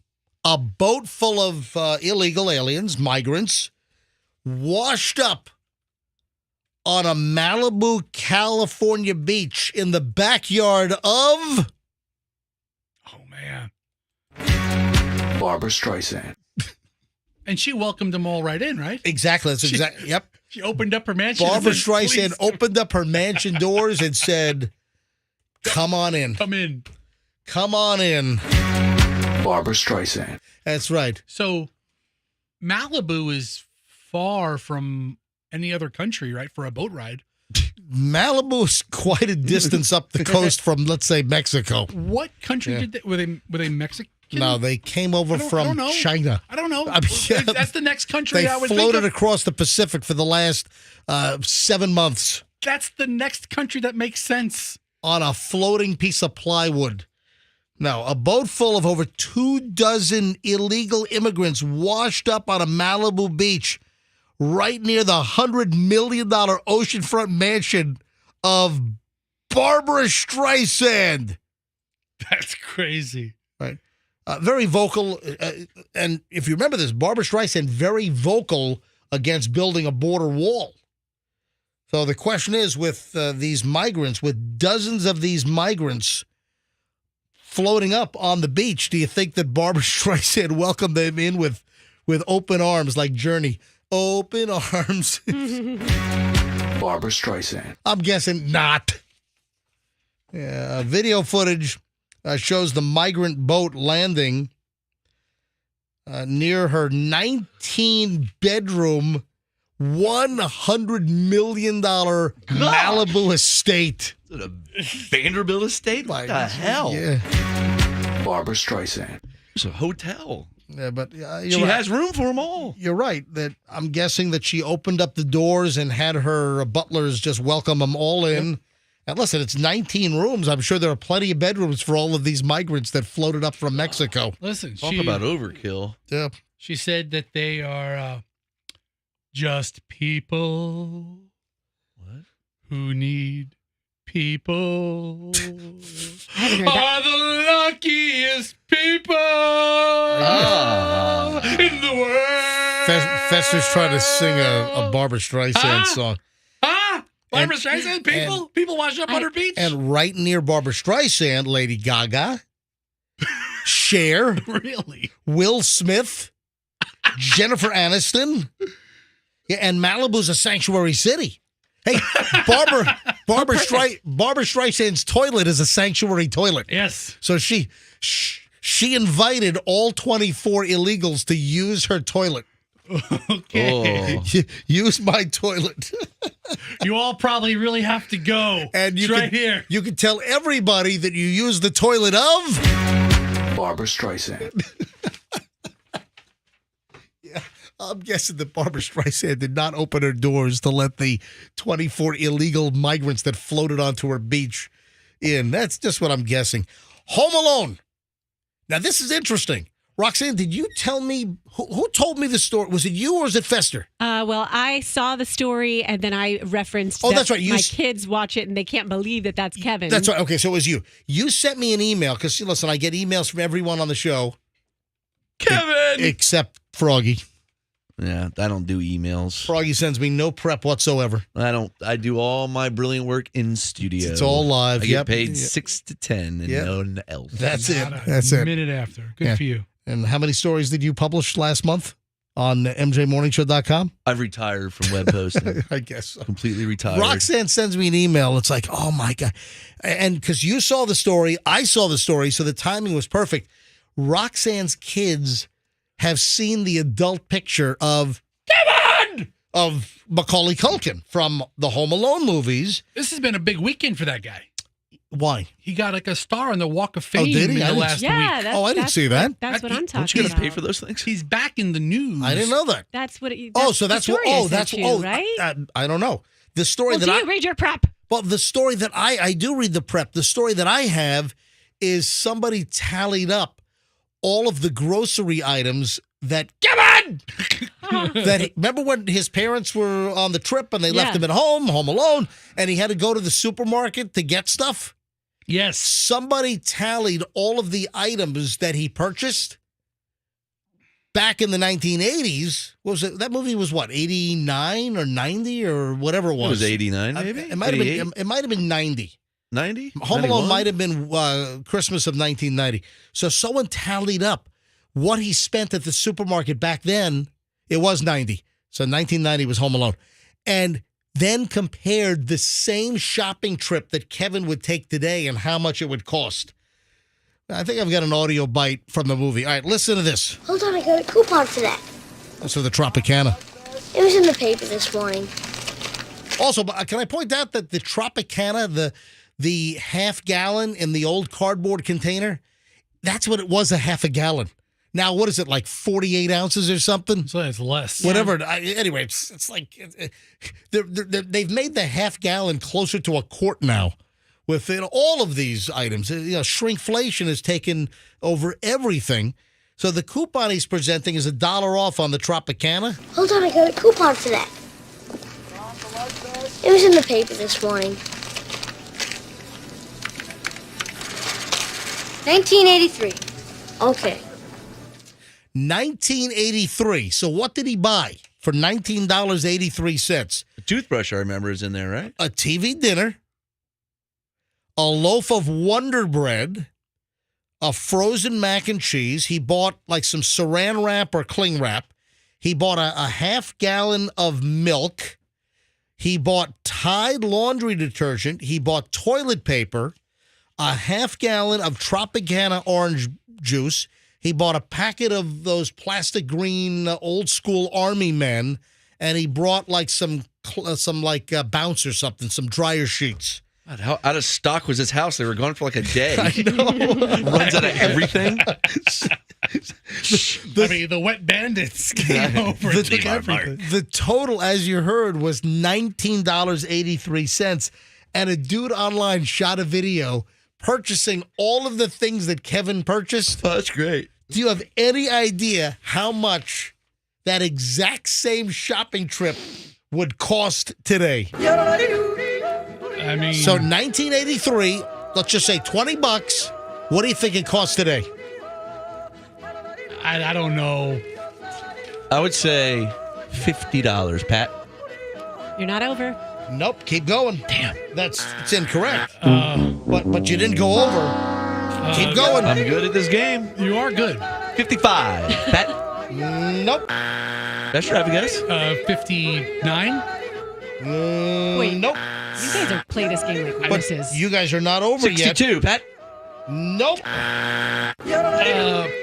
S1: a boat full of illegal aliens, migrants, washed up on a Malibu, California beach in the backyard of...
S2: Oh, man.
S16: Barbara Streisand.
S2: And she welcomed them all right in, right?
S1: Exactly. That's exactly. Yep.
S2: She opened up her mansion.
S1: Barbara Streisand opened up her mansion doors and said, "Come on in.
S2: Come in.
S1: Come on in."
S16: Barbara Streisand.
S1: That's right.
S2: So Malibu is far from any other country, right, for a boat ride.
S1: Malibu is quite a distance up the coast from, let's say, Mexico.
S2: What country did they? Were they Mexican?
S1: No, they came over from China.
S2: I don't know.
S1: Yeah,
S2: that's the next country
S1: they
S2: I would think
S1: floated
S2: of.
S1: across the Pacific for the last 7 months.
S2: That's the next country that makes sense.
S1: On a floating piece of plywood. Now, a boat full of over 24 illegal immigrants washed up on a Malibu beach right near the $100 million oceanfront mansion of Barbara Streisand.
S2: That's crazy.
S1: Right. Very vocal. And if you remember this, Barbara Streisand, very vocal against building a border wall. So the question is, with these migrants, with dozens of these migrants floating up on the beach, do you think that Barbara Streisand welcomed them in with open arms like Journey? Open arms.
S16: Barbara Streisand.
S1: I'm guessing not. Yeah, video footage shows the migrant boat landing near her 19-bedroom, $100 million Malibu estate.
S3: Is it a Vanderbilt estate? What the hell?
S1: Yeah.
S16: Barbara Streisand.
S3: It's a hotel.
S1: Yeah, but
S3: She has room for them all.
S1: You're right. That I'm guessing that she opened up the doors and had her butlers just welcome them all in. Yep. And listen, it's 19 rooms. I'm sure there are plenty of bedrooms for all of these migrants that floated up from Mexico.
S2: Listen,
S3: Talk about overkill.
S1: Yeah.
S2: She said that they are just people who need people.
S13: I haven't heard that.
S2: Are the luckiest people in the world.
S1: Fester's trying to sing a Barbara Streisand song.
S2: Barbara Streisand, people wash up on her beach.
S1: And right near Barbara Streisand, Lady Gaga, Cher,
S2: really,
S1: Will Smith, Jennifer Aniston, and Malibu's a sanctuary city. Hey, Barbara Streisand's toilet is a sanctuary toilet.
S2: Yes.
S1: So she invited all 24 illegals to use her toilet.
S2: Okay.
S3: Oh.
S1: Use my toilet.
S2: You all probably really have to go.
S1: And
S2: it's right here.
S1: You can tell everybody that you use the toilet of
S16: Barbara Streisand.
S1: Yeah, I'm guessing that Barbara Streisand did not open her doors to let the 24 illegal migrants that floated onto her beach in. That's just what I'm guessing. Home Alone. Now, this is interesting. Roxanne, did you tell me, who told me the story? Was it you or was it Fester?
S13: Well, I saw the story and then I referenced
S1: that's right.
S13: My kids watch it and they can't believe that that's Kevin.
S1: That's right. Okay, so it was you. You sent me an email because, listen, I get emails from everyone on the show.
S2: Kevin!
S1: Except Froggy.
S3: Yeah, I don't do emails.
S1: Froggy sends me no prep whatsoever.
S3: I do all my brilliant work in studio.
S1: It's all live.
S3: I get paid 6 to 10 and no else.
S1: That's it.
S2: Not
S1: That's
S2: a
S1: it.
S2: minute after. Good for you.
S1: And how many stories did you publish last month on mjmorningshow.com?
S3: I've retired from web posting.
S1: I guess so.
S3: Completely retired.
S1: Roxanne sends me an email. It's like, oh my God. And because you saw the story, I saw the story, so the timing was perfect. Roxanne's kids have seen the adult picture of Kevin! Of Macaulay Culkin from the Home Alone movies.
S2: This has been a big weekend for that guy.
S1: Why?
S2: He got like a star on the Walk of Fame
S1: did he?
S2: in
S1: I
S2: the
S1: didn't-
S2: last
S13: Yeah,
S2: week.
S13: that's,
S1: I didn't see that.
S13: That's what I'm talking
S3: Don't you
S13: about.
S3: got to pay for those things?
S2: He's back in the news.
S1: I didn't know that.
S13: That's what it
S1: Oh, so that's what.
S13: the story I
S1: Oh,
S13: sent
S1: that's
S13: you,
S1: oh,
S13: right?
S1: I don't know. The story
S13: Well,
S1: that
S13: do
S1: I
S13: you read your prep?
S1: Well, the story that I do read the prep. The story that I have is somebody tallied up all of the grocery items that remember when his parents were on the trip and they left him at home alone, and he had to go to the supermarket to get stuff?
S2: Yes.
S1: Somebody tallied all of the items that he purchased back in the 1980s. What was it? That movie was what, 89 or 90 or whatever it was.
S3: It was 89, maybe?
S1: It might have been 90.
S3: 90?
S1: Home Alone might have been Christmas of 1990. So someone tallied up what he spent at the supermarket back then. It was 90. So 1990 was Home Alone. And then compared the same shopping trip that Kevin would take today and how much it would cost. I think I've got an audio bite from the movie. All right, listen to this.
S18: Hold on, I got a coupon for that.
S1: That's for the Tropicana.
S18: It was in the paper this morning.
S1: Also, can I point out that the Tropicana, the half gallon in the old cardboard container, that's what it was, a half a gallon. Now, what is it, like 48 ounces or something?
S2: So it's less.
S1: Whatever. Anyway, it's like they've made the half gallon closer to a quart now with all of these items. Shrinkflation has taken over everything. So the coupon he's presenting is $1 off on the Tropicana.
S18: Hold on, I got a coupon for that. It was in the paper this morning. 1983. Okay.
S1: 1983. So what did he buy for $19.83?
S3: A toothbrush, I remember, is in there, right?
S1: A TV dinner, a loaf of Wonder Bread, a frozen mac and cheese. He bought like some saran wrap or cling wrap. He bought a half gallon of milk. He bought Tide laundry detergent. He bought toilet paper, a half gallon of Tropicana orange juice. He bought a packet of those plastic green old school army men, and he brought like some bounce or something, some dryer sheets.
S3: God, how out of stock was this house? They were gone for like a day.
S1: I know.
S3: Runs out of everything.
S2: The wet bandits came over and took everything.
S1: The total, as you heard, was $19.83, and a dude online shot a video purchasing all of the things that Kevin purchased.
S3: Oh, that's great.
S1: Do you have any idea how much that exact same shopping trip would cost today?
S2: I mean,
S1: So 1983, let's just say $20. What do you think it costs today?
S2: I don't know.
S3: I would say $50, Pat.
S13: You're not over.
S1: Nope, keep going. Damn, it's incorrect. But you didn't go over. Keep going.
S3: I'm good at this game.
S2: You are good.
S3: 55, Pat.
S1: Nope.
S3: That's right, I guess.
S2: 59.
S13: Wait,
S1: nope.
S13: You guys are playing this game like
S1: But
S13: horses.
S1: you guys are not over
S3: 62,
S1: yet.
S3: Pat.
S1: Nope.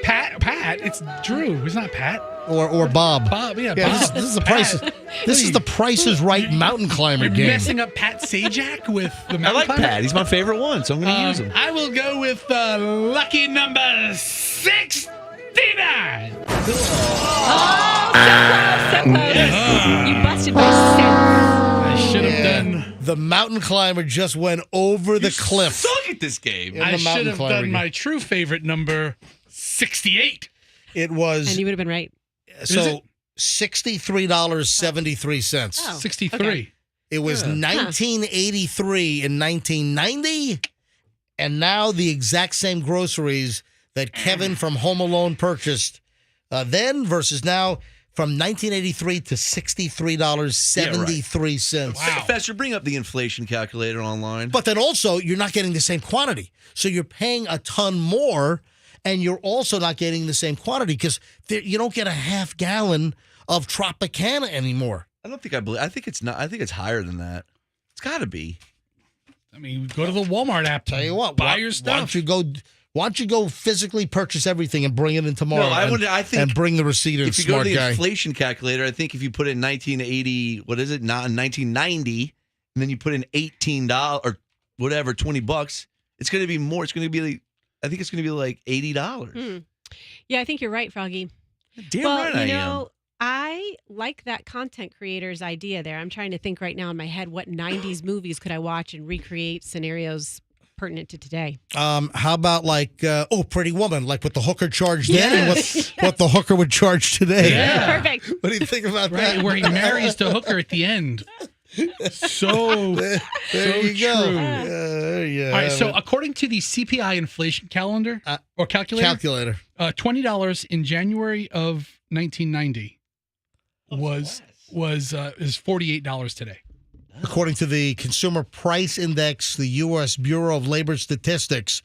S2: Pat. It's Drew. It's not Pat.
S1: Or Bob.
S2: Bob. Yeah,
S1: Yeah,
S2: Bob.
S1: this is the price. This is the Price is Right mountain climber
S2: You're
S1: game.
S2: messing up Pat Sajak with the
S3: I
S2: mountain
S3: like
S2: climber?
S3: Pat. He's my favorite one, so I'm going to use him.
S2: I will go with lucky number 69.
S13: So close. You busted my sense.
S2: I should have done.
S1: The mountain climber just went over the cliff.
S3: Suck at this game.
S1: In
S2: I
S1: the
S2: should
S1: mountain
S2: have
S1: climber
S2: done
S1: game.
S2: my true favorite number 68.
S1: It was
S13: And you would have been right.
S1: so $63.73.
S13: Oh,
S2: 63.
S13: okay.
S1: It was 1983 and 1990, and now the exact same groceries that Kevin from Home Alone purchased then versus now from 1983 to $63.73.
S3: Wow. Professor, bring up the inflation calculator online.
S1: But then also, you're not getting the same quantity. So you're paying a ton more, and you're also not getting the same quantity because you don't get a half gallon of Tropicana anymore.
S3: I don't think I believe. I think it's not. I think it's higher than that. It's got to be.
S2: I mean, go to the Walmart app.
S1: Tell you what,
S2: buy your stuff.
S1: Why don't you go physically purchase everything and bring it in tomorrow?
S3: No, I think
S1: and bring the receipt in.
S3: If you go
S1: Smart
S3: to the
S1: guy.
S3: inflation calculator, I think if you put in 1980, what is it? Not in 1990, and then you put in $18 or whatever, $20, it's going to be more. It's going to be like, I think it's going to be like $80.
S13: Yeah, I think you're right, Froggy.
S3: Damn
S13: well,
S3: right I
S13: you
S3: am.
S13: know, I like that content creator's idea there. I'm trying to think right now in my head what 90s movies could I watch and recreate scenarios pertinent to today.
S1: How about like Pretty Woman, like what the hooker charged then and what the hooker would charge today.
S2: Yeah.
S13: Perfect.
S1: What do you think about
S2: Right,
S1: that?
S2: where he marries the hooker at the end. So
S1: there you
S2: true.
S1: go. There you
S2: All right, so
S1: have it.
S2: according to the CPI inflation calendar or calculator, $20 in January of 1990 is $48 today.
S1: According to the Consumer Price Index, the U.S. Bureau of Labor Statistics,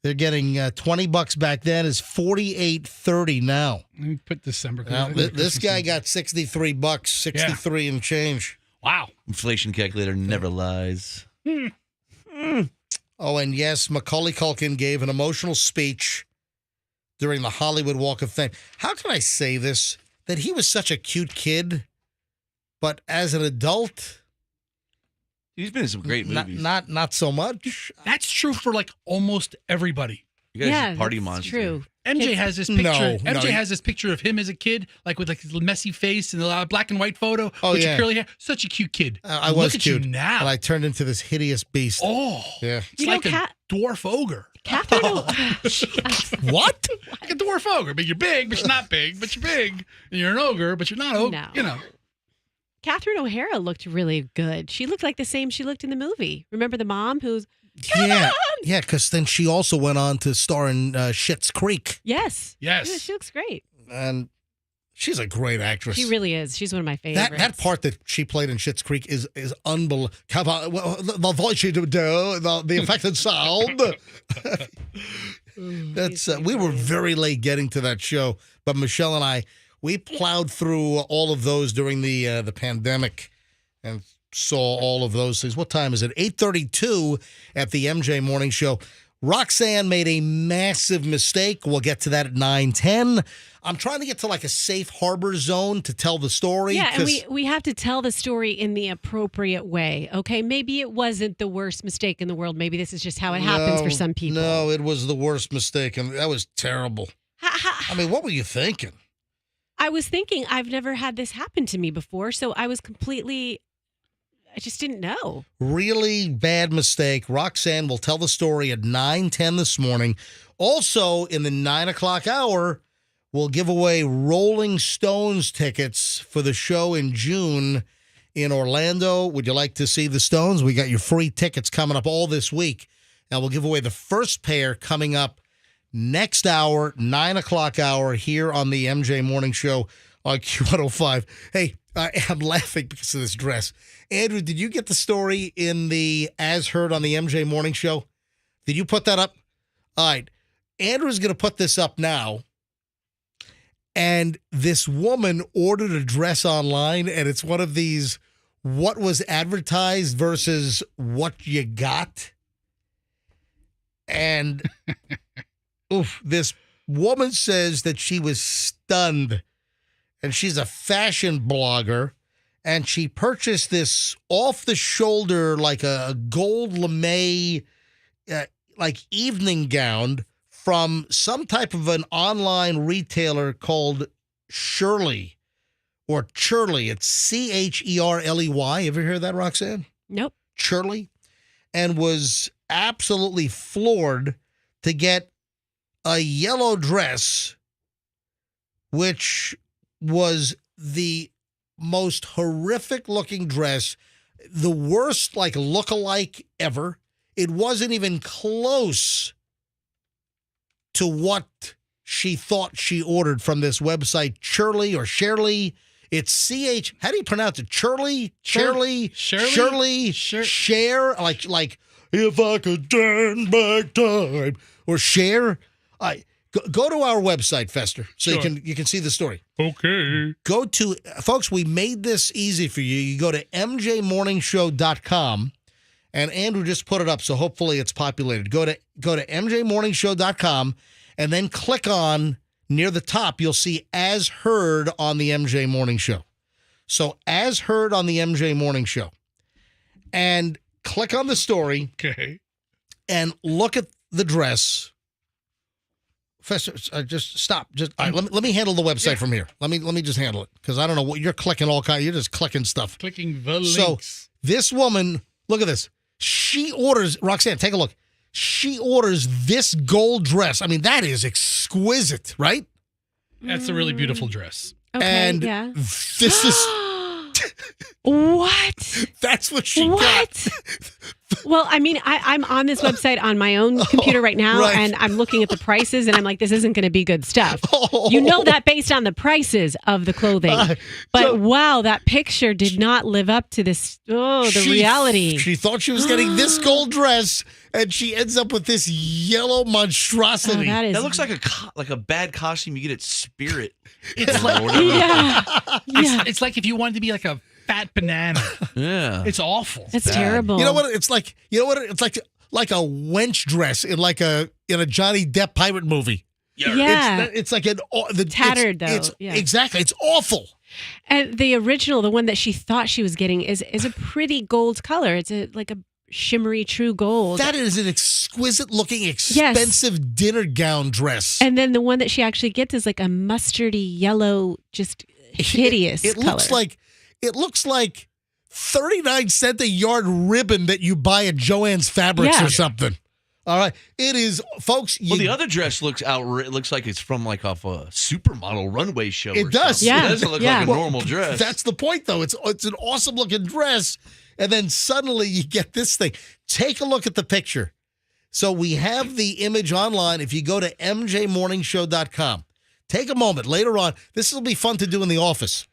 S1: they're getting $20 back then is $48.30 now.
S2: Let me put December.
S1: Now, this guy got $63, 63 and change.
S2: Wow.
S3: Inflation calculator never lies.
S1: Oh, and yes, Macaulay Culkin gave an emotional speech during the Hollywood Walk of Fame. How can I say this? That he was such a cute kid, but as an adult,
S3: He's been in some great movies.
S1: not so much.
S2: That's true for like almost everybody.
S3: You guys are party monster.
S13: True.
S2: MJ has this picture.
S1: No,
S2: MJ has this picture of him as a kid, like with like his messy face and the black and white photo.
S1: Oh,
S2: with
S1: yeah.
S2: your curly hair. Such a cute kid.
S1: I was
S2: Look
S1: cute.
S2: at you now.
S1: And I turned into this hideous beast.
S2: Oh,
S1: yeah.
S2: it's like a dwarf ogre.
S13: Catherine.
S1: What?
S2: Like a dwarf ogre, but you're big, but you're not big, but you're big, and you're an ogre, but you're not ogre.
S13: No.
S2: You know.
S13: Catherine O'Hara looked really good. She looked like the same she looked in the movie. Remember the mom who's
S1: Yeah, because then she also went on to star in Schitt's Creek.
S13: Yes.
S2: Yes.
S13: Yeah, she looks great.
S1: And she's a great actress.
S13: She really is. She's one of my favorites.
S1: That part that she played in Schitt's Creek is unbelievable. The voice she do, the affected sound. That's we were very late getting to that show, but Michelle and I, we plowed through all of those during the pandemic and saw all of those things. What time is it? 8:32 at the MJ Morning Show. Roxanne made a massive mistake. We'll get to that at 9:10. I'm trying to get to like a safe harbor zone to tell the story.
S13: Yeah, and we have to tell the story in the appropriate way. Okay, maybe it wasn't the worst mistake in the world. Maybe this is just how it happens for some people.
S1: No, it was the worst mistake, and that was terrible. I mean, what were you thinking?
S13: I was thinking I've never had this happen to me before, so I just didn't know.
S1: Really bad mistake. Roxanne will tell the story at 9:10 this morning. Also, in the 9 o'clock hour, we'll give away Rolling Stones tickets for the show in June in Orlando. Would you like to see the Stones? We got your free tickets coming up all this week. Now, we'll give away the first pair coming up next hour, 9 o'clock hour, here on the MJ Morning Show on Q105. Hey, I'm laughing because of this dress. Andrew, did you get the story in the As Heard on the MJ Morning Show? Did you put that up? All right. Andrew's going to put this up now. And this woman ordered a dress online, and it's one of these what was advertised versus what you got. And this woman says that she was stunned, and she's a fashion blogger, and she purchased this off-the-shoulder, like a gold lame, like evening gown from some type of an online retailer called Shirley or Churley. It's Cherley. Ever hear that, Roxanne?
S13: Nope.
S1: Churley. And was absolutely floored to get a yellow dress, which was the most horrific looking dress, the worst like look-alike ever. It wasn't even close to what she thought she ordered from this website, Churley or Shirley. It's how do you pronounce it? Churley? Share? Like if I could turn back time. Or share. Go to our website, Fester, so
S2: Sure.
S1: you can see the story.
S2: Okay.
S1: Go to, folks, we made this easy for you. You go to mjmorningshow.com, and Andrew just put it up, so hopefully it's populated. Go to mjmorningshow.com, and then click on, near the top, you'll see As Heard on the MJ Morning Show. So As Heard on the MJ Morning Show. And click on the story.
S2: Okay.
S1: And look at the dress. Professor, just stop. Just all right, let me handle the website from here. Let me just handle it because I don't know what you're clicking all kind. You're just clicking stuff.
S2: Clicking the links.
S1: So this woman, look at this. She orders Roxanne. Take a look. She orders this gold dress. I mean, that is exquisite, right?
S2: That's a really beautiful dress.
S13: Okay,
S1: and
S13: yeah.
S1: this is
S13: what?
S1: That's what she got.
S13: Well, I mean, I'm on this website on my own computer right now,
S1: right.
S13: and I'm looking at the prices, and I'm like, this isn't going to be good stuff. You know that based on the prices of the clothing. But wow, that picture did not live up to this. Oh, the reality.
S1: She thought she was getting this gold dress, and she ends up with this yellow monstrosity.
S3: That looks like a bad costume you get at Spirit.
S2: It's like, it's like if you wanted to be like a fat banana.
S3: Yeah.
S2: It's awful.
S13: It's terrible.
S1: You know what? It's like it's like a wench dress in a Johnny Depp pirate movie.
S13: Yeah.
S1: It's like
S13: tattered though.
S1: Exactly. It's awful.
S13: And the original, the one that she thought she was getting, is a pretty gold color. It's like a shimmery true gold.
S1: That is an exquisite looking, expensive dinner gown dress.
S13: And then the one that she actually gets is like a mustardy yellow, just hideous
S1: It
S13: color.
S1: looks like 39 cent a yard ribbon that you buy at Joann's Fabrics or something. All right. It is, folks.
S3: Well, the other dress looks like it's from like off a supermodel runway show.
S1: It does.
S3: Something.
S1: Yeah.
S3: It doesn't look like a normal dress.
S1: That's the point, though. It's an awesome looking dress. And then suddenly you get this thing. Take a look at the picture. So we have the image online. If you go to mjmorningshow.com, take a moment later on. This will be fun to do in the office.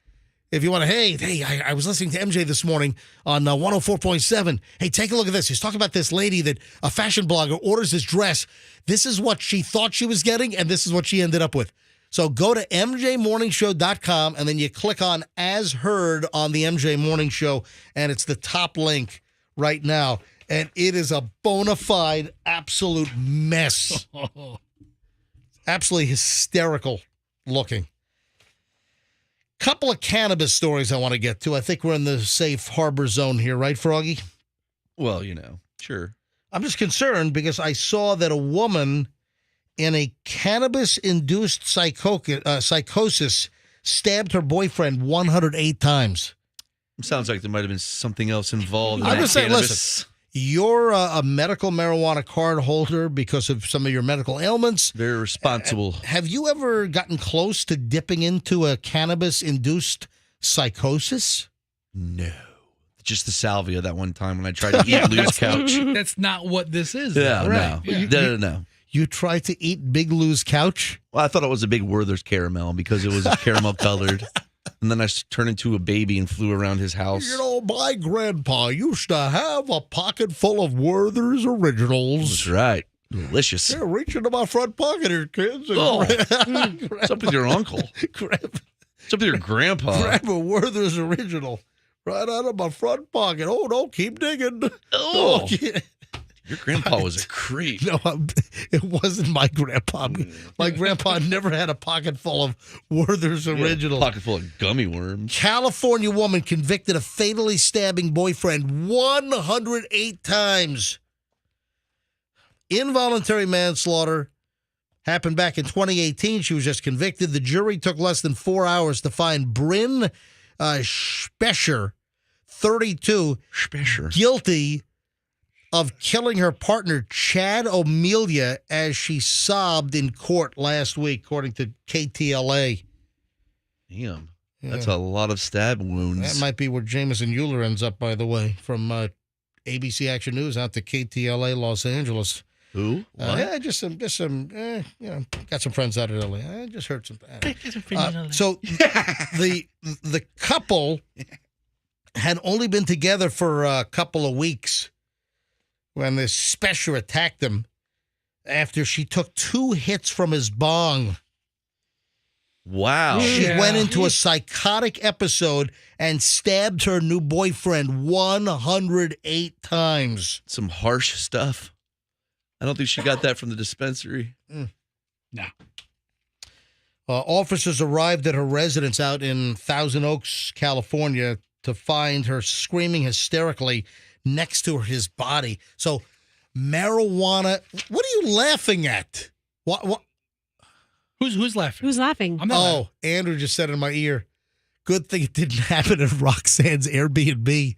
S1: If you want to, hey, I was listening to MJ this morning on 104.7. Hey, take a look at this. He's talking about this lady that a fashion blogger orders this dress. This is what she thought she was getting, and this is what she ended up with. So go to mjmorningshow.com, and then you click on As Heard on the MJ Morning Show, and it's the top link right now. And it is a bona fide absolute mess. Absolutely hysterical looking. Couple of cannabis stories I want to get to. I think we're in the safe harbor zone here, right, Froggy?
S3: Well, sure.
S1: I'm just concerned because I saw that a woman in a cannabis-induced psychosis stabbed her boyfriend 108 times.
S3: Sounds like there might have been something else involved.
S1: I'm just saying, listen, you're a medical marijuana card holder because of some of your medical ailments.
S3: Very responsible.
S1: Have you ever gotten close to dipping into a cannabis-induced psychosis?
S3: No. Just the salvia that one time when I tried to eat Lou's couch.
S2: That's not what this is.
S3: Yeah,
S2: right.
S3: No.
S1: You tried to eat Big Lou's couch?
S3: Well, I thought it was a big Werther's caramel because it was caramel colored. And then I turned into a baby and flew around his house.
S1: You know, my grandpa used to have a pocket full of Werther's Originals.
S3: That's right. Delicious.
S1: Yeah, reach into my front pocket here, kids. And
S3: What's up with your uncle? What's up with your grandpa?
S1: Grab a Werther's Original right out of my front pocket. Oh, no, keep digging.
S3: Oh.
S1: Yeah.
S3: Your grandpa was a creep.
S1: No, it wasn't my grandpa. My grandpa never had a pocket full of Werther's Originals.
S3: Pocket full of gummy worms.
S1: California woman convicted of fatally stabbing boyfriend 108 times. Involuntary manslaughter happened back in 2018. She was just convicted. The jury took less than 4 hours to find Bryn Specher, 32, guilty of killing her partner, Chad O'Melia, as she sobbed in court last week, according to KTLA.
S3: Damn. That's a lot of stab wounds.
S1: That might be where Jameson Euler ends up, by the way, from ABC Action News out to KTLA Los Angeles.
S3: Who?
S1: Yeah, just some, got some friends out of LA. I just heard some. So the couple had only been together for a couple of weeks when this Specher attacked him after she took 2 hits from his bong.
S3: Wow.
S1: She went into a psychotic episode and stabbed her new boyfriend 108 times.
S3: Some harsh stuff. I don't think she got that from the dispensary.
S2: No.
S1: Officers arrived at her residence out in Thousand Oaks, California, to find her screaming hysterically next to his body. So, marijuana. What are you laughing at? What?
S2: Who's laughing?
S13: Who's laughing?
S2: I'm not laughing.
S1: Andrew just said in my ear, good thing it didn't happen at Roxanne's Airbnb.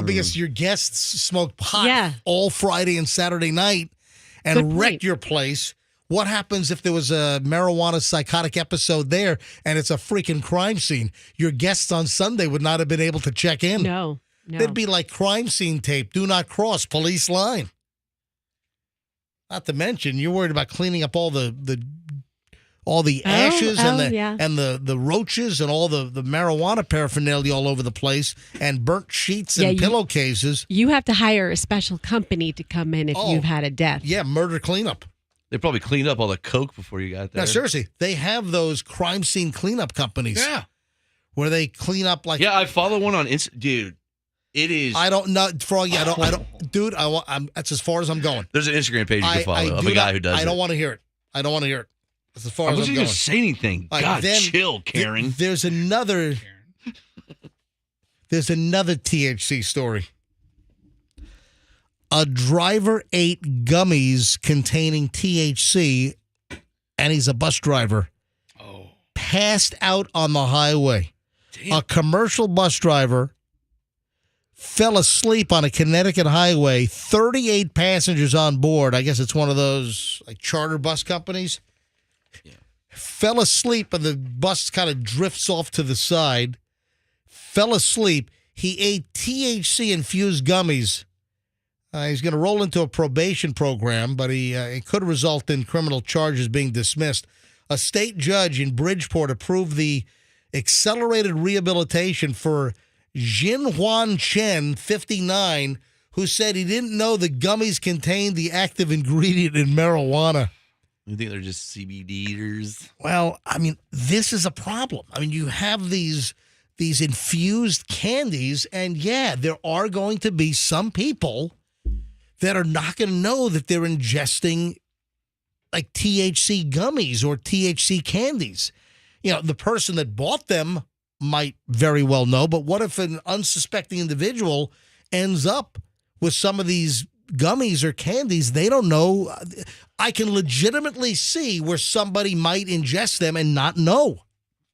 S1: Because your guests smoked pot all Friday and Saturday night and wrecked your place. What happens if there was a marijuana psychotic episode there and it's a freaking crime scene? Your guests on Sunday would not have been able to check in.
S13: No.
S1: They'd be like crime scene tape, do not cross, police line. Not to mention, you're worried about cleaning up all the ashes and the roaches and all the marijuana paraphernalia all over the place and burnt sheets and pillowcases.
S13: You have to hire a special company to come in if you've had a death.
S1: Yeah, murder cleanup.
S3: They probably cleaned up all the coke before you got there.
S1: No, seriously, they have those crime scene cleanup companies.
S2: Yeah.
S1: Where they clean up like.
S3: Yeah, I follow one on Instagram. Dude, it is.
S1: I don't know, Froggy. I don't. Dude, that's as far as I'm going.
S3: There's an Instagram page you can follow of a guy who does it.
S1: I don't want to hear it. I don't want to hear it. That's as far as I'm going.
S3: I wasn't going to say anything. God, chill, Karen.
S1: There's another THC story. A driver ate gummies containing THC, and he's a bus driver.
S2: Oh.
S1: Passed out on the highway. Damn. A commercial bus driver fell asleep on a Connecticut highway. 38 passengers on board. I guess it's one of those like charter bus companies. Yeah. Fell asleep, and the bus kind of drifts off to the side. Fell asleep. He ate THC-infused gummies. He's going to roll into a probation program, but it could result in criminal charges being dismissed. A state judge in Bridgeport approved the accelerated rehabilitation for Jin Huan Chen, 59, who said he didn't know the gummies contained the active ingredient in marijuana.
S3: You think they're just CBD eaters?
S1: Well, I mean, this is a problem. I mean, you have these infused candies, and yeah, there are going to be some people that are not going to know that they're ingesting like THC gummies or THC candies. You know, the person that bought them might very well know, but what if an unsuspecting individual ends up with some of these gummies or candies? They don't know. I can legitimately see where somebody might ingest them and not know.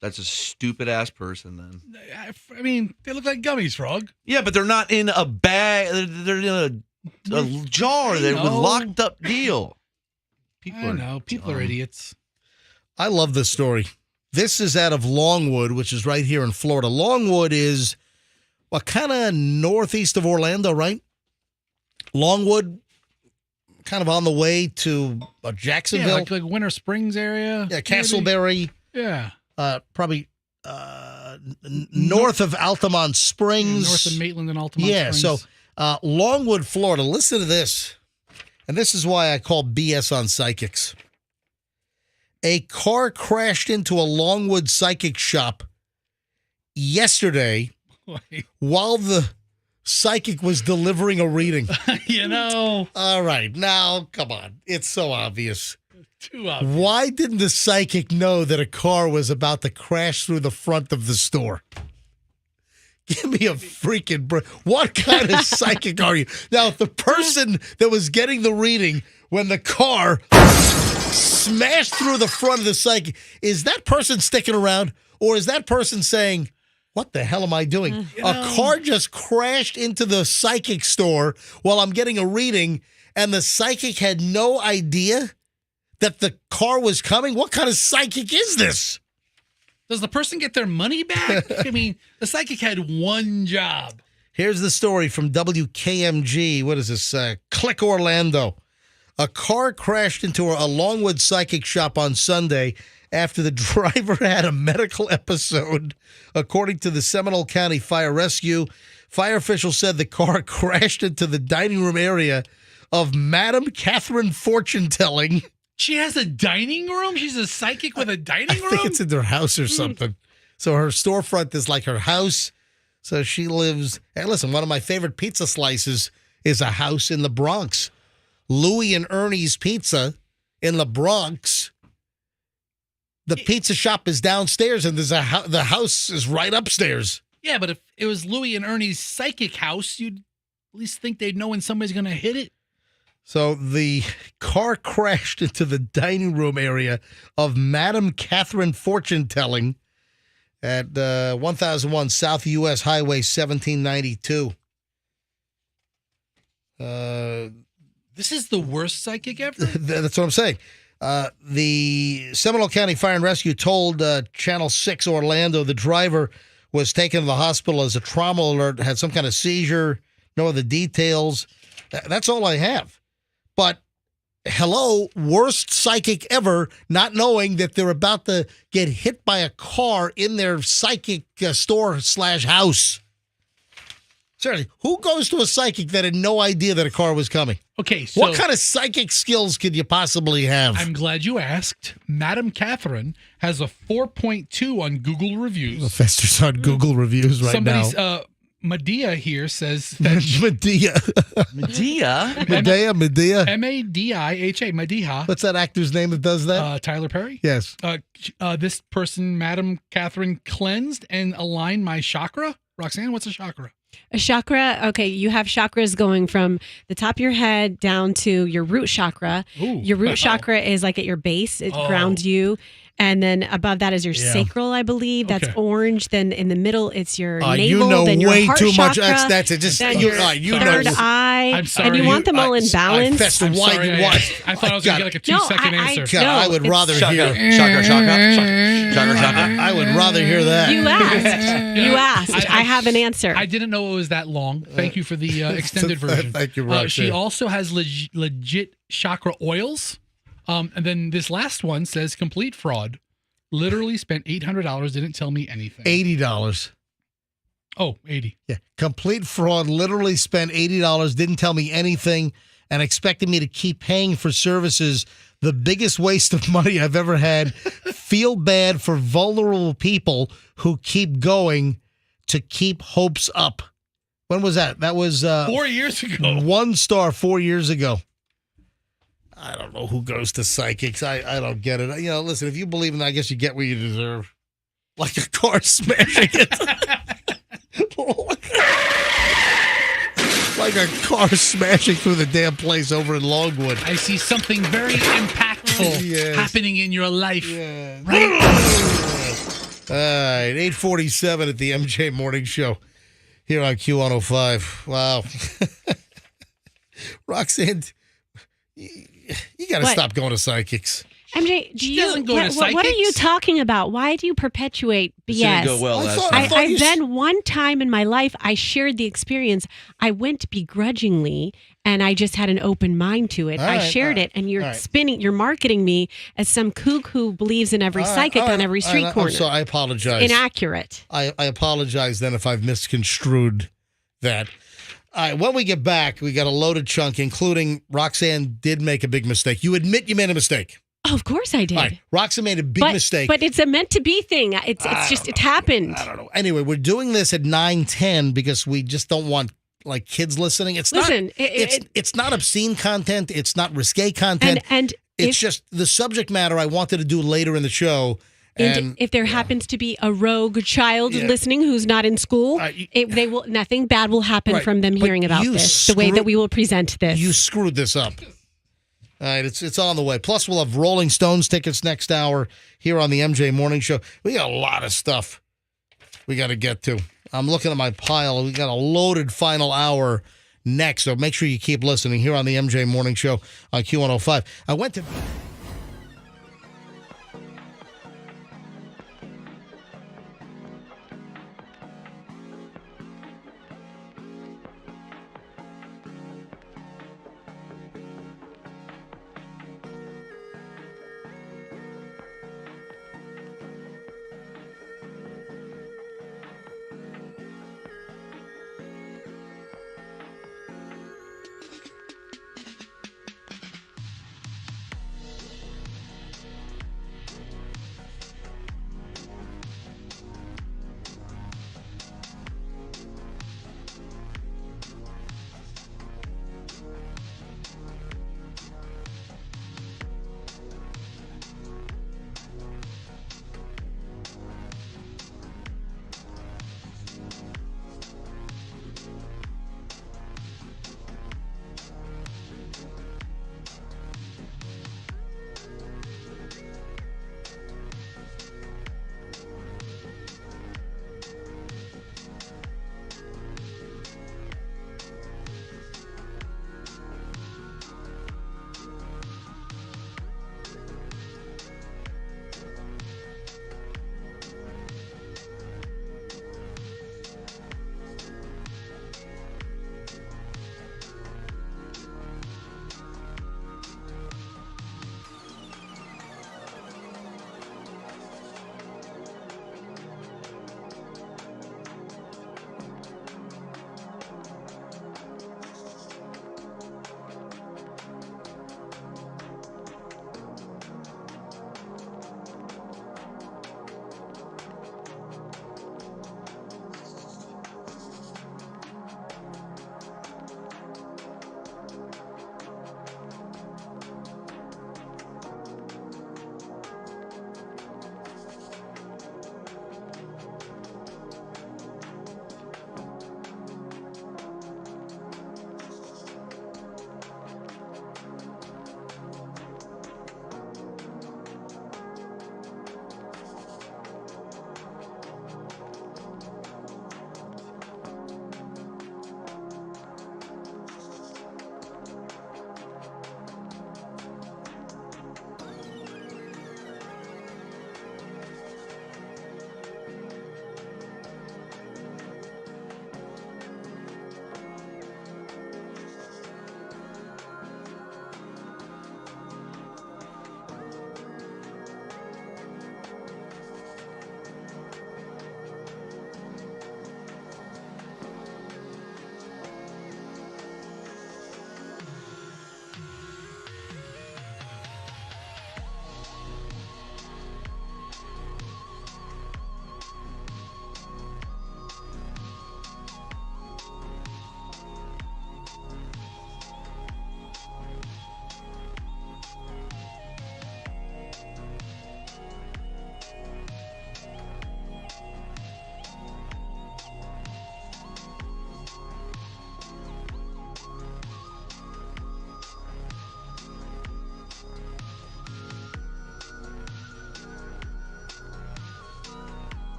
S3: That's a stupid ass person then.
S2: I mean, they look like gummies, Frog.
S3: Yeah, but they're not in a bag. They're in a jar. They're with locked up deal.
S2: People are idiots.
S1: I love this story. This is out of Longwood, which is right here in Florida. Longwood is kind of northeast of Orlando, right? Longwood, kind of on the way to Jacksonville.
S2: Yeah, like Winter Springs area.
S1: Yeah, Castleberry.
S2: Yeah.
S1: Probably north of Altamont Springs.
S2: North of Maitland and Altamont Springs.
S1: Yeah, so Longwood, Florida. Listen to this. And this is why I call BS on psychics. A car crashed into a Longwood psychic shop yesterday while the psychic was delivering a reading. All right. Now, come on. It's so obvious.
S2: Too obvious.
S1: Why didn't the psychic know that a car was about to crash through the front of the store? Give me a freaking break. What kind of psychic are you? Now, if the person that was getting the reading when the car smashed through the front of the psychic, is that person sticking around? Or is that person saying, what the hell am I doing? A car just crashed into the psychic store while I'm getting a reading, and the psychic had no idea that the car was coming? What kind of psychic is this?
S2: Does the person get their money back? I mean, the psychic had one job.
S1: Here's the story from WKMG. What is this? Click Orlando. A car crashed into a Longwood psychic shop on Sunday after the driver had a medical episode, according to the Seminole County Fire Rescue. Fire officials said the car crashed into the dining room area of Madam Catherine Fortune Telling.
S2: She has a dining room? She's a psychic with a dining room?
S1: I think it's in their house or something. So her storefront is like her house. So she lives... Hey, listen, one of my favorite pizza slices is a house in the Bronx. Louie and Ernie's Pizza in the Bronx. The pizza shop is downstairs, and there's the house is right upstairs.
S2: Yeah, but if it was Louie and Ernie's psychic house, you'd at least think they'd know when somebody's going to hit it.
S1: So the car crashed into the dining room area of Madam Catherine Fortune Telling at 1001 South U.S. Highway 1792.
S2: This is the worst psychic ever?
S1: That's what I'm saying. The Seminole County Fire and Rescue told Channel 6 Orlando the driver was taken to the hospital as a trauma alert, had some kind of seizure, no other details. That's all I have. But hello, worst psychic ever, not knowing that they're about to get hit by a car in their psychic store/house. Seriously, who goes to a psychic that had no idea that a car was coming?
S2: Okay, so
S1: what kind of psychic skills could you possibly have?
S2: I'm glad you asked. Madam Catherine has a 4.2 on Google reviews.
S1: Fester's on Google reviews right
S2: Somebody's,
S1: now.
S2: Medea here says that
S1: Medea.
S3: Medea?
S1: Medea.
S2: M-A-D-I-H-A, Medea.
S1: What's that actor's name that does that?
S2: Tyler Perry?
S1: Yes.
S2: This person, Madam Catherine, cleansed and aligned my chakra. Roxanne, what's a chakra?
S13: A chakra, okay, you have chakras going from the top of your head down to your root chakra.
S2: Ooh.
S13: Your root chakra is like at your base, it grounds you. And then above that is your sacral, I believe. That's orange. Then in the middle, it's your navel.
S1: You know
S13: then your
S1: way
S13: heart
S1: too much.
S13: chakra,
S1: That's it. Just
S13: then
S1: you
S13: your
S1: know.
S13: third eye.
S2: I'm sorry.
S13: And you want them all in balance.
S1: Fester,
S2: I'm
S1: why?
S2: sorry, I thought I was going to get like a 2-second answer.
S1: God, I would rather hear.
S3: Chakra.
S1: I would rather hear that.
S13: You asked. I have an answer.
S2: I didn't know it was that long. Thank you for the extended version.
S1: Thank you, Roxanne.
S2: She also has legit chakra oils. And then this last one says complete fraud. Literally spent $800, didn't tell me anything.
S1: $80.
S2: Oh, 80.
S1: Yeah. Complete fraud, literally spent $80, didn't tell me anything, and expected me to keep paying for services. The biggest waste of money I've ever had. Feel bad for vulnerable people who keep going to keep hopes up. When was that? That was
S2: 4 years ago.
S1: 1 star 4 years ago. I don't know who goes to psychics. I don't get it. You know, listen, if you believe in that, I guess you get what you deserve. Like a car smashing it. Like a car smashing through the damn place over in Longwood.
S2: I see something very impactful happening in your life.
S1: Yeah.
S2: Right?
S1: All right, 8:47 at the MJ Morning Show here on Q105. Wow. Roxanne, you got to stop going to psychics.
S13: MJ, what are you talking about? Why do you perpetuate BS?
S3: Didn't go well last time.
S13: I've been one time in my life, I shared the experience. I went begrudgingly, and I just had an open mind to it. I shared it, and you're you're marketing me as some kook who believes in every psychic on every street corner.
S1: So I apologize.
S13: Inaccurate.
S1: I apologize then if I've misconstrued that. All right, when we get back, we got a loaded chunk, including Roxanne did make a big mistake. You admit you made a mistake.
S13: Oh, of course I did.
S1: All right, Roxanne made a big mistake.
S13: But it's a meant to be thing. It's happened.
S1: I don't know. Anyway, we're doing this at 9:10 because we just don't want like kids listening. It's it's not obscene content. It's not risque content.
S13: And
S1: it's just the subject matter I wanted to do later in the show.
S13: And if there happens to be a rogue child listening who's not in school, nothing bad will happen from them hearing about this. The way that we will present this.
S1: You screwed this up. All right, it's on the way. Plus, we'll have Rolling Stones tickets next hour here on the MJ Morning Show. We got a lot of stuff we got to get to. I'm looking at my pile. We got a loaded final hour next, so make sure you keep listening here on the MJ Morning Show on Q105. I went to...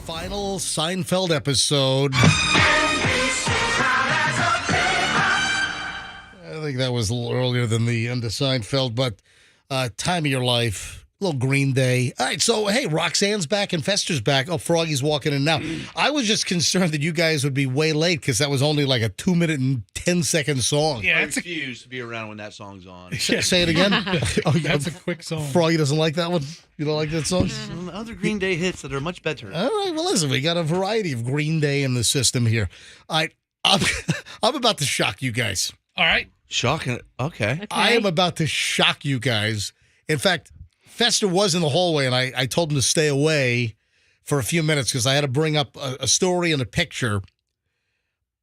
S1: final Seinfeld episode. I think that was a little earlier than the end of Seinfeld, but time of your life. Little Green Day. All right, so, hey, Roxanne's back and Fester's back. Oh, Froggy's walking in now. I was just concerned that you guys would be way late because that was only like a 2-minute and 10-second song.
S3: Yeah, I refuse to be around when that song's on.
S1: Say it again.
S2: That's a quick song.
S1: Froggy doesn't like that one? You don't like that song?
S3: Other Green Day hits that are much better.
S1: All right, well, listen, we got a variety of Green Day in the system here. I'm about to shock you guys.
S2: All right.
S3: Shocking. Okay.
S1: I am about to shock you guys. In fact, Fester was in the hallway, and I told him to stay away for a few minutes because I had to bring up a story and a picture.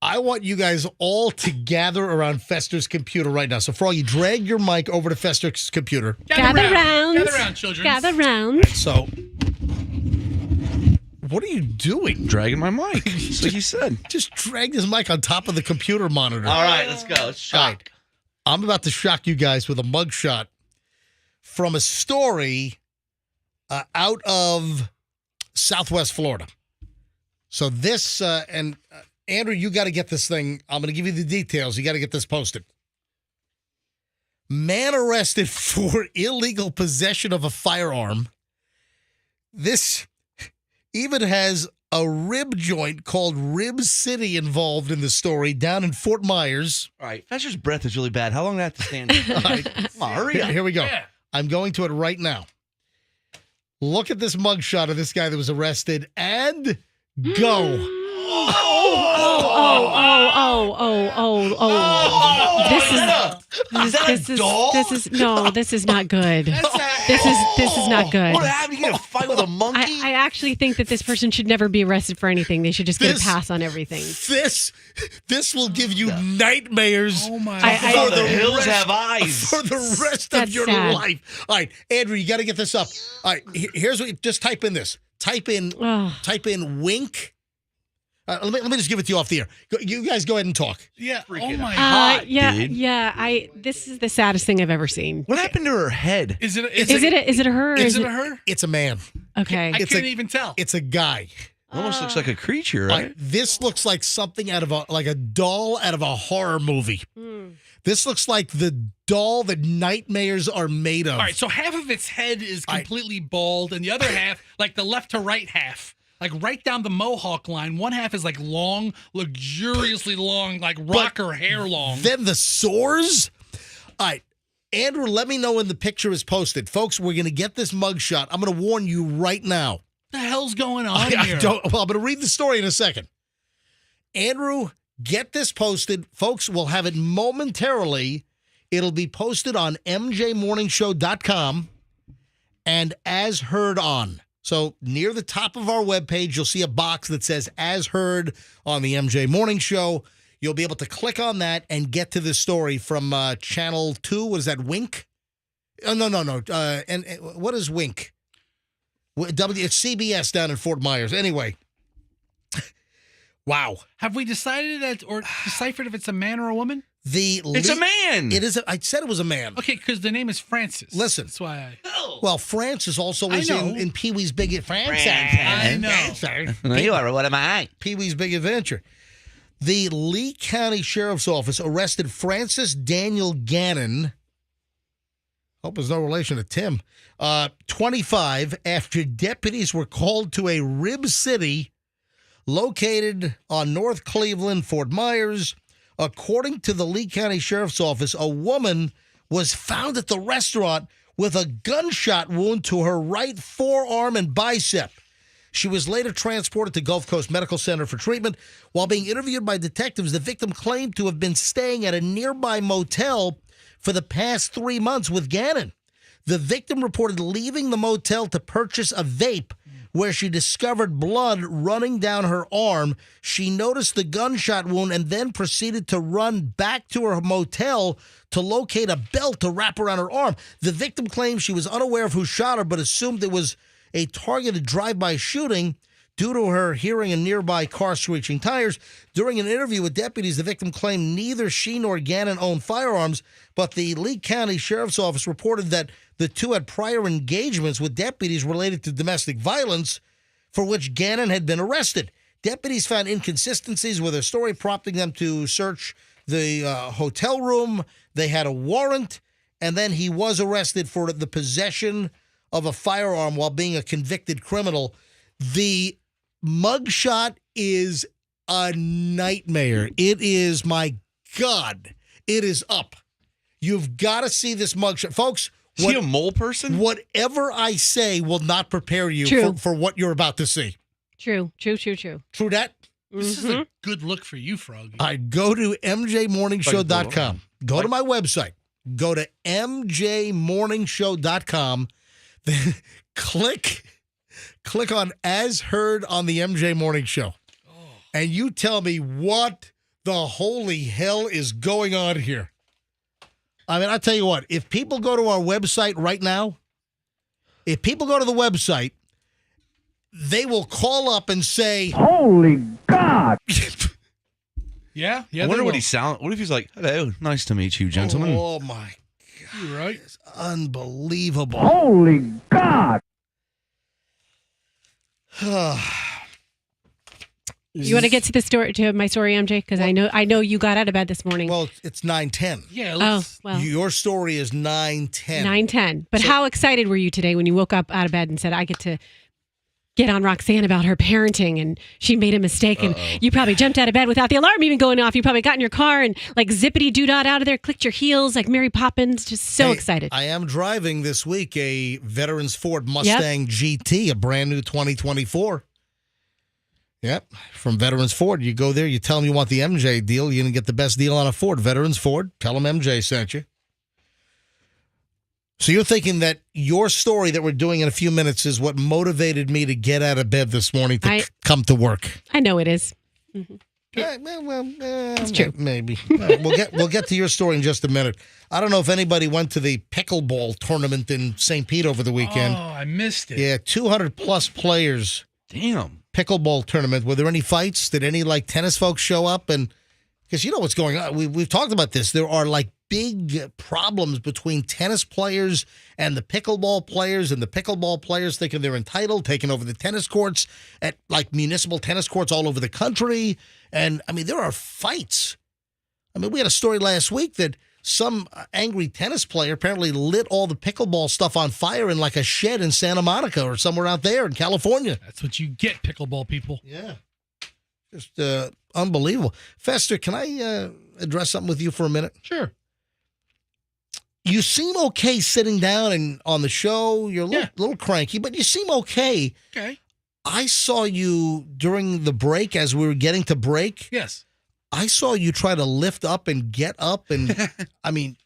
S1: I want you guys all to gather around Fester's computer right now. So, Froggy, drag your mic over to Fester's computer.
S13: Gather round.
S2: Gather round, children.
S13: Gather round.
S1: So, what are you doing?
S3: Dragging my mic. Just like you said.
S1: Just drag this mic on top of the computer monitor.
S3: All right, let's go. Let's shock.
S1: All right. I'm about to shock you guys with a mugshot from a story out of Southwest Florida. So this, and Andrew, you got to get this thing. I'm going to give you the details. You got to get this posted. Man arrested for illegal possession of a firearm. This even has a rib joint called Rib City involved in the story down in Fort Myers.
S3: All right, Fester's breath is really bad. How long do I have to stand? All right, come on, hurry up.
S1: Here we go.
S2: Yeah.
S1: I'm going to it right now. Look at this mugshot of this guy that was arrested and go.
S13: This is not good. This is not good.
S3: What happened? You get a fight with a monkey?
S13: I actually think that this person should never be arrested for anything. They should just get a pass on everything.
S1: This will give you nightmares.
S2: Oh my
S3: God. The hills have eyes.
S1: For the rest of your life. All right, Andrew, you got to get this up. All right, here's what. Just type in this. Type in wink. Let me just give it to you off the air. You guys go ahead and talk.
S2: Yeah. Oh my God.
S13: Yeah. This is the saddest thing I've ever seen.
S3: What happened to her head?
S13: Is it a her?
S2: Is it a her?
S1: It's a man.
S13: Okay.
S2: I can't even tell.
S1: It's a guy.
S3: Almost looks like a creature, right?
S1: This looks like something out of a doll out of a horror movie. This looks like the doll that nightmares are made of.
S2: All right, so half of its head is completely bald, and the other half, like the left to right half, like right down the mohawk line, one half is like long, luxuriously long, like rocker hair long.
S1: Then the sores. All right, Andrew, let me know when the picture is posted. Folks, we're going to get this mugshot. I'm going to warn you right now.
S2: What the hell's going on here?
S1: I'm going to read the story in a second. Andrew, get this posted. Folks, we'll have it momentarily. It'll be posted on mjmorningshow.com and as heard on. So near the top of our webpage, you'll see a box that says as heard on the MJ Morning Show. You'll be able to click on that and get to the story from Channel 2. What is that, Wink? Oh, no. And what is Wink? It's CBS down in Fort Myers. Anyway. Wow.
S2: Have we decided that or deciphered if it's a man or a woman?
S3: It's a man.
S1: It is. I said it was a man.
S2: Okay, because the name is Francis.
S1: Listen.
S2: That's why
S1: Well, Francis also was in Pee-wee's Big Adventure.
S2: I know.
S3: You are. What am I?
S1: Pee-wee's Big Adventure. The Lee County Sheriff's Office arrested Francis Daniel Gannon. Hope there's no relation to Tim. 25 after deputies were called to a Rib City located on North Cleveland, Fort Myers. According to the Lee County Sheriff's Office, a woman was found at the restaurant with a gunshot wound to her right forearm and bicep. She was later transported to Gulf Coast Medical Center for treatment. While being interviewed by detectives, the victim claimed to have been staying at a nearby motel for the past 3 months with Gannon. The victim reported leaving the motel to purchase a vape, where she discovered blood running down her arm. She noticed the gunshot wound and then proceeded to run back to her motel to locate a belt to wrap around her arm. The victim claims she was unaware of who shot her, but assumed it was a targeted drive-by shooting due to her hearing a nearby car screeching tires. During an interview with deputies, the victim claimed neither she nor Gannon owned firearms, but the Lee County Sheriff's Office reported that the two had prior engagements with deputies related to domestic violence. for which Gannon had been arrested. Deputies found inconsistencies with her story, prompting them to search the hotel room. They had a warrant, and then he was arrested for the possession of a firearm while being a convicted criminal. The mugshot is a nightmare. It is, my God, it is up. You've got to see this mugshot. Folks,
S3: is he a mole person?
S1: Whatever I say will not prepare you for what you're about to see.
S13: True.
S1: True that?
S2: This is a good look for you, Froggy.
S1: I'd go to mjmorningshow.com. Go to my website. Go to mjmorningshow.com. Then click on As Heard on the MJ Morning Show. And you tell me what the holy hell is going on here. I mean, I'll tell you what. If people go to our website right now, if people go to the website, they will call up and say, "Holy God!"
S2: Yeah.
S3: I wonder what he sound. What if he's like, "Hello, nice to meet you, gentlemen."
S1: Oh my God!
S2: You're right.
S1: It's unbelievable.
S15: Holy God!
S13: You want to get to the story, to my story, MJ? Because I know you got out of bed this morning.
S1: Well, it's 9:10.
S2: Yeah.
S1: Your story is 9:10.
S13: 9:10. But how excited were you today when you woke up out of bed and said, "I get to get on Roxanne about her parenting and she made a mistake," and you probably jumped out of bed without the alarm even going off. You probably got in your car and like zippity doo dah out of there, clicked your heels like Mary Poppins. Just so excited.
S1: I am driving this week a Veterans Ford Mustang GT, a brand new 2024. Yep, from Veterans Ford. You go there, you tell them you want the MJ deal. You're going to get the best deal on a Ford. Veterans Ford, tell them MJ sent you. So you're thinking that your story that we're doing in a few minutes is what motivated me to get out of bed this morning to come to work.
S13: I know it is.
S1: Mm-hmm. It's true. Maybe. We'll get to your story in just a minute. I don't know if anybody went to the pickleball tournament in St. Pete over the weekend.
S2: Oh, I missed it.
S1: Yeah, 200-plus players.
S3: Damn.
S1: Pickleball tournament. Were there any fights? Did any tennis folks show up? And because you know what's going on. We've talked about this. There are big problems between tennis players and the pickleball players, and the pickleball players thinking they're entitled, taking over the tennis courts at municipal tennis courts all over the country. And I mean, there are fights. I mean, we had a story last week that some angry tennis player apparently lit all the pickleball stuff on fire in a shed in Santa Monica or somewhere out there in California.
S2: That's what you get, pickleball people.
S1: Yeah. Just unbelievable. Fester, can I address something with you for a minute?
S2: Sure.
S1: You seem okay sitting down and on the show. You're a little cranky, but you seem okay.
S2: Okay.
S1: I saw you during the break as we were getting to break.
S2: Yes.
S1: I saw you try to lift up and get up, and I mean,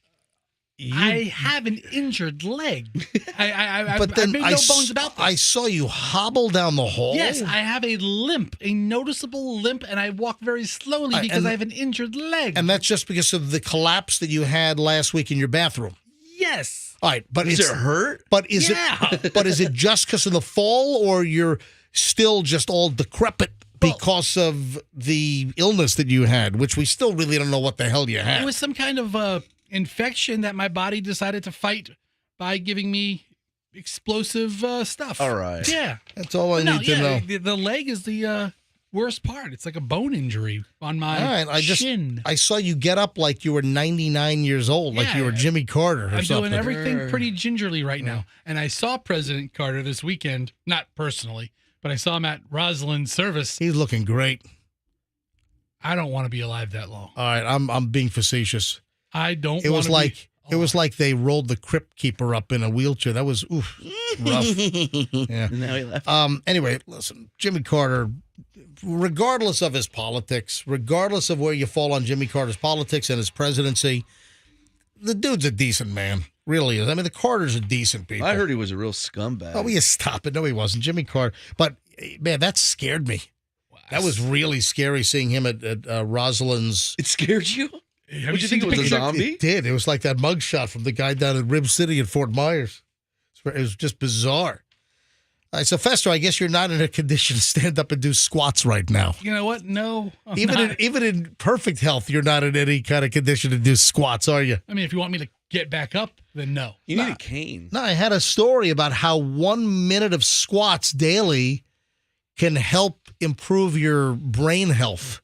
S2: I have an injured leg. I made no bones about this.
S1: I saw you hobble down the hall.
S2: Yes, I have a limp, a noticeable limp, and I walk very slowly because I have an injured leg.
S1: And that's just because of the collapse that you had last week in your bathroom.
S2: Yes.
S1: All right, but
S3: does it hurt?
S1: But is it just because of the fall, or you're still just all decrepit because of the illness that you had, which we still really don't know what the hell you had?
S2: It was some kind of infection that my body decided to fight by giving me explosive stuff.
S3: All right.
S2: Yeah.
S1: That's all I need to know.
S2: The leg is the worst part. It's like a bone injury on my shin.
S1: I saw you get up like you were 99 years old, like you were Jimmy Carter or
S2: I'm
S1: something.
S2: doing everything pretty gingerly right now. And I saw President Carter this weekend, not personally, but I saw him at Rosalind's service.
S1: He's looking great.
S2: I don't want to be alive that long.
S1: All right, I'm being facetious.
S2: I don't.
S1: It was like they rolled the crypt keeper up in a wheelchair. That was rough. Yeah.
S3: Now he left.
S1: Anyway, listen, Jimmy Carter, regardless of his politics, regardless of where you fall on Jimmy Carter's politics and his presidency, the dude's a decent man. Really is. I mean, the Carters are decent people.
S3: I heard he was a real scumbag.
S1: Oh, you stop it. No, he wasn't. Jimmy Carter. But, man, that scared me. Wow. That was really scary seeing him at Rosalind's.
S3: It scared you? Would you think it was a zombie?
S1: It did. It was like that mugshot from the guy down in Rib City in Fort Myers. It was just bizarre. All right, so, Fester, I guess you're not in a condition to stand up and do squats right now.
S2: You know what? No.
S1: Even in perfect health, you're not in any kind of condition to do squats, are you?
S2: I mean, if you want me to get back up, then no.
S3: You need a cane.
S1: No, I had a story about how 1 minute of squats daily can help improve your brain health.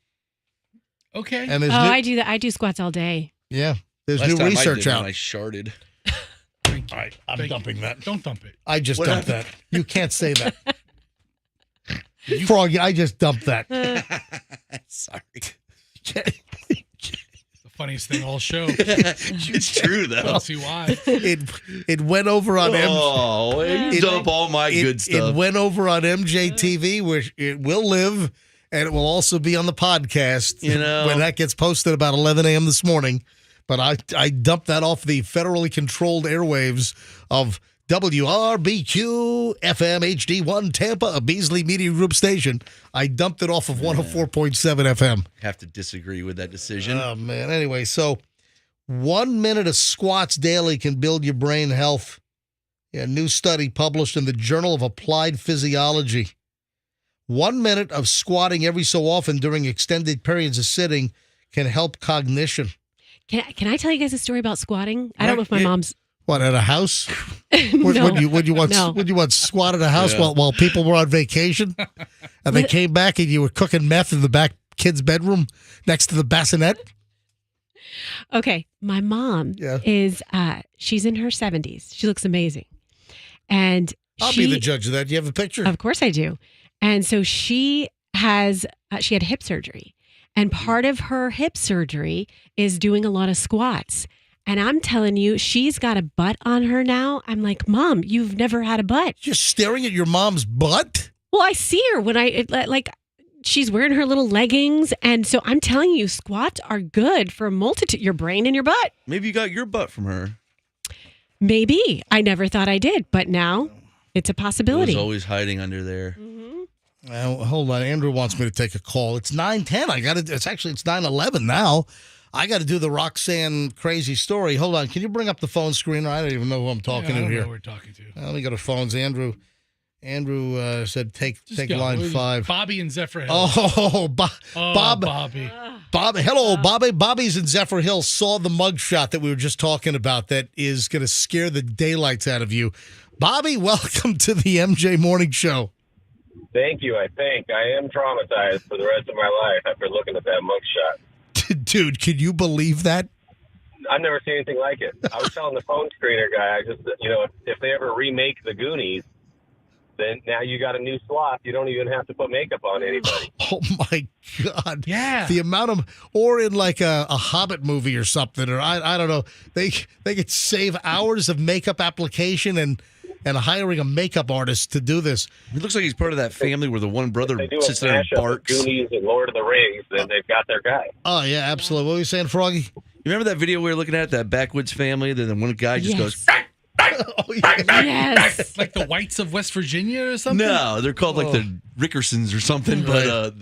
S2: Okay.
S1: And
S13: I do that. I do squats all day.
S1: Yeah. There's
S3: Last
S1: new
S3: time
S1: research
S3: I did
S1: out.
S3: When I sharted.
S1: All right, I'm dumping that.
S2: Don't dump it.
S1: I just
S3: What
S1: dumped
S3: happened?
S1: that. You can't say that. Froggy, I just dumped that.
S3: Sorry.
S2: The funniest thing all show.
S3: It's true, though.
S2: I don't see why.
S1: It went over on
S3: dump all my good stuff.
S1: It went over on MJTV, where it will live, and it will also be on the podcast. When that gets posted about 11 a.m. this morning. But I dumped that off the federally controlled airwaves of WRBQ FM HD1 Tampa, a Beasley Media Group station. I dumped it off of 104.7 FM.
S3: Have to disagree with that decision.
S1: Oh, man. Anyway, so 1 minute of squats daily can build your brain health. A new study published in the Journal of Applied Physiology. 1 minute of squatting every so often during extended periods of sitting can help cognition.
S13: Can I tell you guys a story about squatting? I don't know if my mom's.
S1: What, at a house?
S13: No.
S1: Would you want squat at a house while people were on vacation, and they came back and you were cooking meth in the back kid's bedroom next to the bassinet?
S13: Okay, my mom is. She's in her 70s. She looks amazing, and
S1: I'll be the judge of that. Do you have a picture?
S13: Of course I do. And so she had hip surgery. And part of her hip surgery is doing a lot of squats. And I'm telling you, she's got a butt on her now. I'm like, Mom, you've never had a butt.
S1: You're staring at your mom's butt?
S13: Well, I see her when she's wearing her little leggings. And so I'm telling you, squats are good for a multitude, your brain and your butt.
S3: Maybe you got your butt from her.
S13: Maybe. I never thought I did, but now it's a possibility.
S3: It was always hiding under there.
S1: Hold on. Andrew wants me to take a call. It's 9:10. It's 9:11 now. I got to do the Roxanne crazy story. Hold on. Can you bring up the phone screen? I don't even know who I'm talking to
S2: I don't
S1: here.
S2: know who we're talking to.
S1: Let me go to phones. Andrew said take
S2: go.
S1: line 5.
S2: Bobby and Zephyr Hill.
S1: Oh,
S2: Bobby.
S1: Bobby. Hello, Bobby. Bobby's in Zephyr Hill saw the mugshot that we were just talking about that is going to scare the daylights out of you. Bobby, welcome to the MJ Morning Show.
S19: Thank you. I think I am traumatized for the rest of my life after looking at that mugshot.
S1: Dude, can you believe that?
S19: I've never seen anything like it. I was telling the phone screener guy, if they ever remake the Goonies, then now you got a new sloth. You don't even have to put makeup on anybody.
S1: Oh my God!
S2: Yeah,
S1: the amount of, or in like a Hobbit movie or something, or I don't know. They could save hours of makeup application and hiring a makeup artist to do this.
S3: It looks like he's part of that family where the one brother
S19: They do
S3: sits
S19: a
S3: there and
S19: mashup of
S3: barks.
S19: Goonies and Lord of the Rings, then they've got their guy.
S1: Oh yeah, absolutely. What were you saying, Froggy?
S3: You remember that video we were looking at, that backwoods family? Then one guy just goes.
S1: Oh,
S13: yes.
S2: Like the Whites of West Virginia or something?
S3: No, they're called like the Rickersons or something. But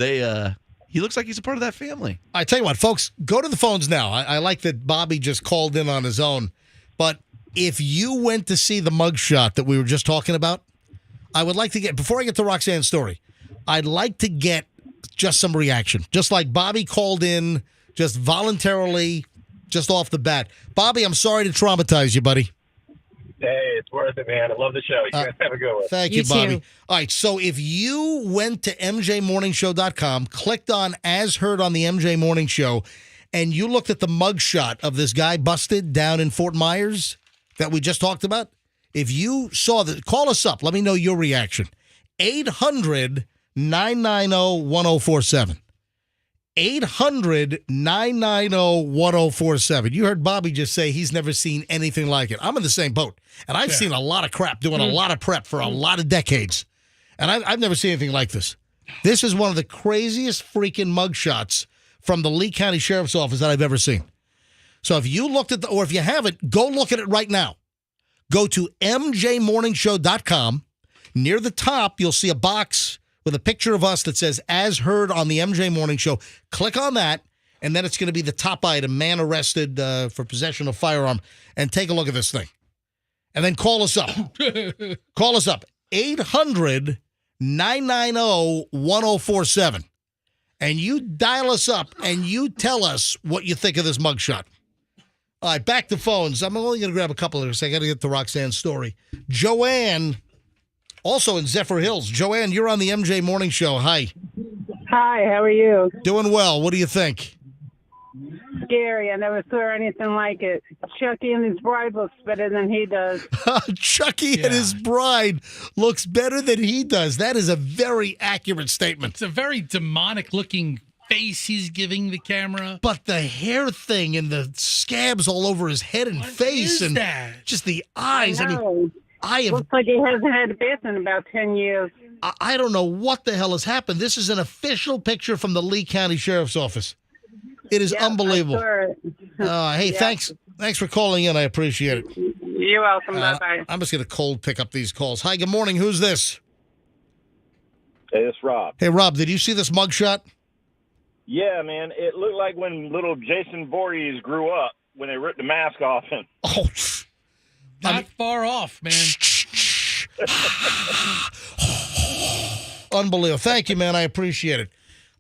S3: he looks like he's a part of that family.
S1: I tell you what, folks, go to the phones now. I like that Bobby just called in on his own. But if you went to see the mugshot that we were just talking about, I would like to get, before I get to Roxanne's story, I'd like to get just some reaction. Just like Bobby called in, just voluntarily, just off the bat. Bobby, I'm sorry to traumatize you, buddy.
S19: Hey, it's worth it, man. I love the show. You guys have a good one.
S1: Thank you, Bobby. All right, so if you went to mjmorningshow.com, clicked on As Heard on the MJ Morning Show, and you looked at the mugshot of this guy busted down in Fort Myers that we just talked about, if you saw that, call us up. Let me know your reaction. 800-990-1047. 800-990-1047. You heard Bobby just say he's never seen anything like it. I'm in the same boat. And I've seen a lot of crap, doing a lot of prep for a lot of decades. And I've never seen anything like this. This is one of the craziest freaking mugshots from the Lee County Sheriff's Office that I've ever seen. So if you looked at or if you haven't, go look at it right now. Go to mjmorningshow.com. Near the top, you'll see a box with a picture of us that says, As Heard on the MJ Morning Show. Click on that, and then it's going to be the top item, man arrested for possession of firearm. And take a look at this thing. And then call us up. Call us up, 800-990-1047. And you dial us up, and you tell us what you think of this mugshot. All right, back to phones. I'm only going to grab a couple of this. I got to get to Roxanne's story. Joanne Also in Zephyr Hills. Joanne, you're on the MJ Morning Show. Hi.
S20: Hi, how are you?
S1: Doing well. What do you think?
S20: Scary. I never saw anything like it. Chucky and his bride looks better than he does.
S1: Chucky and his bride looks better than he does. That is a very accurate statement.
S2: It's a very demonic-looking face he's giving the camera.
S1: But the hair thing and the scabs all over his head and face
S2: is
S1: and
S2: that?
S1: just the eyes. I mean,
S20: Looks like he hasn't had a bath in about 10 years.
S1: I don't know what the hell has happened. This is an official picture from the Lee County Sheriff's Office. It is unbelievable. Hey, thanks for calling in. I appreciate it.
S20: You're welcome. Bye-bye.
S1: I'm just going to cold pick up these calls. Hi, good morning. Who's this?
S21: Hey, it's Rob.
S1: Hey, Rob, did you see this mugshot?
S21: Yeah, man. It looked like when little Jason Voorhees grew up, when they ripped the mask off him.
S1: Oh,
S2: not far off, man.
S1: Unbelievable. Thank you, man. I appreciate it.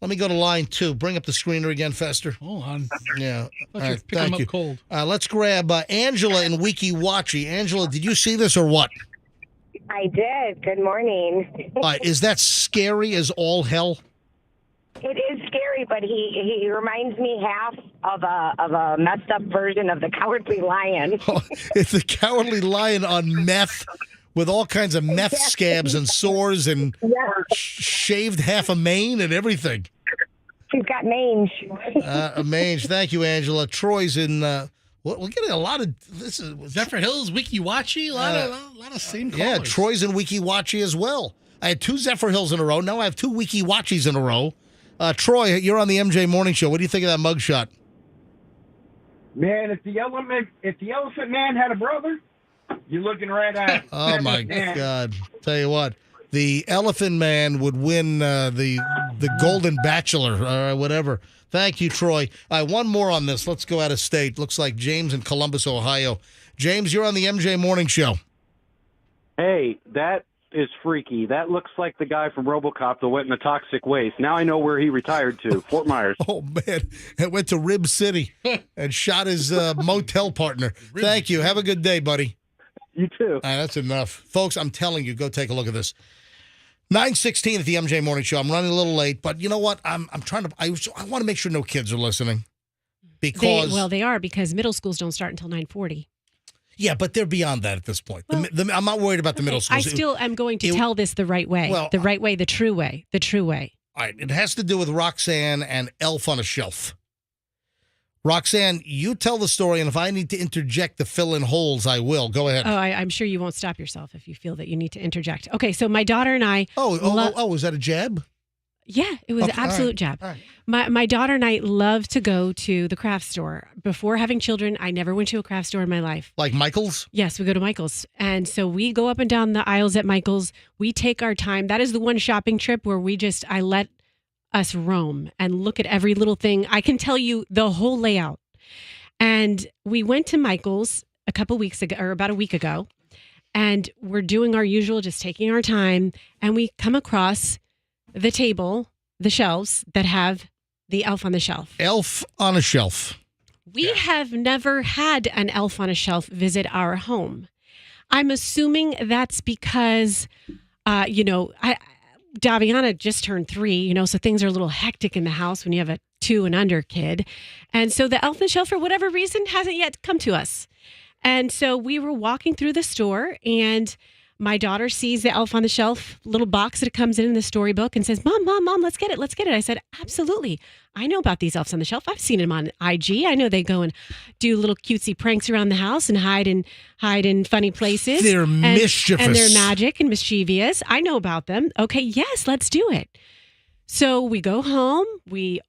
S1: Let me go to line 2. Bring up the screener again, Fester.
S2: Hold on.
S1: Yeah. All
S2: Let you
S1: right,
S2: pick
S1: thank
S2: him
S1: you.
S2: up cold.
S1: Let's grab Angela in Weeki Watchie. Angela, did you see this or what?
S22: I did. Good morning.
S1: Is that scary as all hell?
S22: It is scary, but he reminds me half of a messed up version of the Cowardly Lion.
S1: It's the Cowardly Lion on meth with all kinds of meth scabs and sores and shaved half a mane and everything.
S22: She's got mange.
S1: A mange. Thank you, Angela. Troy's in. We're getting a lot of this.
S2: Zephyr Hills, Weeki Watchie, a lot of same callers.
S1: Yeah, Troy's in Weeki Watchie as well. I had 2 Zephyr Hills in a row. Now I have 2 Weeki Watchies in a row. Troy, you're on the MJ Morning Show. What do you think of that mugshot?
S23: Man, if the Elephant Man had a brother, you're looking right at it.
S1: Oh my God! Tell you what, the Elephant Man would win the Golden Bachelor or whatever. Thank you, Troy. One more on this. Let's go out of state. Looks like James in Columbus, Ohio. James, you're on the MJ Morning Show.
S24: Hey, that is freaky. That looks like the guy from RoboCop that went in the toxic waste. Now I know where he retired to, Fort Myers.
S1: Oh, man. It went to Rib City and shot his motel partner. Thank you. Have a good day, buddy.
S24: You too.
S1: All right, that's enough. Folks, I'm telling you, go take a look at this. 9:16 at the MJ Morning Show. I'm running a little late, but you know what? I want to make sure no kids are listening. Because
S13: they are, because middle schools don't start until 9:40.
S1: Yeah, but they're beyond that at this point. I'm not worried about the middle schools.
S13: I still am going to tell this the right way.
S1: Well,
S13: the right way, the true way. The true way.
S1: All right. It has to do with Roxanne and Elf on a Shelf. Roxanne, you tell the story, and if I need to interject to fill in holes, I will. Go ahead.
S13: Oh, I'm sure you won't stop yourself if you feel that you need to interject. Okay, so my daughter and I...
S1: Oh, is that a jab?
S13: Yeah, it was an absolute jab.
S1: All right.
S13: My daughter and I love to go to the craft store. Before having children, I never went to a craft store in my life.
S1: Like Michael's?
S13: Yes, we go to Michael's. And so we go up and down the aisles at Michael's. We take our time. That is the one shopping trip where I let us roam and look at every little thing. I can tell you the whole layout. And we went to Michael's a couple weeks ago, or about a week ago, and we're doing our usual, just taking our time. And we come across the shelves that have the Elf on the Shelf.
S1: Elf on a Shelf.
S13: We have never had an Elf on a Shelf visit our home. I'm assuming that's because, Daviana just turned 3, so things are a little hectic in the house when you have a 2 and under kid. And so the Elf on the Shelf, for whatever reason, hasn't yet come to us. And so we were walking through the store, and my daughter sees the Elf on the Shelf little box that it comes in the storybook and says, Mom, let's get it. I said, absolutely. I know about these Elves on the Shelf. I've seen them on IG. I know they go and do little cutesy pranks around the house and hide in funny places.
S1: They're mischievous.
S13: And they're magic and mischievous. I know about them. Okay, yes, let's do it. So we go home. We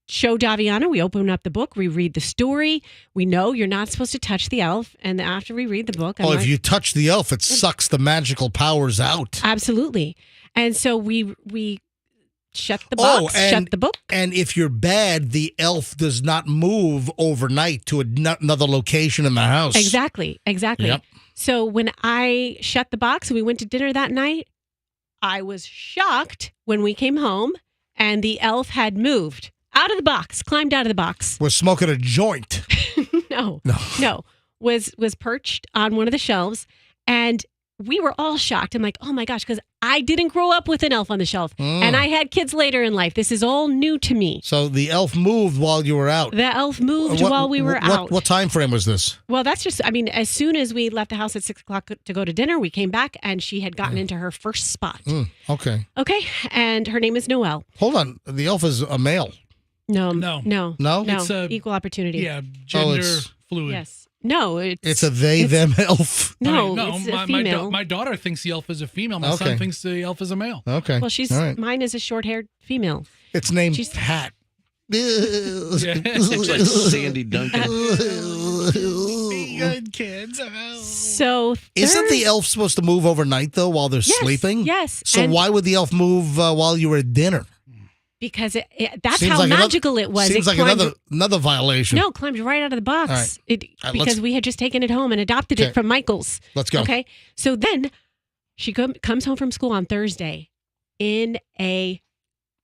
S13: show Daviana. We open up the book. We read the story. We know you're not supposed to touch the elf. And after we read the book,
S1: if you touch the elf, it sucks the magical powers out.
S13: Absolutely. And so we shut the box, shut the book.
S1: And if you're bad, the elf does not move overnight to another location in the house.
S13: Exactly.
S1: Yep.
S13: So when I shut the box and we went to dinner that night, I was shocked when we came home and the elf had moved out of the box, climbed out of the box.
S1: Was smoking a joint.
S13: No. Was perched on one of the shelves, and we were all shocked. I'm like, oh my gosh, because I didn't grow up with an elf on the shelf. And I had kids later in life. This is all new to me.
S1: So the elf moved while you were out.
S13: The elf moved while we were out.
S1: What time frame was this?
S13: Well, that's just, I mean, as soon as we left the house at 6 o'clock to go to dinner, we came back and she had gotten into her first spot.
S1: Okay.
S13: Okay. And her name is Noelle.
S1: Hold on. The elf is a male.
S13: No.
S1: No?
S13: It's equal opportunity.
S2: Yeah, gender fluid.
S13: Yes. No,
S1: it's a they, them elf.
S13: No, it's a female.
S2: My daughter thinks the elf is a female. My
S1: Okay.
S2: son thinks the elf is a male.
S1: Okay.
S13: Well,
S1: All right.
S13: mine is a short-haired female.
S1: It's named Pat.
S3: Looks like Sandy Duncan.
S2: Good kids.
S13: So
S1: Isn't the elf supposed to move overnight, though, while they're sleeping?
S13: Yes.
S1: So
S13: And-
S1: why would the elf move while you were at dinner?
S13: Because that's
S1: Seems
S13: how
S1: like
S13: magical it was.
S1: Seems
S13: It
S1: like
S13: climbed-
S1: another violation.
S13: No, climbed right out of the box.
S1: All right.
S13: Because we had just taken it home and adopted
S1: Okay.
S13: it from Michael's.
S1: Let's go.
S13: Okay. So then she comes home from school on Thursday in a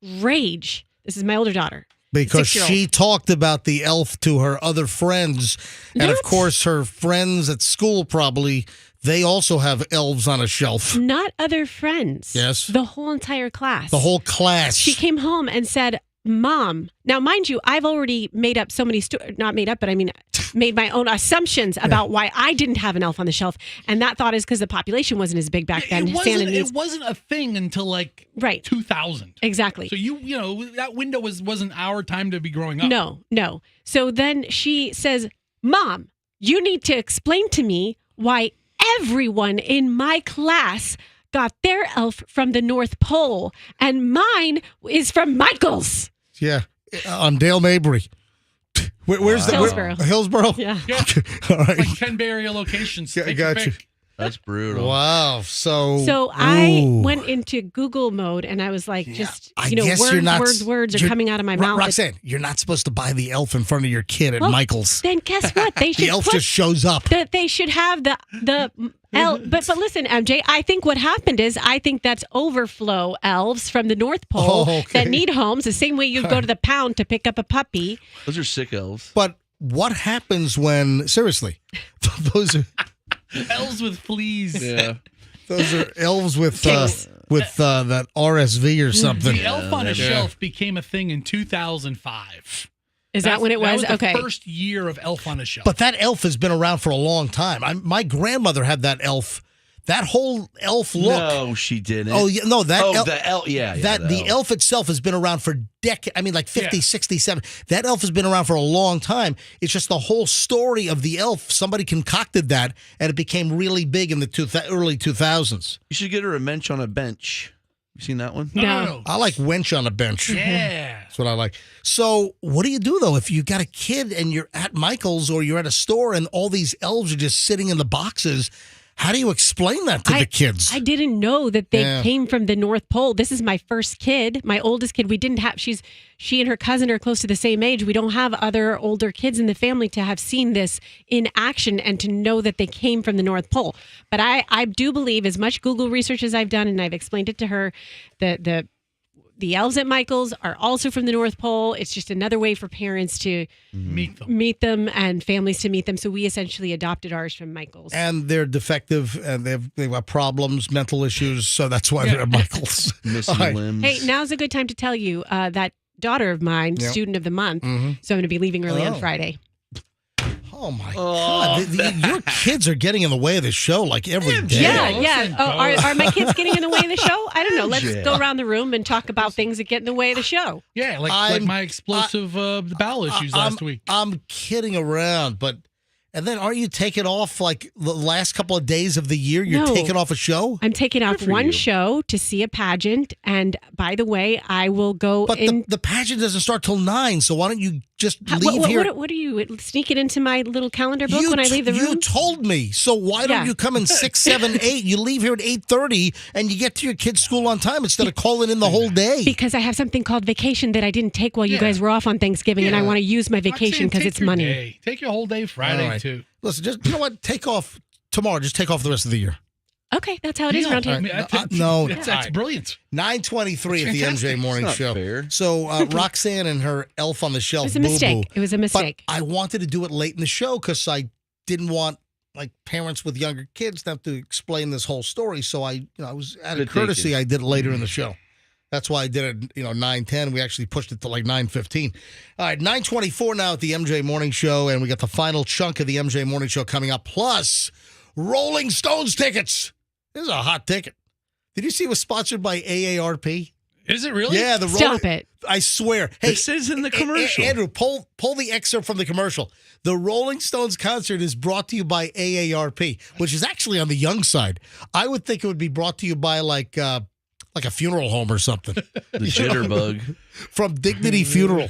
S13: rage. This is my older daughter.
S1: Because
S13: 6-year-old.
S1: she talked about the elf to her other friends. And of course, her friends at school probably, they also have elves on a shelf.
S13: Not other friends.
S1: Yes.
S13: The whole entire class.
S1: The whole class.
S13: She came home and said, Mom, now mind you, I've already made up so many, not made up, but I mean, made my own assumptions about why I didn't have an elf on the shelf. And that thought is because the population wasn't as big back then.
S2: It wasn't a thing until like 2000.
S13: Exactly.
S2: So you know that window wasn't our time to be growing up.
S13: No. So then she says, Mom, you need to explain to me why everyone in my class got their elf from the North Pole and mine is from Michael's.
S1: Yeah. On Dale Mabry. Where's
S13: Hillsborough.
S1: Hillsborough?
S13: Yeah.
S1: All right.
S2: Like 10 area locations.
S1: I got you.
S3: That's brutal.
S1: Wow.
S13: So I went into Google mode and I was like, words are coming out of my mouth.
S1: Roxanne, you're not supposed to buy the elf in front of your kid at
S13: Well,
S1: Michael's.
S13: Then guess what? They should
S1: The elf just shows up.
S13: That they should have the elf. But listen, MJ, I think what happened is I think that's overflow elves from the North Pole that need homes the same way you go to the pound to pick up a puppy.
S3: Those are sick elves.
S1: But what happens when, seriously, those are
S2: elves with fleas.
S3: Yeah.
S1: Those are elves with that RSV or something.
S2: The elf on a shelf became a thing in 2005.
S13: Is that when it was?
S2: That was the
S13: Okay.
S2: first year of elf on a shelf.
S1: But that elf has been around for a long time. My grandmother had that elf. That whole elf look.
S3: No, she didn't.
S1: Oh, yeah, no, that elf.
S3: the elf. Yeah,
S1: The elf itself has been around for decades. I mean, like 50, 60, 70. That elf has been around for a long time. It's just the whole story of the elf. Somebody concocted that, and it became really big in the early 2000s.
S3: You should get her a mensch on a bench. You seen that one?
S2: No.
S1: I like wench on a bench.
S2: Yeah.
S1: That's what I like. So what do you do, though, if you got a kid and you're at Michael's or you're at a store and all these elves are just sitting in the boxes? How do you explain that to the kids?
S13: I didn't know that they
S1: Yeah.
S13: came from the North Pole. This is my first kid, my oldest kid. We didn't have, she and her cousin are close to the same age. We don't have other older kids in the family to have seen this in action and to know that they came from the North Pole. But I do believe, as much Google research as I've done, and I've explained it to her, the elves at Michael's are also from the North Pole. It's just another way for parents to meet them and families to meet them. So we essentially adopted ours from Michael's.
S1: And they're defective and they've got problems, mental issues, so that's why they're at Michael's.
S3: Missing
S1: All right.
S3: limbs.
S13: Hey, now's a good time to tell you that daughter of mine,
S1: Yep.
S13: student of the month,
S1: Mhm.
S13: so I'm going to be leaving early on
S1: Oh.
S13: Friday.
S1: Oh, my God. Your kids are getting in the way of the show like every day.
S13: Yeah. Oh, are my kids getting in the way of the show? I don't know. Let's
S1: Yeah.
S13: go around the room and talk about things that get in the way of the show.
S2: Yeah, like my explosive bowel issues last week.
S1: I'm kidding around, but and then aren't you taking off like the last couple of days of the year? You're
S13: No.
S1: taking off a show?
S13: I'm taking off
S1: Good for
S13: one
S1: you.
S13: show to see a pageant. And by the way, I will go
S1: But
S13: in.
S1: the pageant doesn't start till 9, so why don't you just leave
S13: What,
S1: here?
S13: what are you sneaking into my little calendar book when I leave the room?
S1: You told me. So why don't
S13: Yeah.
S1: you come in 6, 7, 8? You leave here at 8:30 and you get to your kid's school on time instead of calling in the whole day.
S13: Because I have something called vacation that I didn't take while you guys were off on Thanksgiving, and I want to use my vacation because it's money.
S2: Day. Take your whole day Friday,
S1: All right.
S2: too.
S1: Listen, just you know what? Take off tomorrow. Just take off the rest of the year.
S13: Okay, that's how it is around here.
S2: I mean,
S1: No,
S2: that's brilliant.
S1: 9:23 at the
S2: Fantastic.
S1: MJ Morning
S3: It's not
S1: Show.
S3: fair.
S1: So Roxanne and her elf on the shelf.
S13: It was a mistake.
S1: boo-boo.
S13: It was a mistake.
S1: But I wanted to do it late in the show because I didn't want like parents with younger kids have to explain this whole story. So I was out of
S3: Good
S1: courtesy.
S3: thinking.
S1: I did it later in the show. That's why I did it, 9:10. We actually pushed it to like 9:15. All right, 9:24 now at the MJ Morning Show, and we got the final chunk of the MJ Morning Show coming up. Plus, Rolling Stones tickets. This is a hot ticket. Did you see it was sponsored by AARP?
S2: Is it really?
S1: Yeah,
S13: Stop it.
S1: I swear. Hey,
S3: It says in the commercial.
S1: Andrew, pull the excerpt from the commercial. The Rolling Stones concert is brought to you by AARP, which is actually on the young side. I would think it would be brought to you by like a funeral home or something.
S3: The jitterbug.
S1: From Dignity Funeral.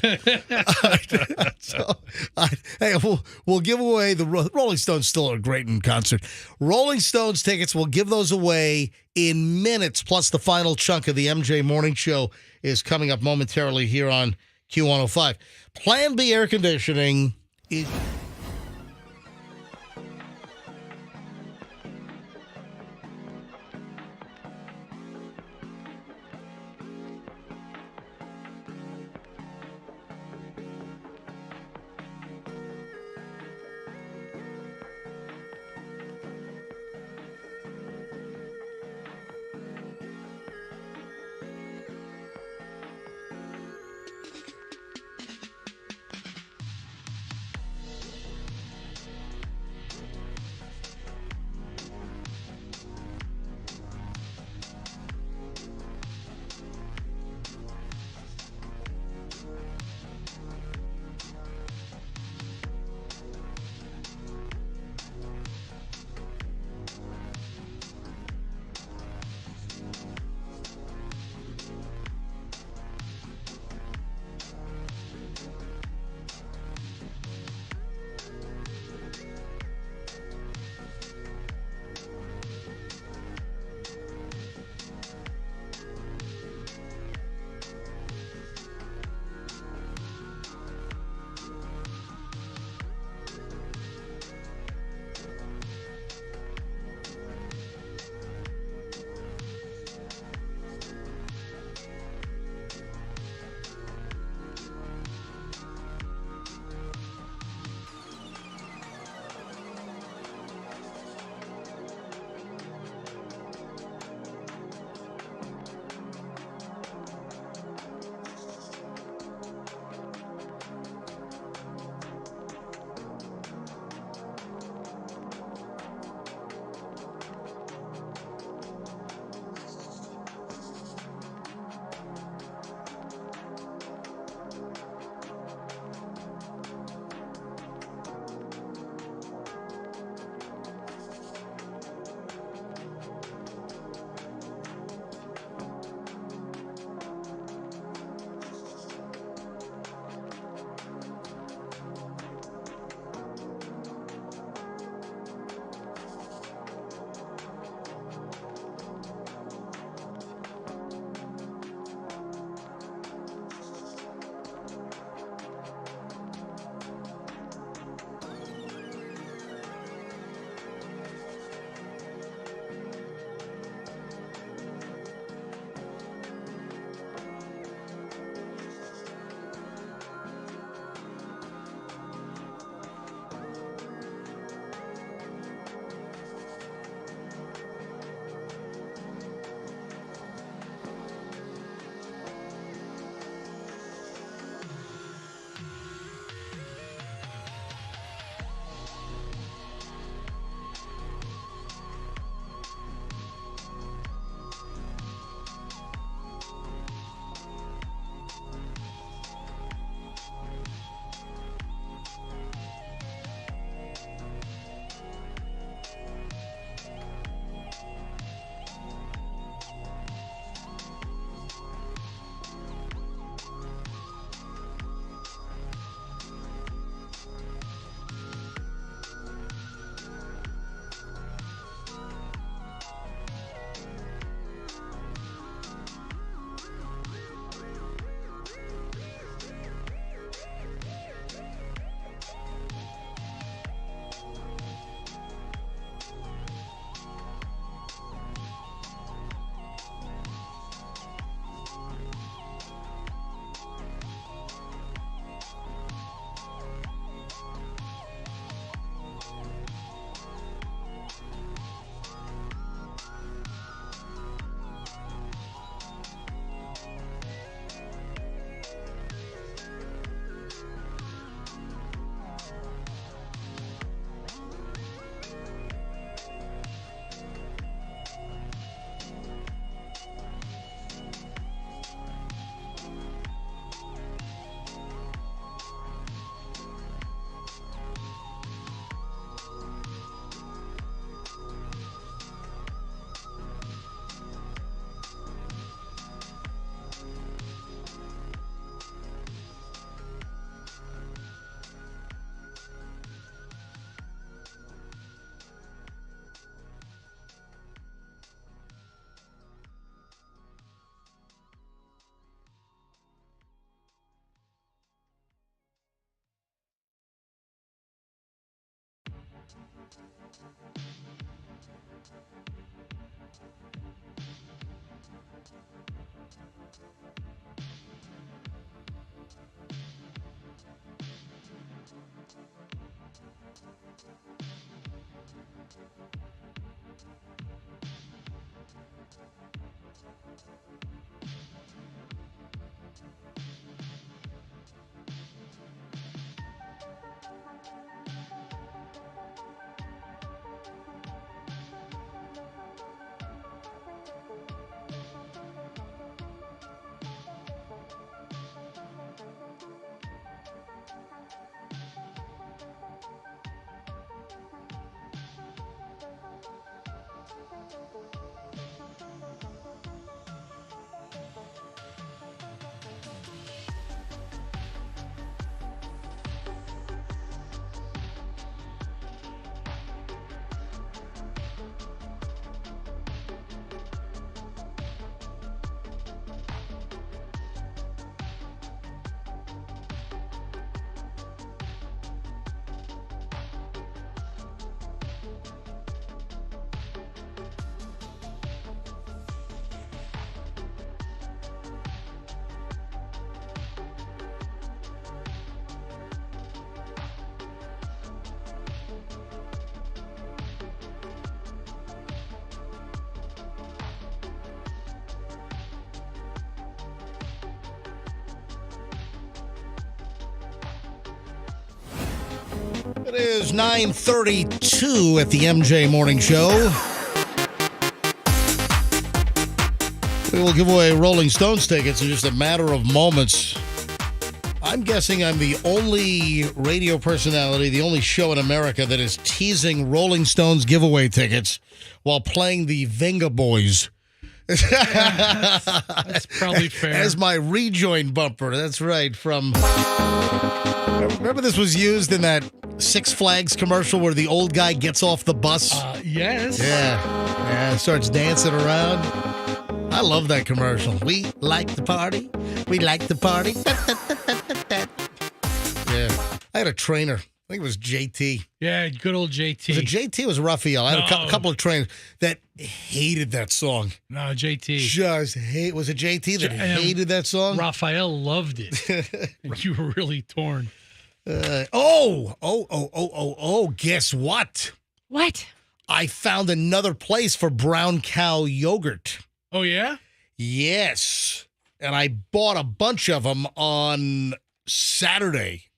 S1: Hey, we'll give away the Rolling Stones. Still a great in concert. Rolling Stones tickets, we'll give those away in minutes. Plus, the final chunk of the MJ Morning Show is coming up momentarily here on Q105. Plan B Air Conditioning is... It is 9:32 at the MJ Morning Show. We will give away Rolling Stones tickets in just a matter of moments. I'm guessing I'm the only radio personality, the only show in America that is teasing Rolling Stones giveaway tickets while playing the Venga Boys.
S2: That's probably fair.
S1: As my rejoin bumper. That's right. Remember this was used in that Six Flags commercial where the old guy gets off the bus?
S2: Yes.
S1: Yeah, starts dancing around. I love that commercial. We like the party. We like the party. Yeah. I had a trainer. I think it was JT.
S2: Yeah, good old JT.
S1: Was it JT? It was Raphael. I had a couple of trainers that hated that song.
S2: No, JT.
S1: Just hate. Was it JT that hated that song?
S2: Raphael loved it. And you were really torn.
S1: Guess what?
S13: What?
S1: I found another place for brown cow yogurt.
S2: Oh, yeah?
S1: Yes. And I bought a bunch of them on Saturday.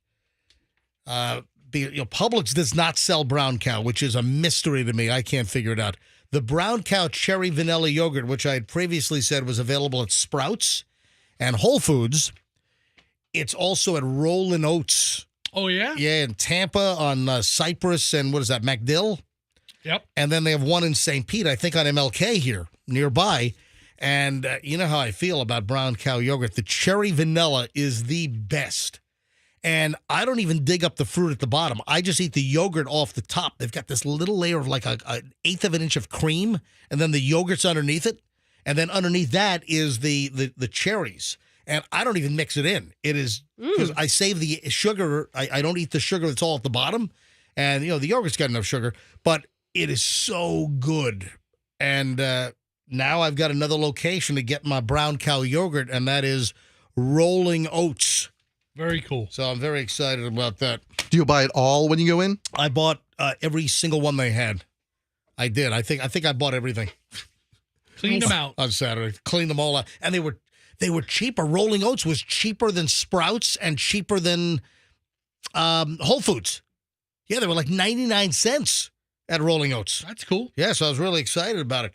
S1: Publix does not sell brown cow, which is a mystery to me. I can't figure it out. The brown cow cherry vanilla yogurt, which I had previously said was available at Sprouts and Whole Foods, it's also at Rollin' Oats.
S2: Oh, yeah?
S1: Yeah, in Tampa on Cypress and what is that, MacDill?
S2: Yep.
S1: And then they have one in St. Pete, I think on MLK here, nearby. And you know how I feel about brown cow yogurt. The cherry vanilla is the best. And I don't even dig up the fruit at the bottom. I just eat the yogurt off the top. They've got this little layer of like an eighth of an inch of cream, and then the yogurt's underneath it. And then underneath that is the cherries. And I don't even mix it in. It is because I save the sugar. I don't eat the sugar that's all at the bottom. And, the yogurt's got enough sugar. But it is so good. And now I've got another location to get my brown cow yogurt, and that is Rolling Oats.
S2: Very cool.
S1: So I'm very excited about that.
S14: Do you buy it all when you go in?
S1: I bought every single one they had. I did. I think I bought everything.
S2: Cleaned them out
S1: on Saturday. Cleaned them all out, and they were cheaper. Rolling Oats was cheaper than Sprouts and cheaper than Whole Foods. Yeah, they were like 99 cents at Rolling Oats.
S2: That's cool.
S1: Yeah, so I was really excited about it.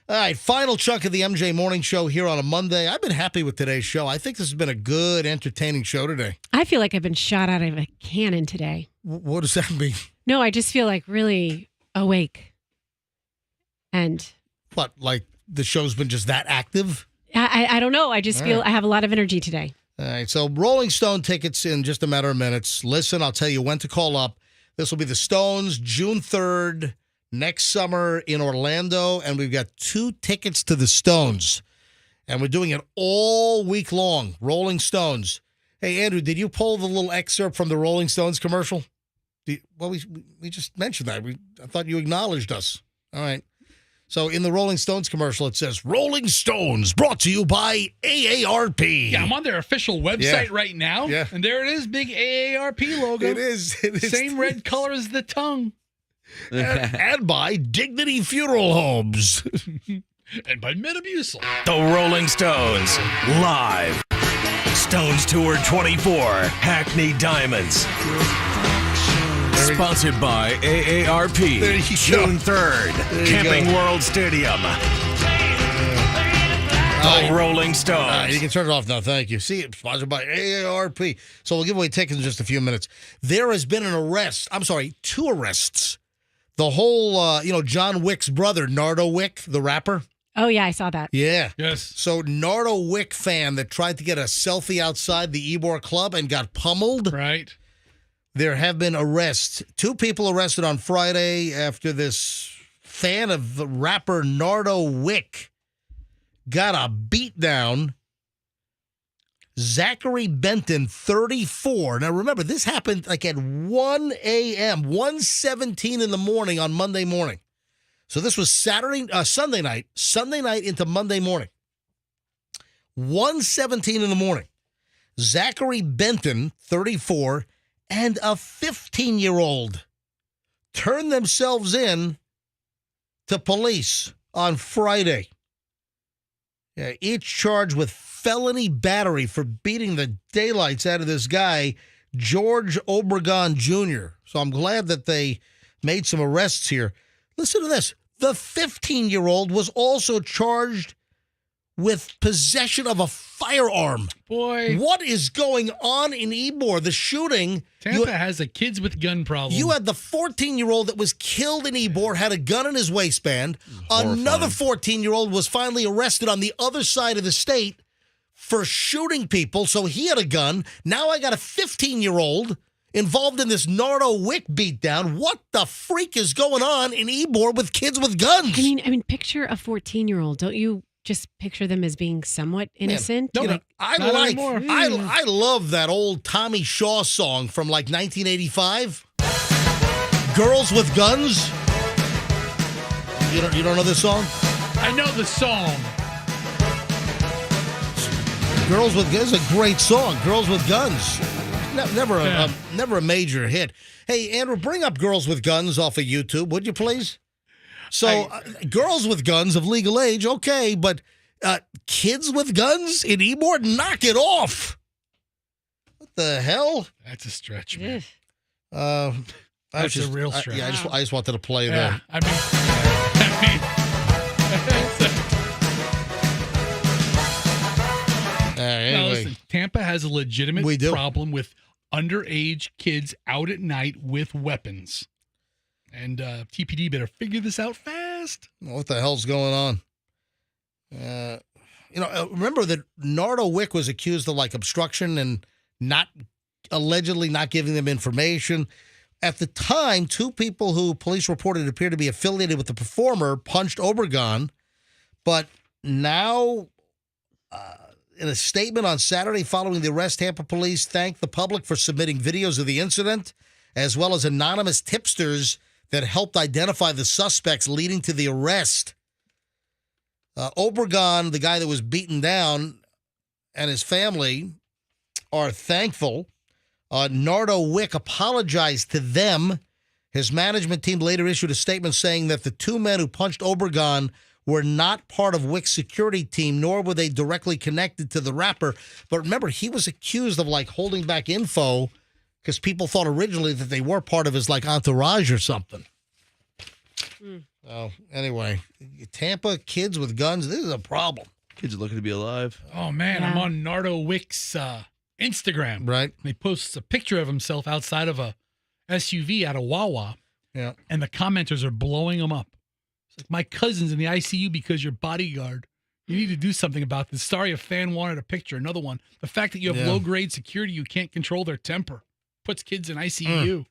S1: All right, final chunk of the MJ Morning Show here on a Monday. I've been happy with today's show. I think this has been a good, entertaining show today.
S13: I feel like I've been shot out of a cannon today.
S1: What does that mean?
S13: No, I just feel like really awake. And
S1: what, like the show's been just that active?
S13: I don't know. I just feel I have a lot of energy today.
S1: All right, so Rolling Stone tickets in just a matter of minutes. Listen, I'll tell you when to call up. This will be the Stones, June 3rd. Next summer in Orlando, and we've got 2 tickets to the Stones. And we're doing it all week long, Rolling Stones. Hey, Andrew, did you pull the little excerpt from the Rolling Stones commercial? We just mentioned that. I thought you acknowledged us. All right. So in the Rolling Stones commercial, it says, Rolling Stones, brought to you by AARP.
S2: Yeah, I'm on their official website right now.
S1: Yeah.
S2: And there it is, big AARP logo.
S1: It is.
S2: Same red color as the tongue.
S1: And by Dignity Funeral Homes.
S2: And by Metamucil.
S5: The Rolling Stones, live. Stones Tour 24, Hackney Diamonds. Sponsored by AARP, June 3rd, Camping World Stadium. The Rolling Stones.
S1: You can turn it off now, thank you. See, it's sponsored by AARP. So we'll give away tickets in just a few minutes. There has been two arrests. The whole, John Wick's brother, Nardo Wick, the rapper.
S13: Oh, yeah, I saw that.
S1: Yeah.
S2: Yes.
S1: So Nardo Wick fan that tried to get a selfie outside the Ybor Club and got pummeled.
S2: Right.
S1: There have been arrests. 2 people arrested on Friday after this fan of the rapper Nardo Wick got a beat down. Zachary Benton, 34. Now, remember, this happened like at 1 a.m., 1:17 in the morning on Monday morning. So this was Sunday night into Monday morning. 1:17 in the morning. Zachary Benton, 34, and a 15-year-old turned themselves in to police on Friday. Yeah, each charged with felony battery for beating the daylights out of this guy, George Obregon Jr. So I'm glad that they made some arrests here. Listen to this. The 15-year-old was also charged with possession of a firearm.
S2: Boy.
S1: What is going on in Ybor? The shooting.
S2: Tampa has a kids with gun problem.
S1: You had the 14-year-old that was killed in Ybor, had a gun in his waistband. Another 14-year-old was finally arrested on the other side of the state for shooting people, so he had a gun. Now I got a 15-year-old involved in this Nardo Wick beatdown. What the freak is going on in Ybor with kids with guns?
S13: I mean, picture a 14-year-old. Don't you just picture them as being somewhat innocent?
S1: I love that old Tommy Shaw song from like 1985. Girls with Guns. You don't know this song?
S2: I know the song.
S1: Girls with Guns is a great song. Girls with Guns. Never a major hit. Hey, Andrew, bring up Girls with Guns off of YouTube, would you please? So, girls with guns of legal age, okay, but kids with guns in Ybor, knock it off. What the hell?
S2: That's a stretch, man. That's a real stretch.
S1: I just wanted to play that. Anyway.
S2: Listen, Tampa has a legitimate problem with underage kids out at night with weapons. And TPD better figure this out fast.
S1: What the hell's going on? Remember that Nardo Wick was accused of like obstruction and allegedly not giving them information. At the time, 2 people who police reported appeared to be affiliated with the performer punched Obregon. But now, in a statement on Saturday following the arrest, Tampa police thanked the public for submitting videos of the incident, as well as anonymous tipsters that helped identify the suspects leading to the arrest. Obregon, the guy that was beaten down, and his family are thankful. Nardo Wick apologized to them. His management team later issued a statement saying that the 2 men who punched Obregon were not part of Wick's security team, nor were they directly connected to the rapper. But remember, he was accused of like holding back info because people thought originally that they were part of his like entourage or something. So anyway, Tampa kids with guns, this is a problem.
S3: Kids are looking to be alive.
S2: Oh, man, I'm on Nardo Wick's Instagram.
S1: Right.
S2: And he posts a picture of himself outside of a SUV at a Wawa.
S1: Yeah.
S2: And the commenters are blowing him up. It's like, my cousin's in the ICU because you're bodyguard. You need to do something about this. Sorry, a fan wanted a picture. Another one. The fact that you have low-grade security, you can't control their temper. Puts kids in ICU.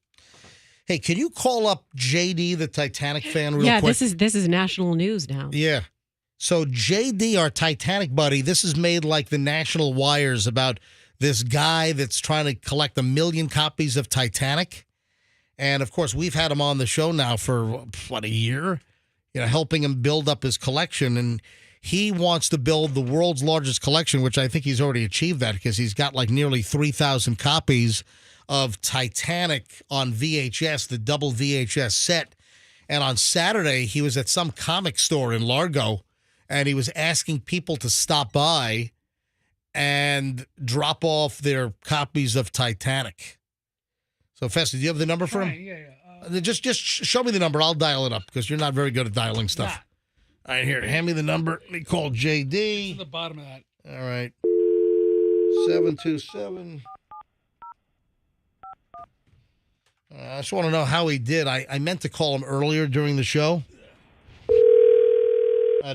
S1: Hey, can you call up JD, the Titanic fan, real quick?
S13: Yeah, this is national news now.
S1: Yeah. So JD, our Titanic buddy, this is made like the national wires about this guy that's trying to collect 1 million copies of Titanic. And, of course, we've had him on the show now for, a year? helping him build up his collection. And he wants to build the world's largest collection, which I think he's already achieved that because he's got like nearly 3,000 copies of Titanic on VHS, the double VHS set. And on Saturday, he was at some comic store in Largo, and he was asking people to stop by and drop off their copies of Titanic. So, Festa, do you have the number for him?
S2: Yeah.
S1: Just show me the number. I'll dial it up because you're not very good at dialing stuff. All right, here. Hand me the number. Let me call JD.
S2: It's at the bottom of that.
S1: All right. 727. I just want to know how he did. I meant to call him earlier during the show.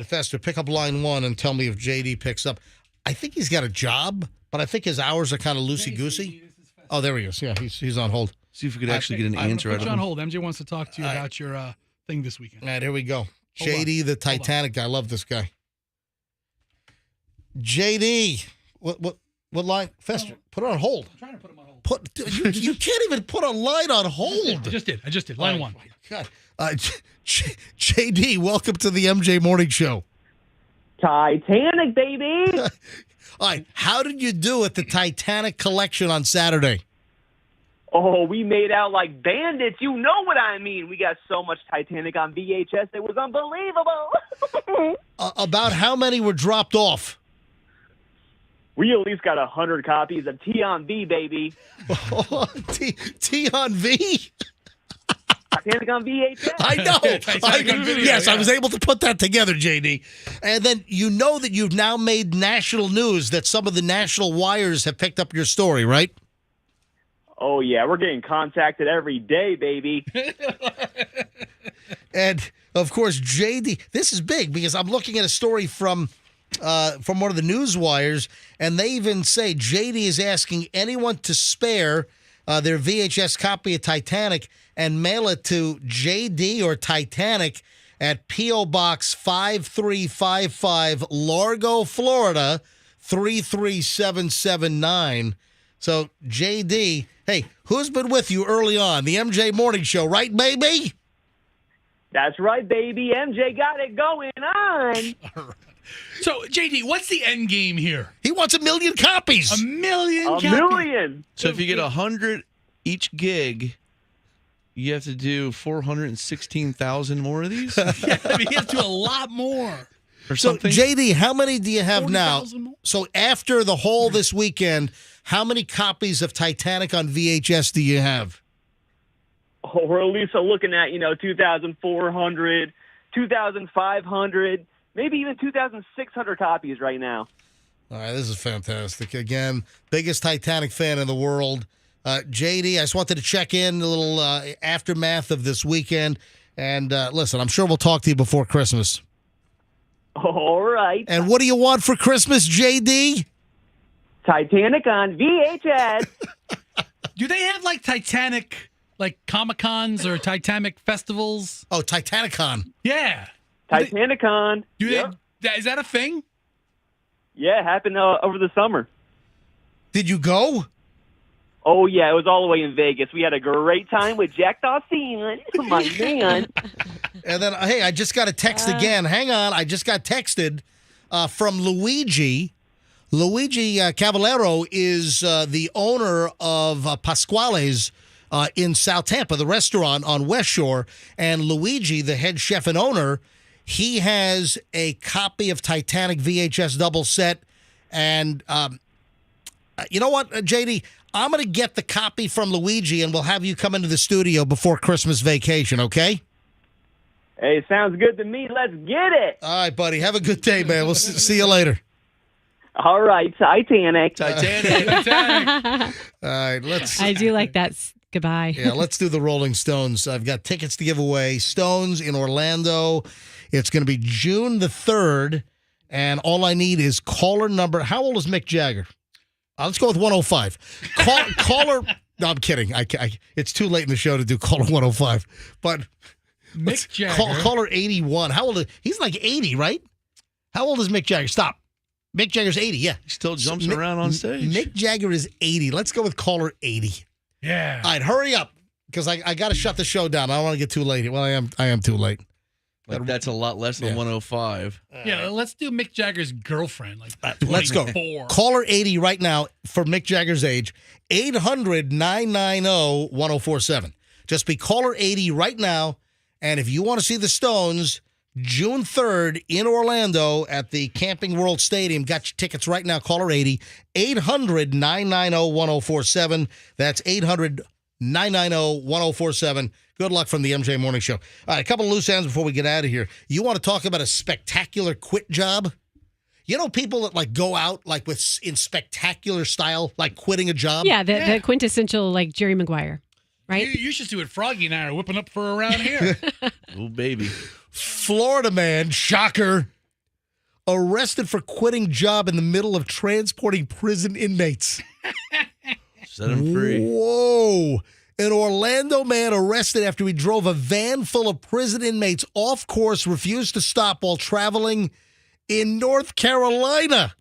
S1: Fester, pick up line 1 and tell me if JD picks up. I think he's got a job, but I think his hours are kind of loosey-goosey. Oh, there he is. Yeah, he's on hold.
S3: See if we could actually get an answer out of
S2: Put you
S3: him.
S2: on hold. MJ wants to talk to you about your thing this weekend.
S1: All right, here we go. JD, the Titanic guy. I love this guy. JD, what line? Fester, put it on hold. I'm trying to put him on hold. You can't even put a line on hold.
S2: I just did. Line 1.
S1: God. JD, welcome to the MJ Morning Show.
S6: Titanic, baby.
S1: All right, how did you do at the Titanic collection on Saturday?
S6: Oh, we made out like bandits. You know what I mean. We got so much Titanic on VHS. It was unbelievable.
S1: About how many were dropped off?
S6: We at least got 100 copies of T on V, baby.
S1: T on V?
S6: Titanic on VHS.
S1: I know. Yes, I was able to put that together, JD. And then you know that you've now made national news, that some of the national wires have picked up your story, right?
S6: Oh, yeah. We're getting contacted every day, baby.
S1: And, of course, JD, this is big because I'm looking at a story from one of the news wires, and they even say JD is asking anyone to spare their VHS copy of Titanic and mail it to JD or Titanic at P.O. Box 5355, Largo, Florida, 33779. So, JD, hey, who's been with you early on? The MJ Morning Show, right, baby?
S6: That's right, baby. MJ got it going on.
S2: All right. So, JD, what's the end game here?
S1: He wants 1 million copies.
S2: 1 million copies.
S6: 1 million.
S3: So if you get 100 each gig, you have to do 416,000 more of these?
S2: Yeah, I mean, he has to do a lot more.
S3: Or
S1: So,
S3: something?
S1: JD, how many do you have now?
S2: 40,000 more?
S1: So after the whole this weekend, how many copies of Titanic on VHS do you have?
S6: Oh, we're at least looking at, 2,400, 2,500, maybe even 2,600 copies right now.
S1: All right, this is fantastic. Again, biggest Titanic fan in the world. JD, I just wanted to check in, a little aftermath of this weekend. And listen, I'm sure we'll talk to you before Christmas.
S6: All right.
S1: And what do you want for Christmas, JD?
S6: Titanic on VHS.
S2: Do they have like Titanic, like Comic-Cons or Titanic festivals?
S1: Oh, Titanicon.
S2: Yeah.
S6: Titanicon.
S2: Is that a thing?
S6: Yeah, it happened over the summer.
S1: Did you go?
S6: Oh, yeah, it was all the way in Vegas. We had a great time with Jack Dawson, my man.
S1: And then, hey, I just got a text again. Hang on. I just got texted from Luigi. Luigi Cavallero is the owner of Pasquale's in South Tampa, the restaurant on West Shore. And Luigi, the head chef and owner, he has a copy of Titanic VHS double set. And you know what, JD? I'm going to get the copy from Luigi, and we'll have you come into the studio before Christmas vacation, okay?
S6: Hey, sounds good to me. Let's get it.
S1: All right, buddy. Have a good day, man. We'll see you later.
S6: All right, Titanic.
S1: All right, let's...
S13: I do like that. Goodbye.
S1: Yeah, let's do the Rolling Stones. I've got tickets to give away. Stones in Orlando. It's going to be June the 3rd, and all I need is caller number. How old is Mick Jagger? Let's go with 105. Caller. No, I'm kidding. It's too late in the show to do caller 105. But
S2: Mick Jagger.
S1: Caller 81. How old is he's like 80, right? How old is Mick Jagger? Stop. Mick Jagger's 80, yeah.
S3: He still jumps around on stage.
S1: Mick Jagger is 80. Let's go with caller 80.
S2: Yeah.
S1: All right, hurry up, because I got to shut the show down. I don't want to get too late. Well, I am too late.
S3: Like that's a lot less than 105.
S2: Yeah, let's do Mick Jagger's girlfriend. Like
S1: Let's go.
S2: 24.
S1: Caller 80 right now for Mick Jagger's age. 800-990-1047. Just be caller 80 right now. And if you want to see the Stones, June 3rd in Orlando at the Camping World Stadium. Got your tickets right now. Caller 80. 800-990-1047. That's 800-990-1047. Good luck from the MJ Morning Show. All right, a couple of loose ends before we get out of here. You want to talk about a spectacular quit job? You know people that like go out like in spectacular style, like quitting a job?
S13: Yeah, the quintessential like Jerry Maguire, right?
S2: You should see what Froggy and I are whipping up for around here.
S3: Oh, baby.
S1: Florida man, shocker, arrested for quitting job in the middle of transporting prison inmates.
S3: Set him free.
S1: Whoa. An Orlando man arrested after he drove a van full of prison inmates off course, refused to stop while traveling in North Carolina.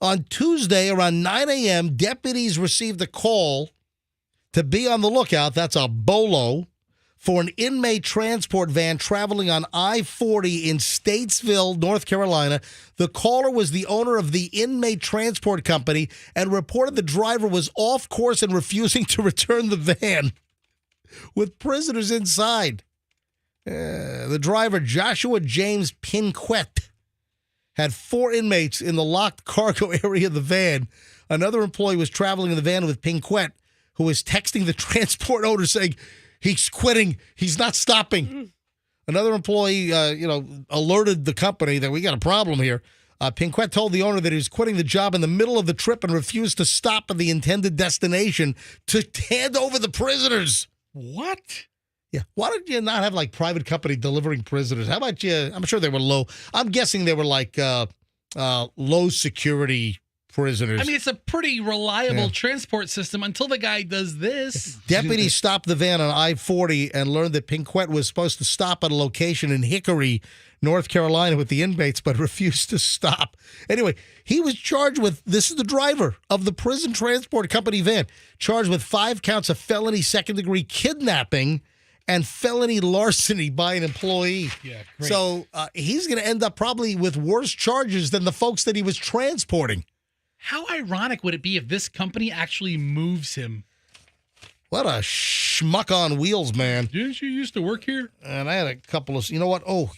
S1: On Tuesday around 9 a.m., deputies received a call to be on the lookout, that's a bolo, for an inmate transport van traveling on I-40 in Statesville, North Carolina. The caller was the owner of the inmate transport company and reported the driver was off course and refusing to return the van with prisoners inside. The driver, Joshua James Pinquet, had 4 inmates in the locked cargo area of the van. Another employee was traveling in the van with Pinquet, who was texting the transport owner saying, he's quitting. He's not stopping. Another employee, alerted the company that we got a problem here. Pinquet told the owner that he was quitting the job in the middle of the trip and refused to stop at the intended destination to hand over the prisoners.
S2: What?
S1: Yeah. Why did you not have like private company delivering prisoners? How about you? I'm sure they were low. I'm guessing they were like low security prisoners.
S2: I mean, it's a pretty reliable transport system until the guy does this.
S1: Deputies stopped the van on I-40 and learned that Pinquet was supposed to stop at a location in Hickory, North Carolina with the inmates, but refused to stop. Anyway, he was charged with, this is the driver of the prison transport company van, charged with 5 counts of felony second-degree kidnapping and felony larceny by an employee.
S2: Yeah, great.
S1: So he's going to end up probably with worse charges than the folks that he was transporting.
S2: How ironic would it be if this company actually moves him?
S1: What a schmuck on wheels, man.
S2: Didn't you used to work here?
S1: And I had a couple of, you know what? Oh,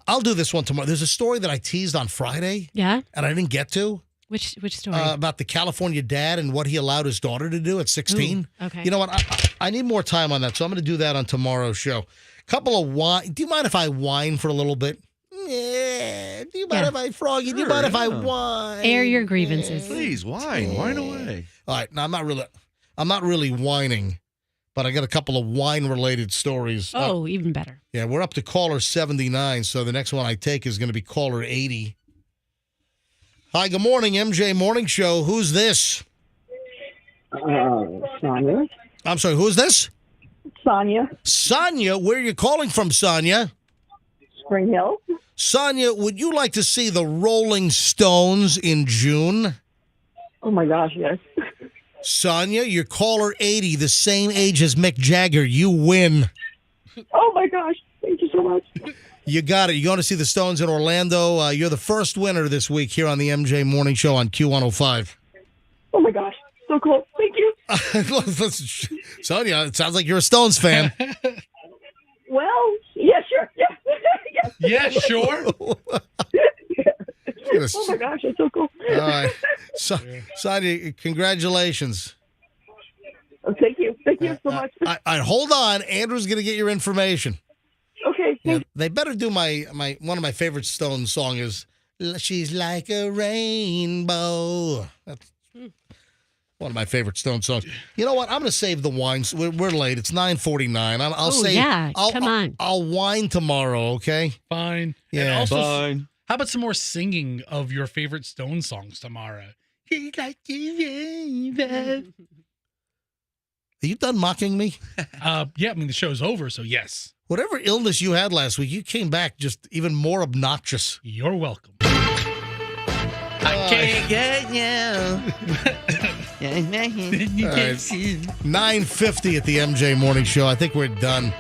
S1: I'll do this one tomorrow. There's a story that I teased on Friday.
S13: Yeah?
S1: And I didn't get to.
S13: Which story?
S1: About the California dad and what he allowed his daughter to do at 16.
S13: Ooh, okay.
S1: You know what? I need more time on that, so I'm going to do that on tomorrow's show. Couple of wine. Do you mind if I whine for a little bit? Yeah. Do you mind if I, Froggy?
S3: Sure,
S1: do you mind if I whine?
S13: Air your grievances.
S3: Please, whine away.
S1: All right. Now, I'm not really whining, but I got a couple of wine-related stories.
S13: Oh, even better.
S1: Yeah, we're up to caller 79, so the next one I take is going to be caller 80. Hi, good morning, MJ Morning Show. Who's this?
S4: Sonia.
S1: I'm sorry, who's this?
S4: Sonia.
S1: Sonia, where are you calling from, Sonia?
S4: Spring Hill.
S1: Sonia, would you like to see the Rolling Stones in June?
S4: Oh, my gosh, yes.
S1: Sonia, you're caller 80, the same age as Mick Jagger. You win.
S4: Oh, my gosh. Thank you so much.
S1: You got it. You're going to see the Stones in Orlando. You're the first winner this week here on the MJ Morning Show on Q105.
S4: Oh, my gosh. So cool. Thank you.
S1: Sonia, it sounds like you're a Stones fan.
S4: Well, yeah, sure. Yeah.
S2: Yeah, sure.
S4: Oh, my gosh. It's so cool.
S1: All right. Sonia, congratulations.
S4: Oh, thank you. Thank you so much.
S1: Hold on. Andrew's going to get your information.
S4: Okay.
S1: Yeah, they better do my one of my favorite Stones song is "She's Like a Rainbow." That's one of my favorite Stones songs. You know what? I'm going to save the wine. We're late. It's 9:49. I'll save.
S13: Yeah, come on.
S1: I'll wine tomorrow. Okay.
S2: Fine.
S1: Yeah.
S2: And also,
S3: Fine.
S2: How about some more singing of your favorite Stones songs tomorrow? She's like a rainbow.
S1: Are you done mocking me?
S2: Yeah, I mean, the show's over, so yes.
S1: Whatever illness you had last week, you came back just even more obnoxious.
S2: You're welcome.
S3: I can't get you.
S1: All right. 9:50 at the MJ Morning Show. I think we're done.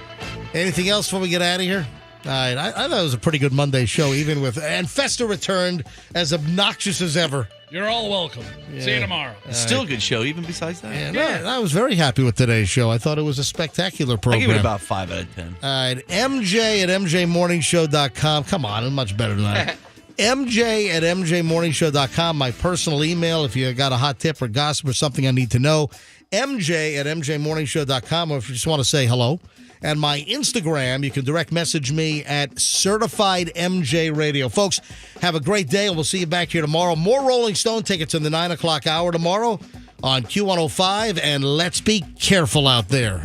S1: Anything else before we get out of here? All right. I thought it was a pretty good Monday show, even with... And Festa returned as obnoxious as ever.
S2: You're all welcome. See you tomorrow.
S3: Still a good show, even besides that.
S1: Yeah, I was very happy with today's show. I thought it was a spectacular program.
S3: I give it about 5 out of 10.
S1: All right. MJ at MJMorningshow.com. Come on, I'm much better than that. MJ at MJMorningshow.com. My personal email if you got a hot tip or gossip or something I need to know. MJ at MJMorningshow.com, or if you just want to say hello. And my Instagram, you can direct message me at Certified MJ Radio. Folks, have a great day, and we'll see you back here tomorrow. More Rolling Stone tickets in the 9 o'clock hour tomorrow on Q105, and let's be careful out there.